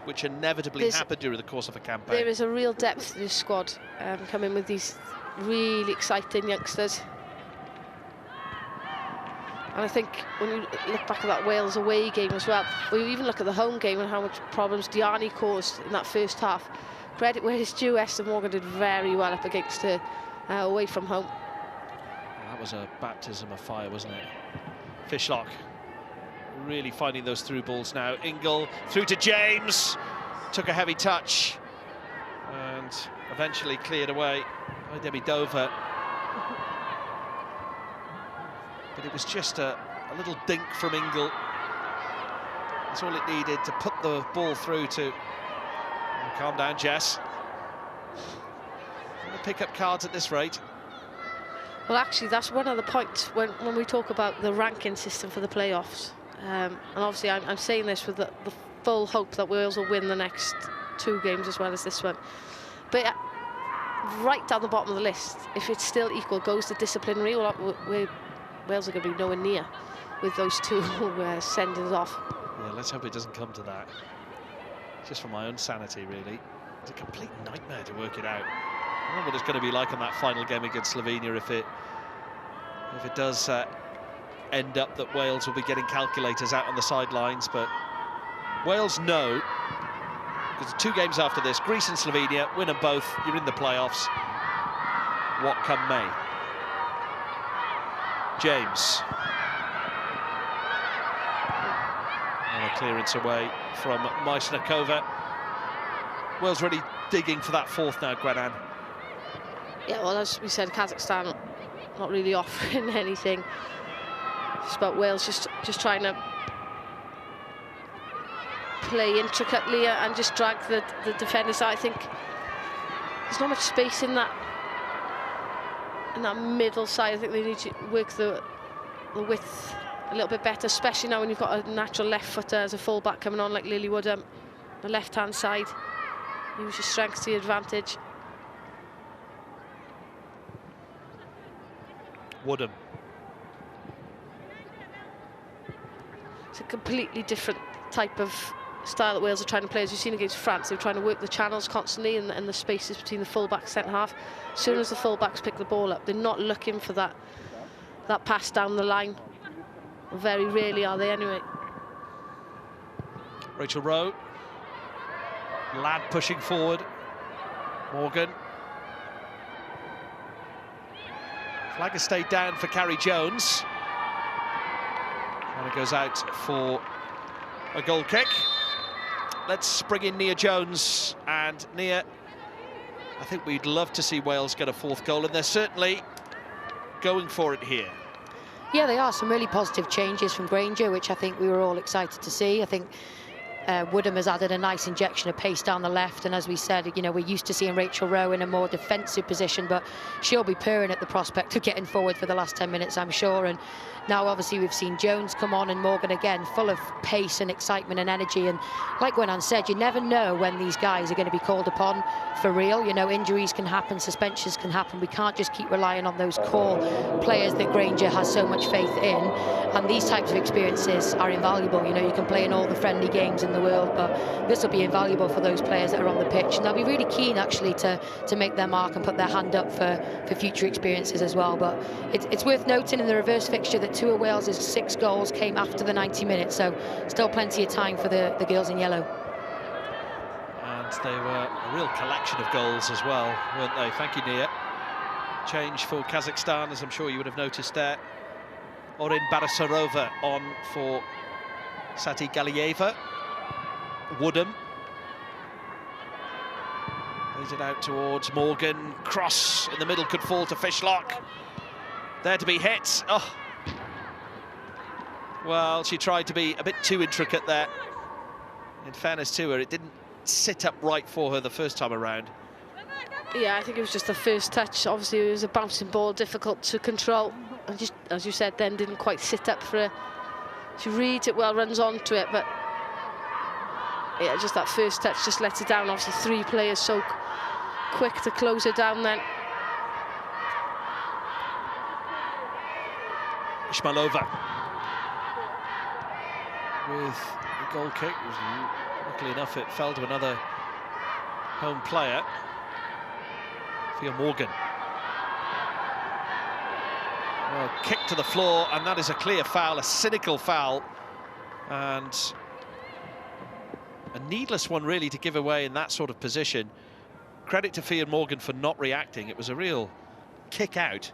which inevitably happen during the course of a campaign. There is a real depth to this squad, coming with these really exciting youngsters. And I think when you look back at that Wales away game as well, or you even look at the home game and how much problems Diani caused in that first half, credit where it's due, Esther Morgan did very well up against her away from home. Well, that was a baptism of fire, wasn't it? Fishlock really finding those through balls now. Ingle through to James, took a heavy touch and eventually cleared away by Debbie Dover. But it was just a little dink from Ingle. That's all it needed to put the ball through to... Oh, calm down, Jess. I'm going to pick up cards at this rate. Well, actually, that's one of the points when we talk about the ranking system for the playoffs. And obviously, I'm saying this with the full hope that Wales will win the next 2 games as well as this one. But right down the bottom of the list, if it's still equal, goes to disciplinary, where Wales are going to be nowhere near with those 2 sending us off. Yeah, let's hope it doesn't come to that. Just for my own sanity, really. It's a complete nightmare to work it out. I don't know what it's going to be like on that final game against Slovenia if it does end up that Wales will be getting calculators out on the sidelines, but Wales know, because 2 games after this, Greece and Slovenia, win them both, you're in the playoffs, what come May. James. And a clearance away from Meissner-Kova. Wales really digging for that 4th now, Gwenan. Yeah, well, as we said, Kazakhstan not really offering anything. It's about Wales just trying to play intricately and just drag the defenders out. I think there's not much space in that middle side. I think they need to work the width a little bit better, especially now when you've got a natural left footer as a full-back coming on like Lily Woodham. The left-hand side, use your strength to your advantage. Woodham. It's a completely different type of style that Wales are trying to play. As you've seen against France, they're trying to work the channels constantly and the spaces between the full-back centre-half. As soon as the full-backs pick the ball up, they're not looking for that pass down the line. Very rarely are they anyway. Rachel Rowe. Ladd pushing forward. Morgan. Flag has stayed down for Carrie Jones. And it goes out for a goal kick. Let's bring in Nia Jones. And Nia, I think we'd love to see Wales get a 4th goal, and they're certainly going for it here. Yeah, they are. Some really positive changes from Granger, which I think we were all excited to see. I think Woodham has added a nice injection of pace down the left, and as we said, you know, we're used to seeing Rachel Rowe in a more defensive position, but she'll be purring at the prospect of getting forward for the last 10 minutes, I'm sure. And now obviously we've seen Jones come on and Morgan again, full of pace and excitement and energy. And like Gwenan said, you never know when these guys are going to be called upon for real. You know, injuries can happen, suspensions can happen. We can't just keep relying on those core players that Granger has so much faith in. And these types of experiences are invaluable. You know, you can play in all the friendly games in the world, but this will be invaluable for those players that are on the pitch, and they'll be really keen actually to make their mark and put their hand up for future experiences as well. But it's worth noting in the reverse fixture that 2 of Wales' 6 goals came after the 90 minutes, so still plenty of time for the girls in yellow. And they were a real collection of goals as well, weren't they? Thank you, Nia. Change for Kazakhstan, as I'm sure you would have noticed there. Orin Barasarova on for Sati Galieva. Woodham plays it out towards Morgan. Cross in the middle could fall to Fishlock. There to be hit. Oh, well, she tried to be a bit too intricate there. In fairness to her, it didn't sit up right for her the first time around. Yeah, I think it was just the first touch. Obviously, it was a bouncing ball, difficult to control. And just, as you said, then didn't quite sit up for her. She reads it well, runs onto it, but yeah, just that first touch just lets her down. Obviously, 3 players so quick to close her down then. Ishmailova with the goal kick. Luckily enough, it fell to another home player, Thea Morgan. Well, kick to the floor, and that is a clear foul, a cynical foul, and a needless one really to give away in that sort of position. Credit to Thea Morgan for not reacting. It was a real kick out.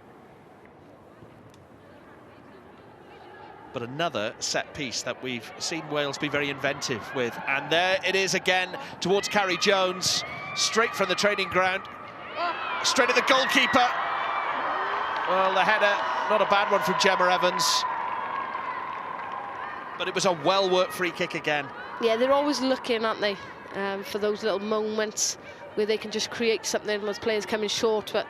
But another set piece that we've seen Wales be very inventive with. And there it is again towards Carrie Jones, straight from the training ground, straight at the goalkeeper. Well, the header, not a bad one from Gemma Evans, but it was a well-worked free kick again. Yeah, they're always looking, aren't they, for those little moments where they can just create something with players coming short. But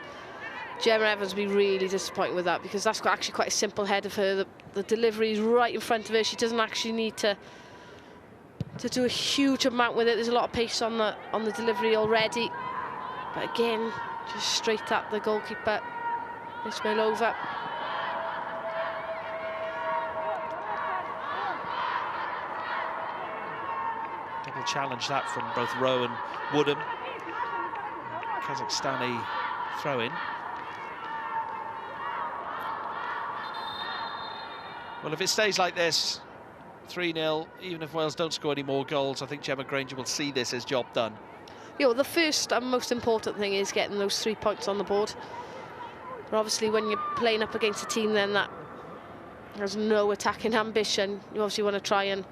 Gemma Evans will be really disappointed with that, because that's actually quite a simple header for her. The delivery is right in front of her. She doesn't actually need to do a huge amount with it. There's a lot of pace on the delivery already. But again, just straight at the goalkeeper, Ishmailova. Double challenge that from both Rowe and Woodham. Kazakhstani throw-in. Well, if it stays like this, 3-0, even if Wales don't score any more goals, I think Gemma Granger will see this as job done. Yeah, well, the first and most important thing is getting those 3 points on the board. But obviously, when you're playing up against a team then that has no attacking ambition, you obviously want to try and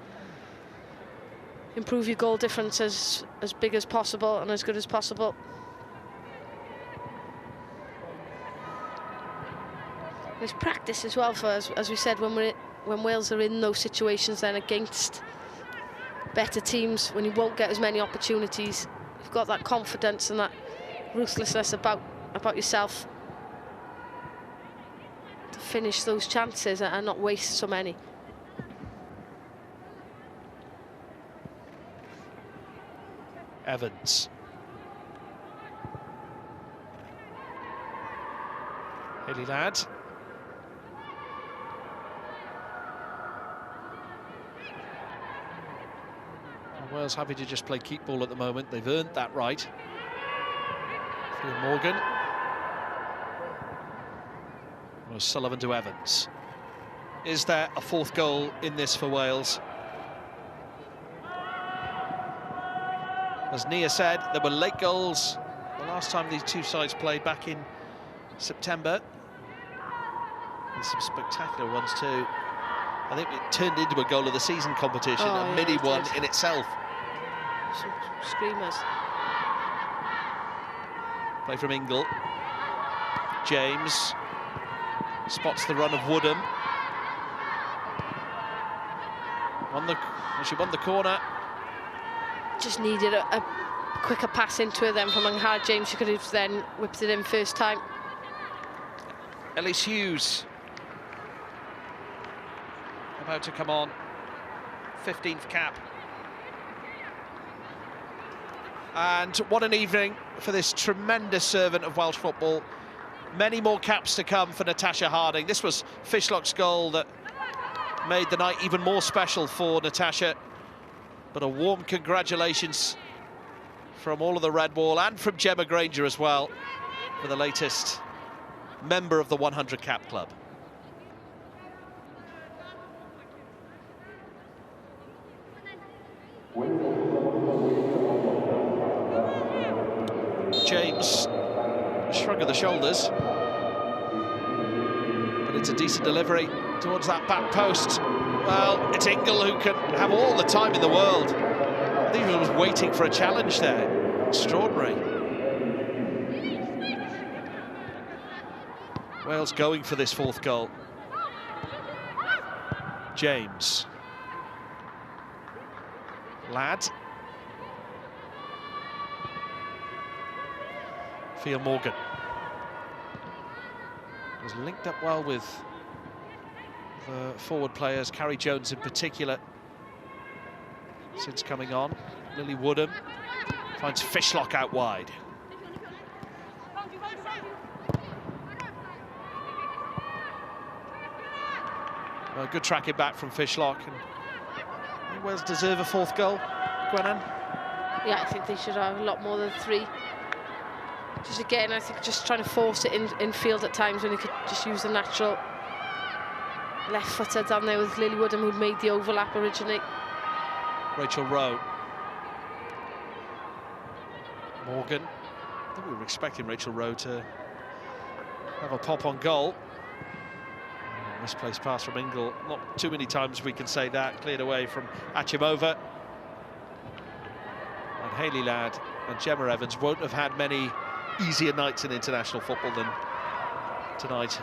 improve your goal difference as big as possible and as good as possible. There's practice as well for us, as we said, when Wales are in those situations then against better teams, when you won't get as many opportunities, you've got that confidence and that ruthlessness about yourself to finish those chances and not waste so many. Evans. Haley Ladd. Wales happy to just play keep ball at the moment. They've earned that right. Thea Morgan. Well, Sullivan to Evans. Is there a 4th goal in this for Wales? As Nia said, there were late goals the last time these two sides played back in September. And some spectacular ones too. I think it turned into a goal of the season competition, a mini one in itself. Some screamers. Play from Ingle. James spots the run of Woodham. She won the corner. Just needed a quicker pass into her then from Anghara James. She could have then whipped it in first time. Ellis Hughes about to come on, 15th cap. And what an evening for this tremendous servant of Welsh football. Many more caps to come for Natasha Harding. This was Fishlock's goal that made the night even more special for Natasha. But a warm congratulations from all of the Red Wall and from Gemma Granger as well for the latest member of the 100 cap club. James, a shrug of the shoulders, but it's a decent delivery towards that back post. Well, it's Ingle who can have all the time in the world. I think he was waiting for a challenge there. Extraordinary. Wales going for this 4th goal. James. Ladd. Fia Morgan was linked up well with the forward players, Carrie Jones in particular, since coming on. Lily Woodham finds Fishlock out wide. Well, good tracking back from Fishlock, and I think Wales deserve a fourth goal. Gwenan? Yeah, I think they should have a lot more than 3. Just again, I think just trying to force it in field at times when they could just use the natural left footer down there with Lily Woodham, who made the overlap originally. Rachel Rowe. Morgan. I think we were expecting Rachel Rowe to have a pop on goal. Misplaced pass from Ingle. Not too many times we can say that. Cleared away from Achimova. And Hayley Ladd and Gemma Evans won't have had many easier nights in international football than tonight.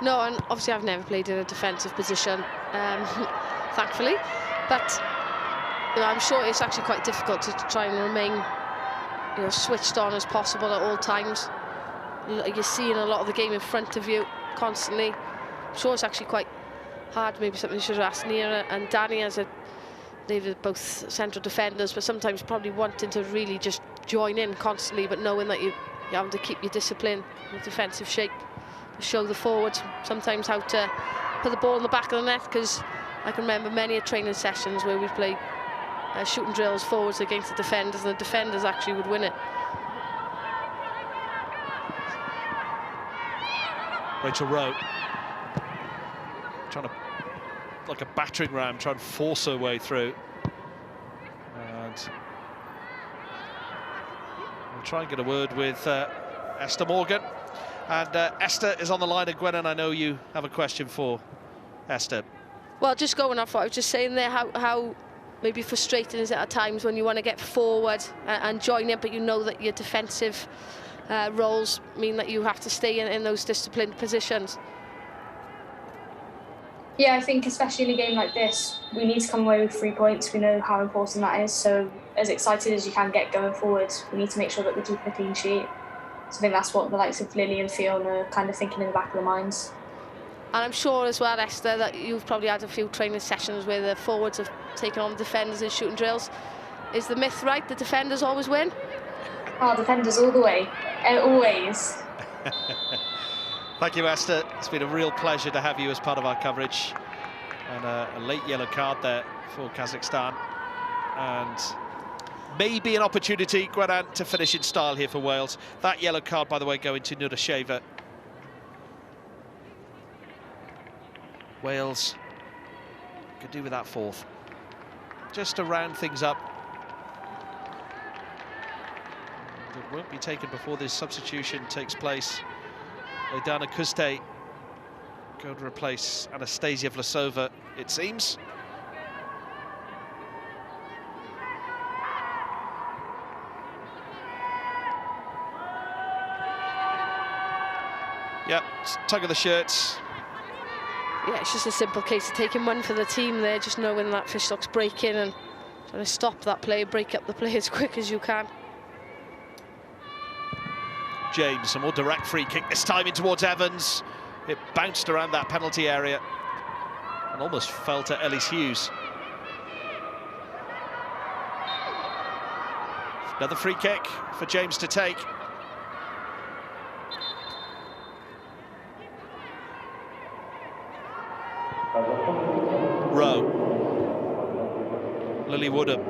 No, and obviously I've never played in a defensive position, thankfully. But you know, I'm sure it's actually quite difficult to try and remain, you know, switched on as possible at all times. You're seeing a lot of the game in front of you constantly. I'm sure it's actually quite hard. Maybe something you should have asked Nira and Danny, as they were both central defenders, but sometimes probably wanting to really just join in constantly, but knowing that you're having to keep your discipline, your defensive shape, to show the forwards sometimes how to put the ball in the back of the net, because I can remember many training sessions where we played shooting drills forwards against the defenders, and the defenders actually would win it. Rachel Rowe trying to, like a battering ram, trying to force her way through. And we'll try and get a word with Esther Morgan. And Esther is on the line. Gwen, I know you have a question for Esther. Well, just going off what I was just saying there, how maybe frustrating is it at times when you want to get forward and join in, but you know that your defensive roles mean that you have to stay in those disciplined positions? Yeah, I think especially in a game like this, we need to come away with 3 points. We know how important that is. So as excited as you can get going forward, we need to make sure that we keep a clean sheet. So I think that's what the likes of Lily and Fiona are kind of thinking in the back of their minds. And I'm sure as well, Esther, that you've probably had a few training sessions where the forwards have taken on the defenders in shooting drills. Is the myth right, the defenders always win? Oh, defenders all the way, always. Thank you, Esther. It's been a real pleasure to have you as part of our coverage. And a late yellow card there for Kazakhstan. And maybe an opportunity, Gwenan, to finish in style here for Wales. That yellow card, by the way, going to Nurasheva. Wales could do with that fourth, just to round things up. It won't be taken before this substitution takes place. Aidana Kuste going to replace Anastasia Vlasova, it seems. Yep, tug of the shirts. Yeah, it's just a simple case of taking one for the team there, just knowing that Fishlock's breaking and trying to stop that play, break up the play as quick as you can. James, a more direct free kick, this time in towards Evans. It bounced around that penalty area and almost fell to Ellis Hughes. Another free kick for James to take. Rowe. Lily Woodham.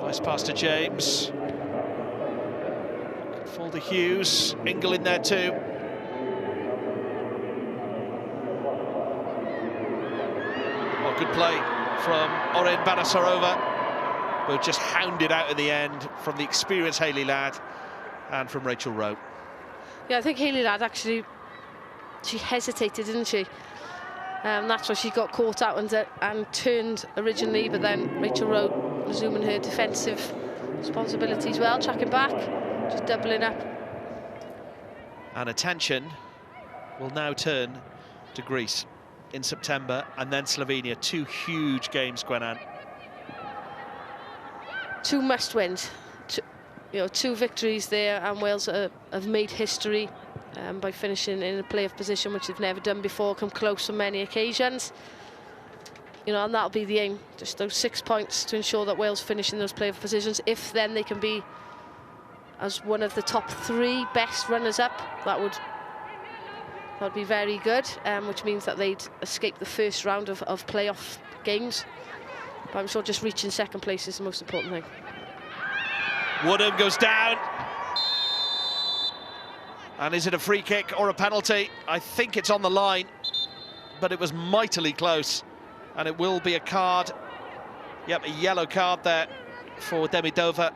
Nice pass to James. Fall to Hughes. Ingle in there too. Well, good play from Oren Banasarova, but just hounded out at the end from the experienced Hayley Ladd and from Rachel Rowe. Yeah, I think Hayley Ladd actually, she hesitated, didn't she? That's why she got caught out and turned originally, but then Rachel Rowe resuming her defensive responsibilities well, tracking back, just doubling up. And attention will now turn to Greece. in September, and then Slovenia. 2 huge games, Gwenan. 2 must-wins. 2 victories there, and Wales have made history by finishing in a playoff position, which they've never done before, come close on many occasions. And that'll be the aim, just those 6 points to ensure that Wales finish in those playoff positions. If then they can be as one of the top 3 best runners-up, that would be very good, which means that they'd escape the first round of playoff games. But I'm sure just reaching second place is the most important thing. Woodham goes down. And is it a free kick or a penalty? I think it's on the line, but it was mightily close. And it will be a card. Yep, a yellow card there for Demidova.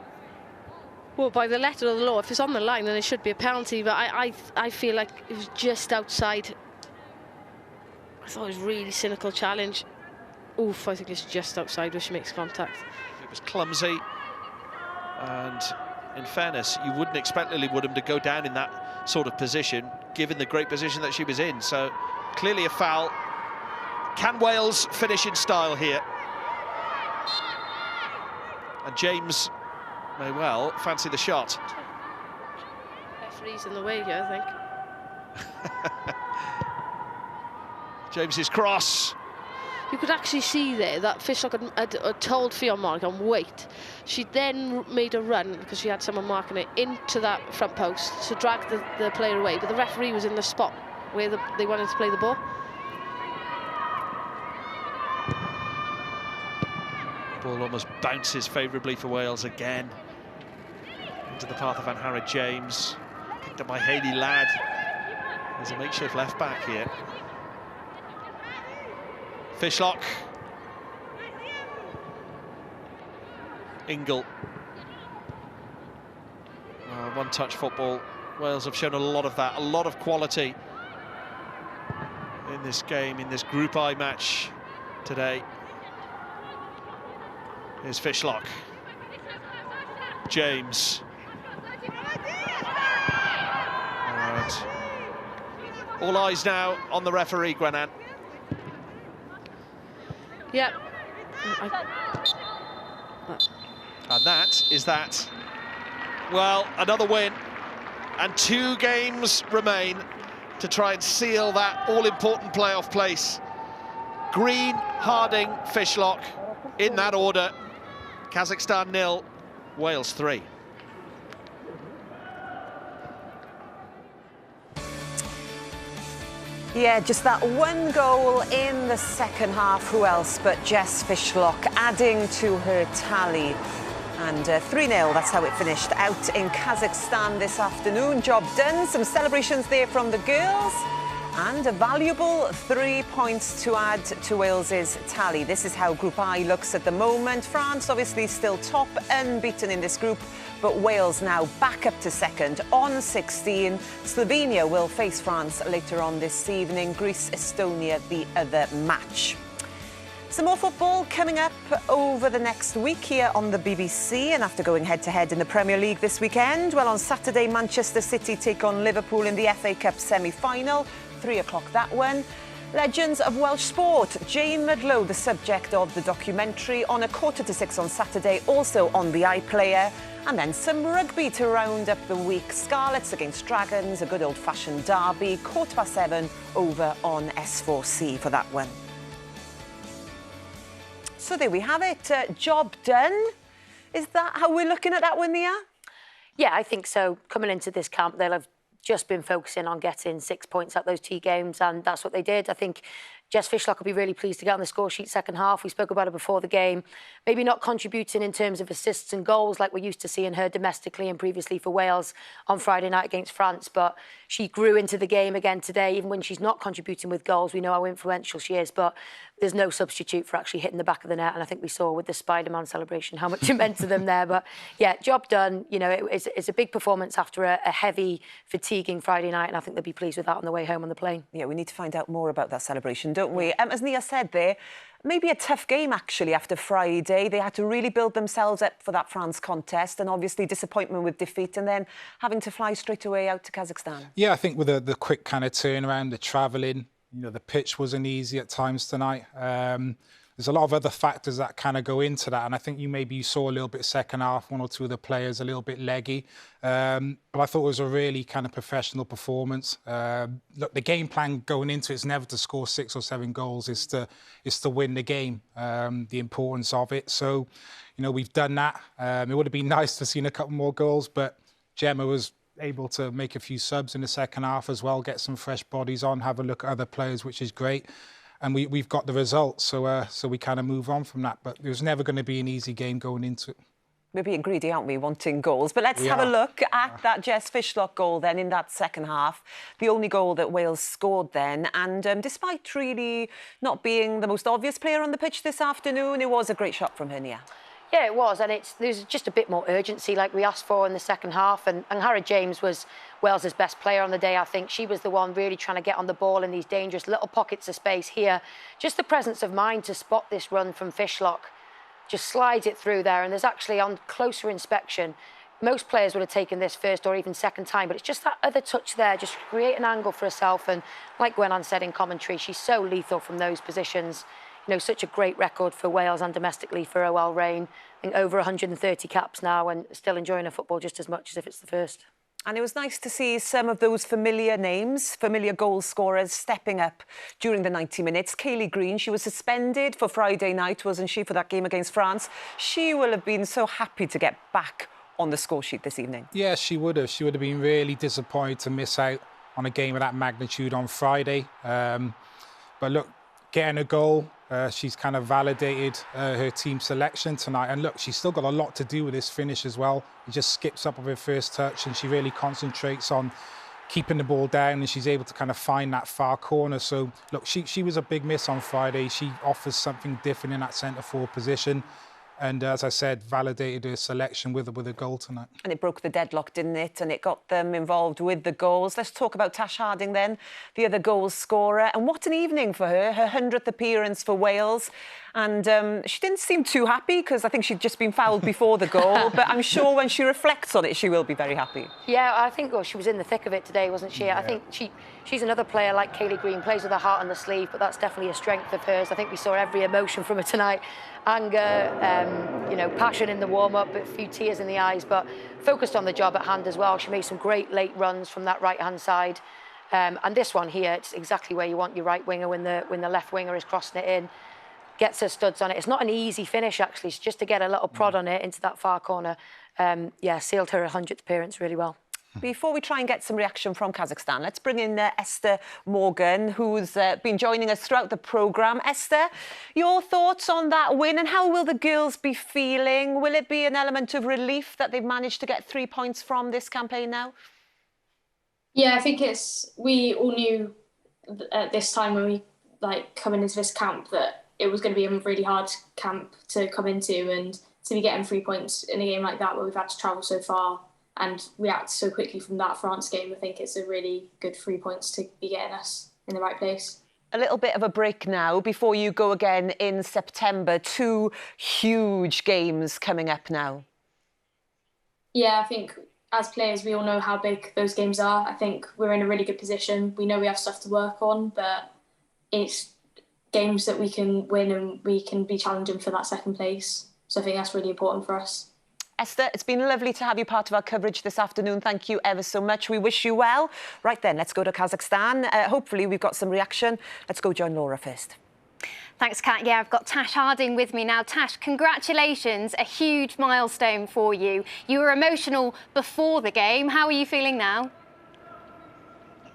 Well, by the letter of the law, if it's on the line, then it should be a penalty. But I feel like it was just outside. I thought it was a really cynical challenge. Oof, I think it's just outside where she makes contact. It was clumsy. And in fairness, you wouldn't expect Lily Woodham to go down in that sort of position, given the great position that she was in. So clearly a foul. Can Wales finish in style here? And James may well fancy the shot. Referee's in the way here, I think. James's cross. You could actually see there that Fishlock had told Fionn Morgan, wait. She then made a run, because she had someone marking it, into that front post to drag the player away. But the referee was in the spot where they wanted to play the ball. Ball almost bounces favourably for Wales again. Into the path of Van Harrod James. Picked up by Hayley Ladd. There's a makeshift left back here. Fishlock. Ingle. One-touch football. Wales have shown a lot of that, a lot of quality in this game, in this Group I match today. Here's Fishlock. James. All eyes now on the referee, Gwenan. Yep. And that is that. Well, another win. And 2 games remain to try and seal that all-important playoff place. Green, Harding, Fishlock, in that order. Kazakhstan 0, Wales 3. Yeah, just that 1 goal in the second half. Who else but Jess Fishlock adding to her tally. And 3-0, that's how it finished out in Kazakhstan this afternoon. Job done. Some celebrations there from the girls. And a valuable 3 points to add to Wales's tally. This is how Group I looks at the moment. France obviously still top, unbeaten in this group, but Wales now back up to second on 16. Slovenia will face France later on this evening. Greece, Estonia, the other match. Some more football coming up over the next week here on the BBC. And after going head-to-head in the Premier League this weekend, well, on Saturday, Manchester City take on Liverpool in the FA Cup semi-final. 3 o'clock that one. Legends of Welsh sport. Jane Ludlow, the subject of the documentary, on 5:45 on Saturday, also on the iPlayer. And then some rugby to round up the week. Scarlets against Dragons, a good old-fashioned derby. 7:15 over on S4C for that one. So there we have it. Job done. Is that how we're looking at that one, Nia? Yeah, I think so. Coming into this camp, they'll have just been focusing on getting 6 points out those 2 games, and that's what they did. I think Jess Fishlock will be really pleased to get on the score sheet second half. We spoke about her before the game. Maybe not contributing in terms of assists and goals like we're used to seeing her domestically and previously for Wales on Friday night against France, but she grew into the game again today. Even when she's not contributing with goals, we know how influential she is, but there's no substitute for actually hitting the back of the net. And I think we saw with the Spider-Man celebration how much it meant to them there. But yeah, job done. You know, it's a big performance after a heavy, fatiguing Friday night, and I think they'll be pleased with that on the way home on the plane. Yeah, we need to find out more about that celebration, don't we? As Nia said there, maybe a tough game actually after Friday. They had to really build themselves up for that France contest, and obviously disappointment with defeat, and then having to fly straight away out to Kazakhstan. Yeah, I think with the quick kind of turnaround, the travelling, You know, the pitch wasn't easy at times tonight. There's a lot of other factors that kind of go into that, and I think you saw a little bit second half, one or two of the players a little bit leggy. But I thought it was a really kind of professional performance. Look, the game plan going into it is never to score 6 or 7 goals, it's to win the game, the importance of it. So, you know, we've done that. It would have been nice to have seen a couple more goals, but Gemma was able to make a few subs in the second half as well, get some fresh bodies on, have a look at other players, which is great. And we've got the results, so we kind of move on from that. But it was never going to be an easy game going into it. We're being greedy, aren't we, wanting goals? But let's have a look at that Jess Fishlock goal then in that second half. The only goal that Wales scored then. And despite really not being the most obvious player on the pitch this afternoon, it was a great shot from her, Nia. Yeah, it was, and there's just a bit more urgency like we asked for in the second half, and Hara James was Wales's best player on the day, I think. She was the one really trying to get on the ball in these dangerous little pockets of space here. Just the presence of mind to spot this run from Fishlock, just slides it through there, and there's actually, on closer inspection, most players would have taken this first or even second time, but it's just that other touch there, just create an angle for herself, and like Gwennan said in commentary, she's so lethal from those positions. You know, such a great record for Wales and domestically for OL Reign. I think over 130 caps now and still enjoying her football just as much as if it's the first. And it was nice to see some of those familiar names, familiar goal scorers stepping up during the 90 minutes. Kaylee Green, she was suspended for Friday night, wasn't she, for that game against France? She will have been so happy to get back on the score sheet this evening. Yeah, she would have. She would have been really disappointed to miss out on a game of that magnitude on Friday. But look, getting a goal, she's kind of validated her team selection tonight. And look, she's still got a lot to do with this finish as well. She just skips up with her first touch and she really concentrates on keeping the ball down, and she's able to kind of find that far corner. So look, she was a big miss on Friday. She offers something different in that centre-forward position. And as I said, validated her selection with a goal tonight. And it broke the deadlock, didn't it? And it got them involved with the goals. Let's talk about Tash Harding then, the other goal scorer. And what an evening for her 100th appearance for Wales. And she didn't seem too happy because I think she'd just been fouled before the goal. But I'm sure when she reflects on it, she will be very happy. Yeah, I think she was in the thick of it today, wasn't she? Yeah. I think she's another player like Kaylee Green, plays with her heart on the sleeve, but that's definitely a strength of hers. I think we saw every emotion from her tonight. Anger, you know, passion in the warm-up, a few tears in the eyes, but focused on the job at hand as well. She made some great late runs from that right-hand side. And this one here, it's exactly where you want your right winger when the left winger is crossing it in. Gets her studs on it. It's not an easy finish, actually. It's just to get a little prod on it into that far corner. Yeah, sealed her 100th appearance really well. Before we try and get some reaction from Kazakhstan, let's bring in Esther Morgan, who's been joining us throughout the programme. Esther, your thoughts on that win and how will the girls be feeling? Will it be an element of relief that they've managed to get 3 points from this campaign now? Yeah, I think we all knew at this time when we coming into this camp that it was going to be a really hard camp to come into, and to be getting 3 points in a game like that where we've had to travel so far and react so quickly from that France game, I think it's a really good 3 points to be getting us in the right place. A little bit of a break now before you go again in September. 2 huge games coming up now. Yeah, I think as players, we all know how big those games are. I think we're in a really good position. We know we have stuff to work on, but it's games that we can win and we can be challenging for that second place. So I think that's really important for us. Esther, it's been lovely to have you part of our coverage this afternoon. Thank you ever so much. We wish you well. Right then, let's go to Kazakhstan. Hopefully we've got some reaction. Let's go join Laura first. Thanks, Kat. Yeah, I've got Tash Harding with me now. Tash, congratulations. A huge milestone for you. You were emotional before the game. How are you feeling now?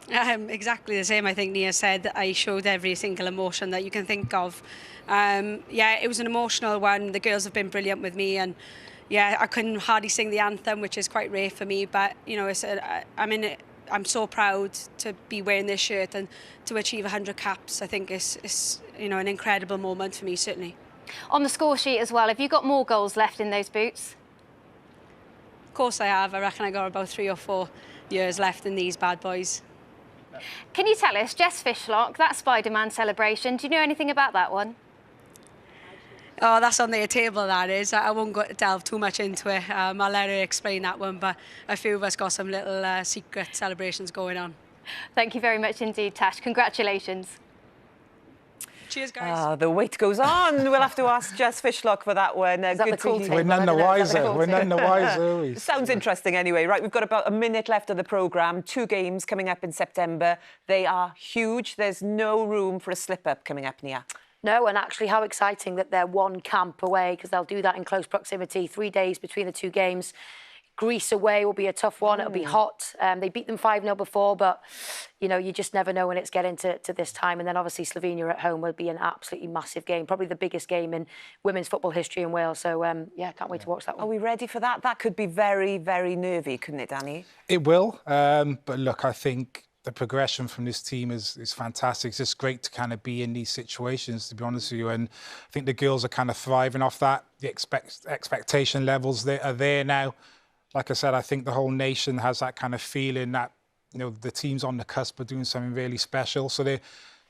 Exactly the same. I think Nia said I showed every single emotion that you can think of. Yeah, it was an emotional one. The girls have been brilliant with me, and yeah, I couldn't hardly sing the anthem, which is quite rare for me. But you know, I'm so proud to be wearing this shirt and to achieve 100 caps. I think it's you know, an incredible moment for me, certainly. On the score sheet as well, have you got more goals left in those boots? Of course I have. I reckon I got about 3 or 4 years left in these bad boys. Can you tell us, Jess Fishlock, that Spider-Man celebration, do you know anything about that one? Oh, that's on their table, that is. I won't delve too much into it. I'll let her explain that one, but a few of us got some little secret celebrations going on. Thank you very much indeed, Tash. Congratulations. Cheers, guys. The wait goes on. We'll have to ask Jess Fishlock for that one. Is that the cool We're none the wiser. We're none the wiser. Sounds interesting anyway. Right, we've got about a minute left of the programme. 2 games coming up in September. They are huge. There's no room for a slip-up coming up, Nia. No, and actually how exciting that they're 1 camp away, because they'll do that in close proximity, 3 days between the 2 games. Greece away will be a tough one. It'll be hot. They beat them 5-0 before, but, you know, you just never know when it's getting to this time. And then obviously Slovenia at home will be an absolutely massive game, probably the biggest game in women's football history in Wales. So, yeah, can't wait to watch that one. Are we ready for that? That could be very, very nervy, couldn't it, Danny? It will. But look, I think the progression from this team is fantastic. It's just great to kind of be in these situations, to be honest with you. And I think the girls are kind of thriving off that. The expectation levels are there now. Like I said, I think the whole nation has that kind of feeling that, you know, the team's on the cusp of doing something really special. So they're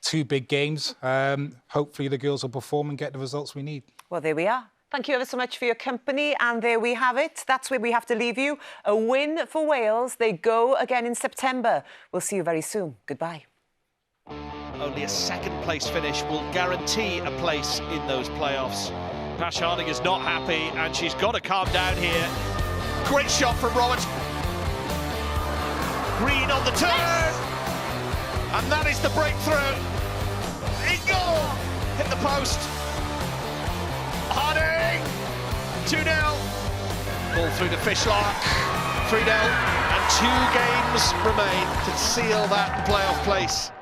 2 big games. Hopefully the girls will perform and get the results we need. Well, there we are. Thank you ever so much for your company. And there we have it. That's where we have to leave you. A win for Wales. They go again in September. We'll see you very soon. Goodbye. Only a 2nd place finish will guarantee a place in those playoffs. Pash Harding is not happy, and she's got to calm down here. Great shot from Roberts. Green on the turn. And that is the breakthrough. In goal. Hit the post. Harding. 2-0. Ball through to Fishlock. 3-0. And 2 games remain to seal that playoff place.